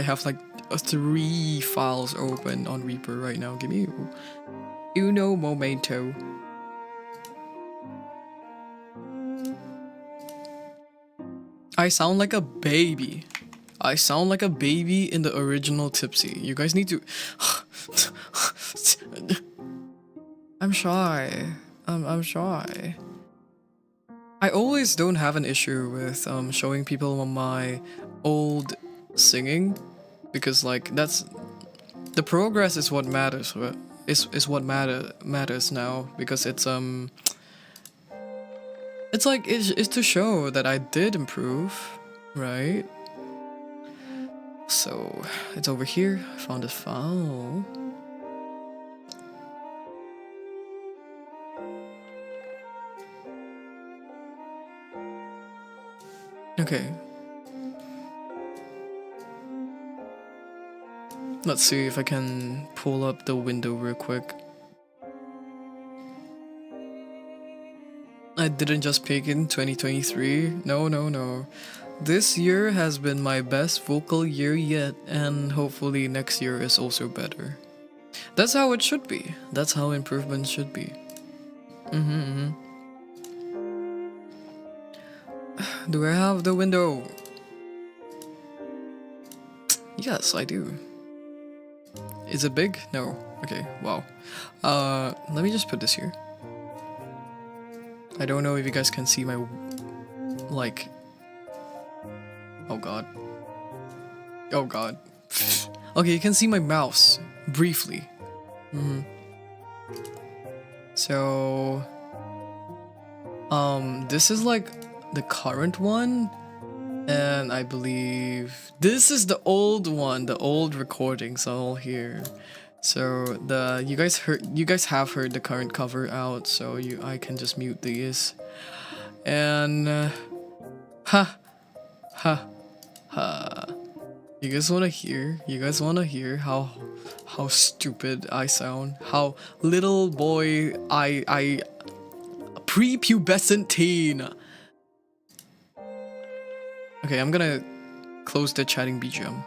have like 3 files open on Reaper right now. Give me uno momento. I sound like a baby. I sound like a baby in the original Tipsy. You guys need to. I'm shy. I'm shy. I always don't have an issue with showing people my old singing, because like that's the progress is what matters. Is what matters now, because it's like it's to show that I did improve, right? So it's over here. I found this file. Okay. Let's see if I can pull up the window real quick. I didn't just peak in 2023. No. This year has been my best vocal year yet, and hopefully next year is also better. That's how it should be. That's how improvement should be. Do I have the window? Yes, I do. Is it big? No. Okay, wow. Let me just put this here. I don't know if you guys can see my, like... Oh god. Oh god. Okay, you can see my mouse, briefly. So... this is like the current one, and I believe this is the old one, the old recordings all here. So you guys have heard the current cover out, so I can just mute these. And you guys wanna hear how stupid I sound? How little boy I prepubescent teen. Okay, I'm gonna close the chatting BGM.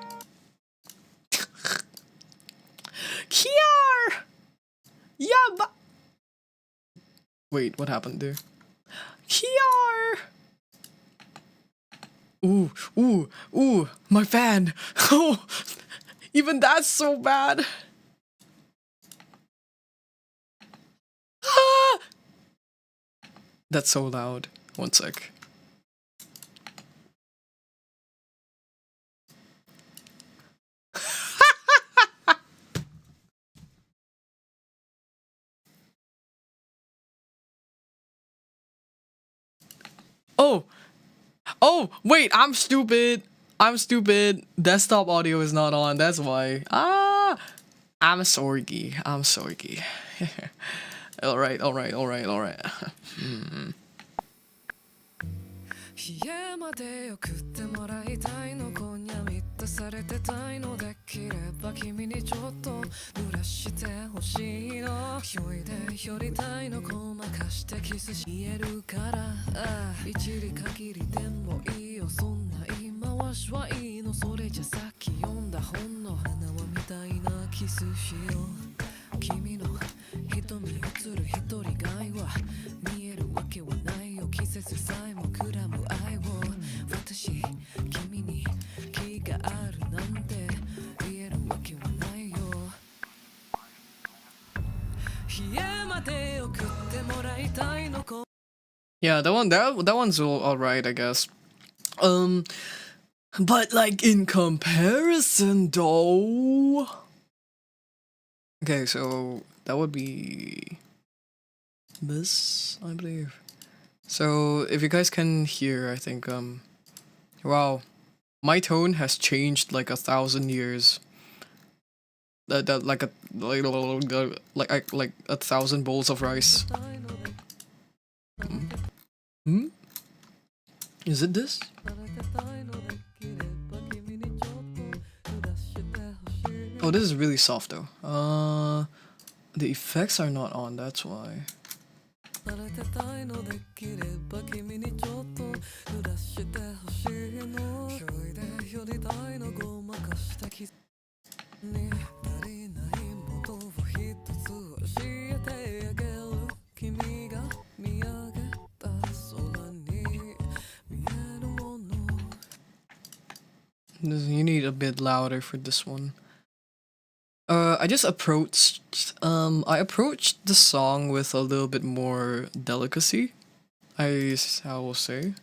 Kiar! Yeah, wait, what happened there? Kiar! Ooh, my fan! Oh, even that's so bad! Ah! That's so loud. One sec. Oh, wait, I'm stupid. Desktop audio is not on, that's why. I'm sorry. Alright. 家まで送ってもらいたいの今夜ミットされてたいのできれば君にちょっと濡らしてほしいのひょいでひょりたいのごまかしてキスし言えるから一理限りでもいいよそんな言い回しはいいのそれじゃさっき読んだ本の花輪みたいなキスしよう君の瞳映る一人貝は見えるわけはないよ季節さえもくらむ愛を私君に気があるなんて言えるわけはないよ家まで送ってもらいたいの Yeah, that one's alright, I guess. But like in comparison though. Okay, so that would be this, I believe. So if you guys can hear, I think wow, my tone has changed like 1,000 years. That like 1,000 bowls of rice. Is it this? Oh, this is really soft though. The effects are not on, that's why. You need a bit louder for this one. I just I approached the song with a little bit more delicacy. I will say.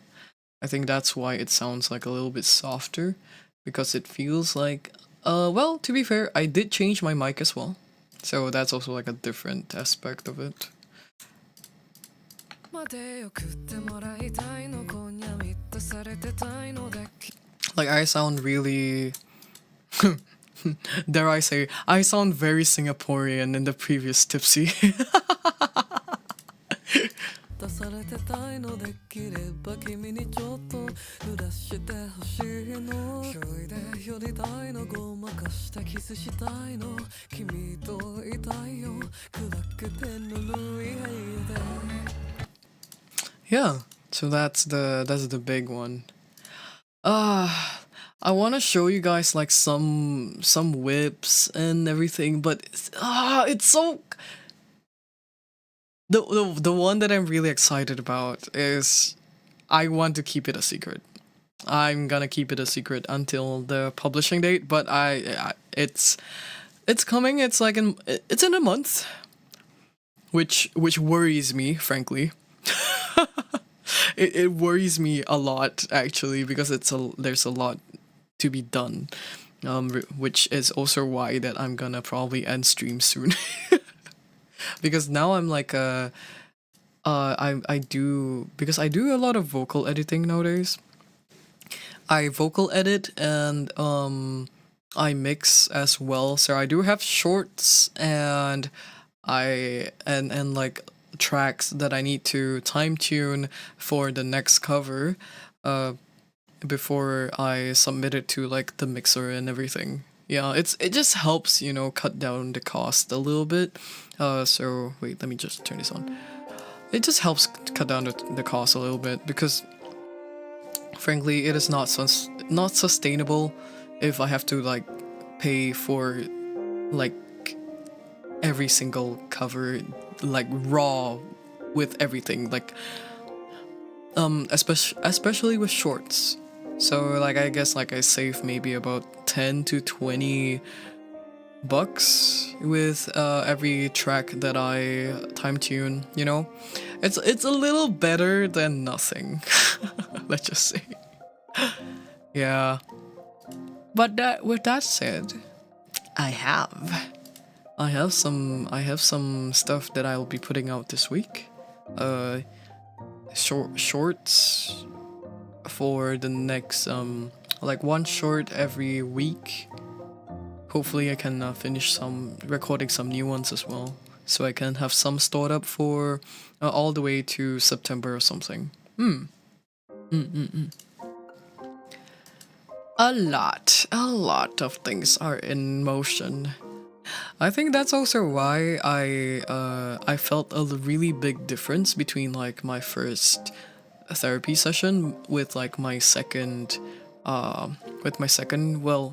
I think that's why it sounds like a little bit softer, because it feels like. Well, to be fair, I did change my mic as well, so that's also like a different aspect of it. Like I sound really. Dare I say, I sound very Singaporean in the previous tipsy. 出されてたいのできれば君にちょっと濡らしてほしいのひょいで寄りたいのごまかしてキスしたいの君といたいよ暗くてぬるい部屋で Yeah, so that's the big one. I want to show you guys like some whips and everything, but it's so. The one that I'm really excited about is I want to keep it a secret. I'm gonna keep it a secret until the publishing date, but it's coming. It's like it's in a month, which worries me, frankly. It worries me a lot actually, because there's a lot to be done, which is also why that I'm gonna probably end stream soon. Because now I'm like I do, because I do a lot of vocal editing nowadays. I vocal edit and I mix as well. So I do have shorts and and like tracks that I need to time tune for the next cover before I submit it to like the mixer and everything. Yeah, it just helps, cut down the cost a little bit. So wait, let me just turn this on. It just helps cut down the cost a little bit, because frankly, it is not sustainable if I have to like pay for like every single cover like raw with everything, like especially with shorts. So like I guess like I save maybe about 10 to 20 bucks with every track that I time tune, it's a little better than nothing. Let's just say. Yeah, but with that said, I have some stuff that I'll be putting out this week. Shorts for the next like one short every week. Hopefully I can finish recording some new ones as well, so I can have some stored up for all the way to September or something. A lot of things are in motion. I think that's also why I felt a really big difference between like my first therapy session with like my second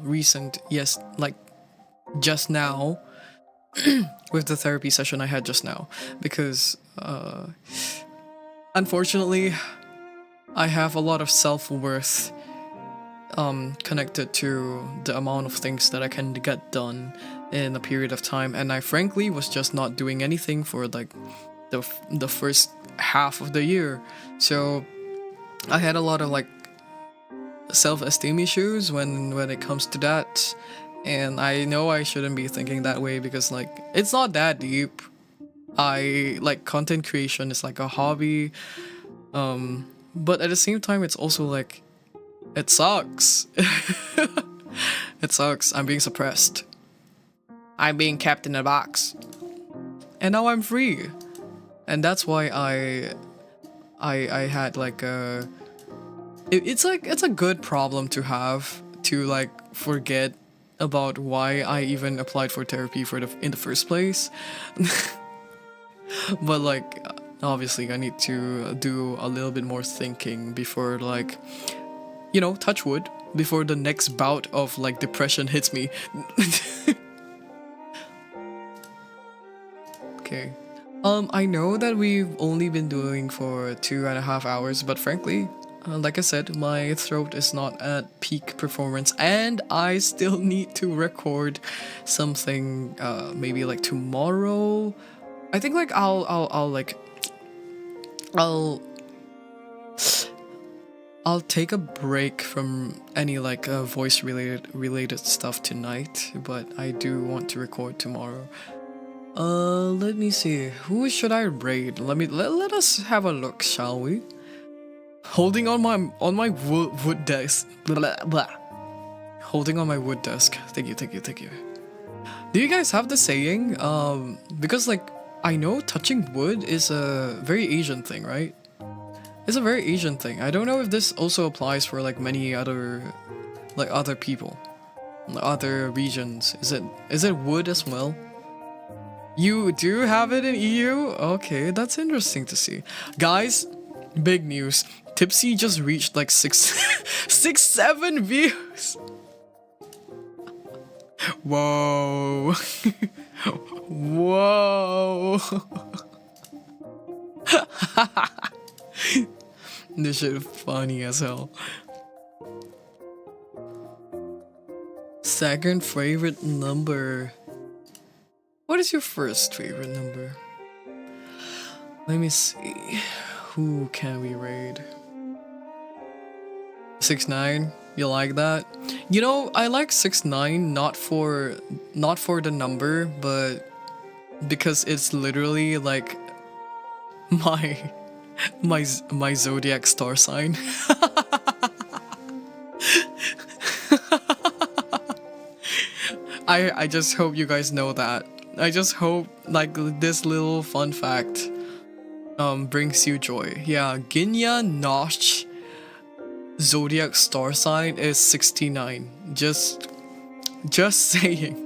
recent, yes, like just now, with the therapy session I had just now, because unfortunately I have a lot of self-worth connected to the amount of things that I can get done in a period of time, and I frankly was just not doing anything for like the first half of the year. So I had a lot of like self-esteem issues when it comes to that, and I know I shouldn't be thinking that way, because like it's not that deep. I like content creation is like a hobby, but at the same time it's also like it sucks. It sucks. I'm being suppressed. I'm being kept in a box. And now I'm free. And that's why I had like it's a good problem to have, to like forget about why I even applied for therapy in the first place. But like obviously I need to do a little bit more thinking before, like, touch wood, before the next bout of like depression hits me. Okay. I know that we've only been doing for 2.5 hours, but frankly, like I said, my throat is not at peak performance, and I still need to record something. Maybe like tomorrow. I think like I'll I'll take a break from any like voice related stuff tonight, but I do want to record tomorrow. Let me see. Who should I raid? Let us have a look, shall we? Holding on my wood desk. Blah, blah. Holding on my wood desk. Thank you. Do you guys have the saying? Because like I know touching wood is a very Asian thing, right? It's a very Asian thing. I don't know if this also applies for like many other people, other regions. Is it wood as well? You do have it in EU? Okay, that's interesting to see. Guys, big news. Tipsy just reached like 7 views. Whoa. Whoa. This shit funny as hell. Second favorite number. What is your first favorite number? Let me see. Who can we raid? 6ix9ine. You like that? You know, I like 6ix9ine not for the number, but because it's literally like my zodiac star sign. I just hope you guys know that. I just hope like this little fun fact brings you joy. Yeah, ginyanokch zodiac star sign is 69. Just saying.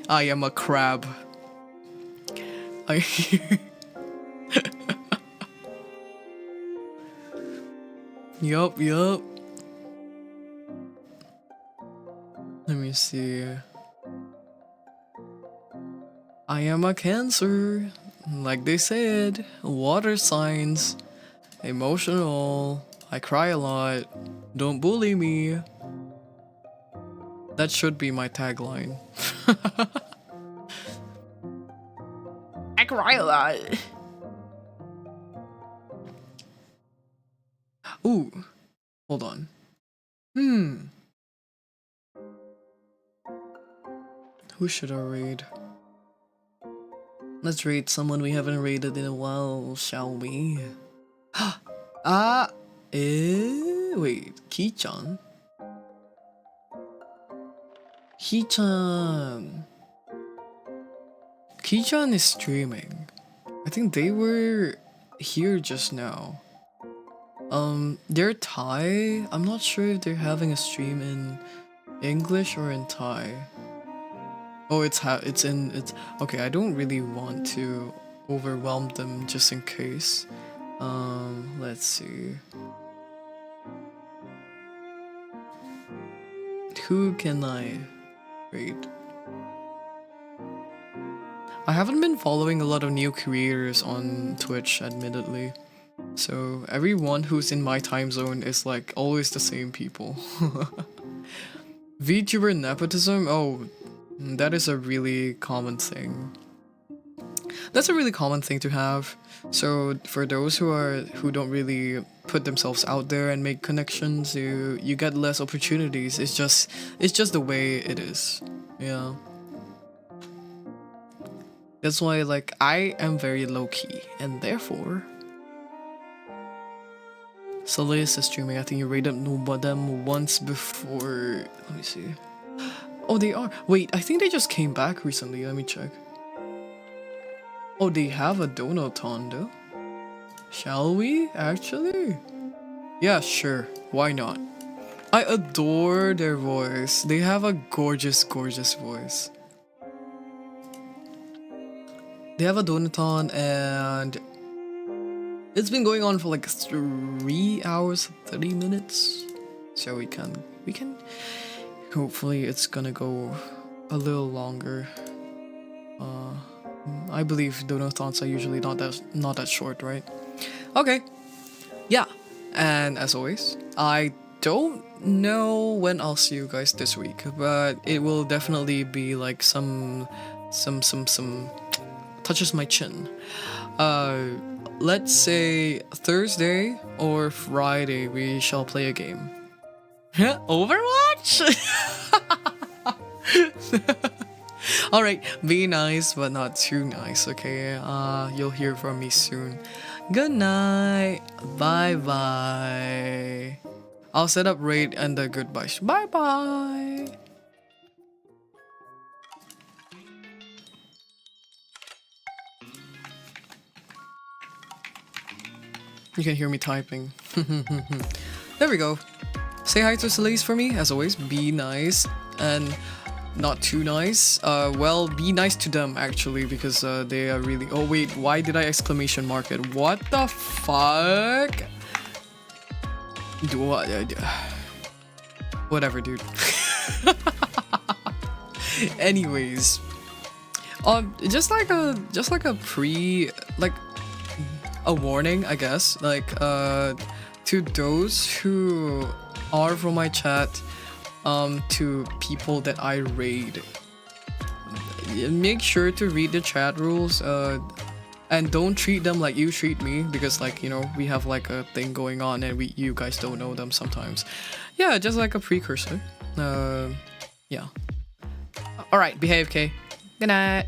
I am a crab. Yup. Let me see. I am a Cancer. Like they said, water signs, emotional. I cry a lot. Don't bully me. That should be my tagline. I cry a lot. Ooh, hold on. Who should I raid? Let's raid someone we haven't raided in a while, shall we? Wait, Ki-chan? Ki-chan is streaming. I think they were here just now. They're Thai. I'm not sure if they're having a stream in English or in Thai. Oh, it's okay. I don't really want to overwhelm them just in case. Let's see. Who can I raid? I haven't been following a lot of new creators on Twitch, admittedly. So everyone who's in my time zone is like always the same people. VTuber nepotism? Oh, that is a really common thing. That's a really common thing to have. So for those who don't really put themselves out there and make connections, you get less opportunities. It's just the way it is. Yeah. That's why like I am very low key, and therefore Solis is streaming. I think you raided them once before. Let me see. Oh, they are. Wait, I think they just came back recently. Let me check. Oh, they have a Donaton though. Shall we actually? Yeah, sure. Why not? I adore their voice. They have a gorgeous voice. They have a Donaton and it's been going on for like 3 hours 30 minutes. So we can hopefully it's gonna go a little longer. I believe donathons are usually not that short, right? Okay. Yeah. And as always, I don't know when I'll see you guys this week, but it will definitely be like some touches my chin. Let's say Thursday or Friday we shall play a game. Overwatch? Alright, be nice but not too nice, okay? You'll hear from me soon. Good night. Bye bye. I'll set up raid and the goodbyes. Bye bye. You can hear me typing. There we go. Say hi to Celeste for me, as always. Be nice and not too nice. Well, be nice to them actually, because they are really. Oh wait, why did I exclamation mark it? What the fuck? Whatever, dude. Anyways, just like a a warning, I guess. Like, to those who are from my chat, to people that I raid, make sure to read the chat rules, and don't treat them like you treat me, because like, you know, we have like a thing going on and you guys don't know them sometimes. Yeah, just like a precursor. Yeah. Alright, behave, Kay. Good night.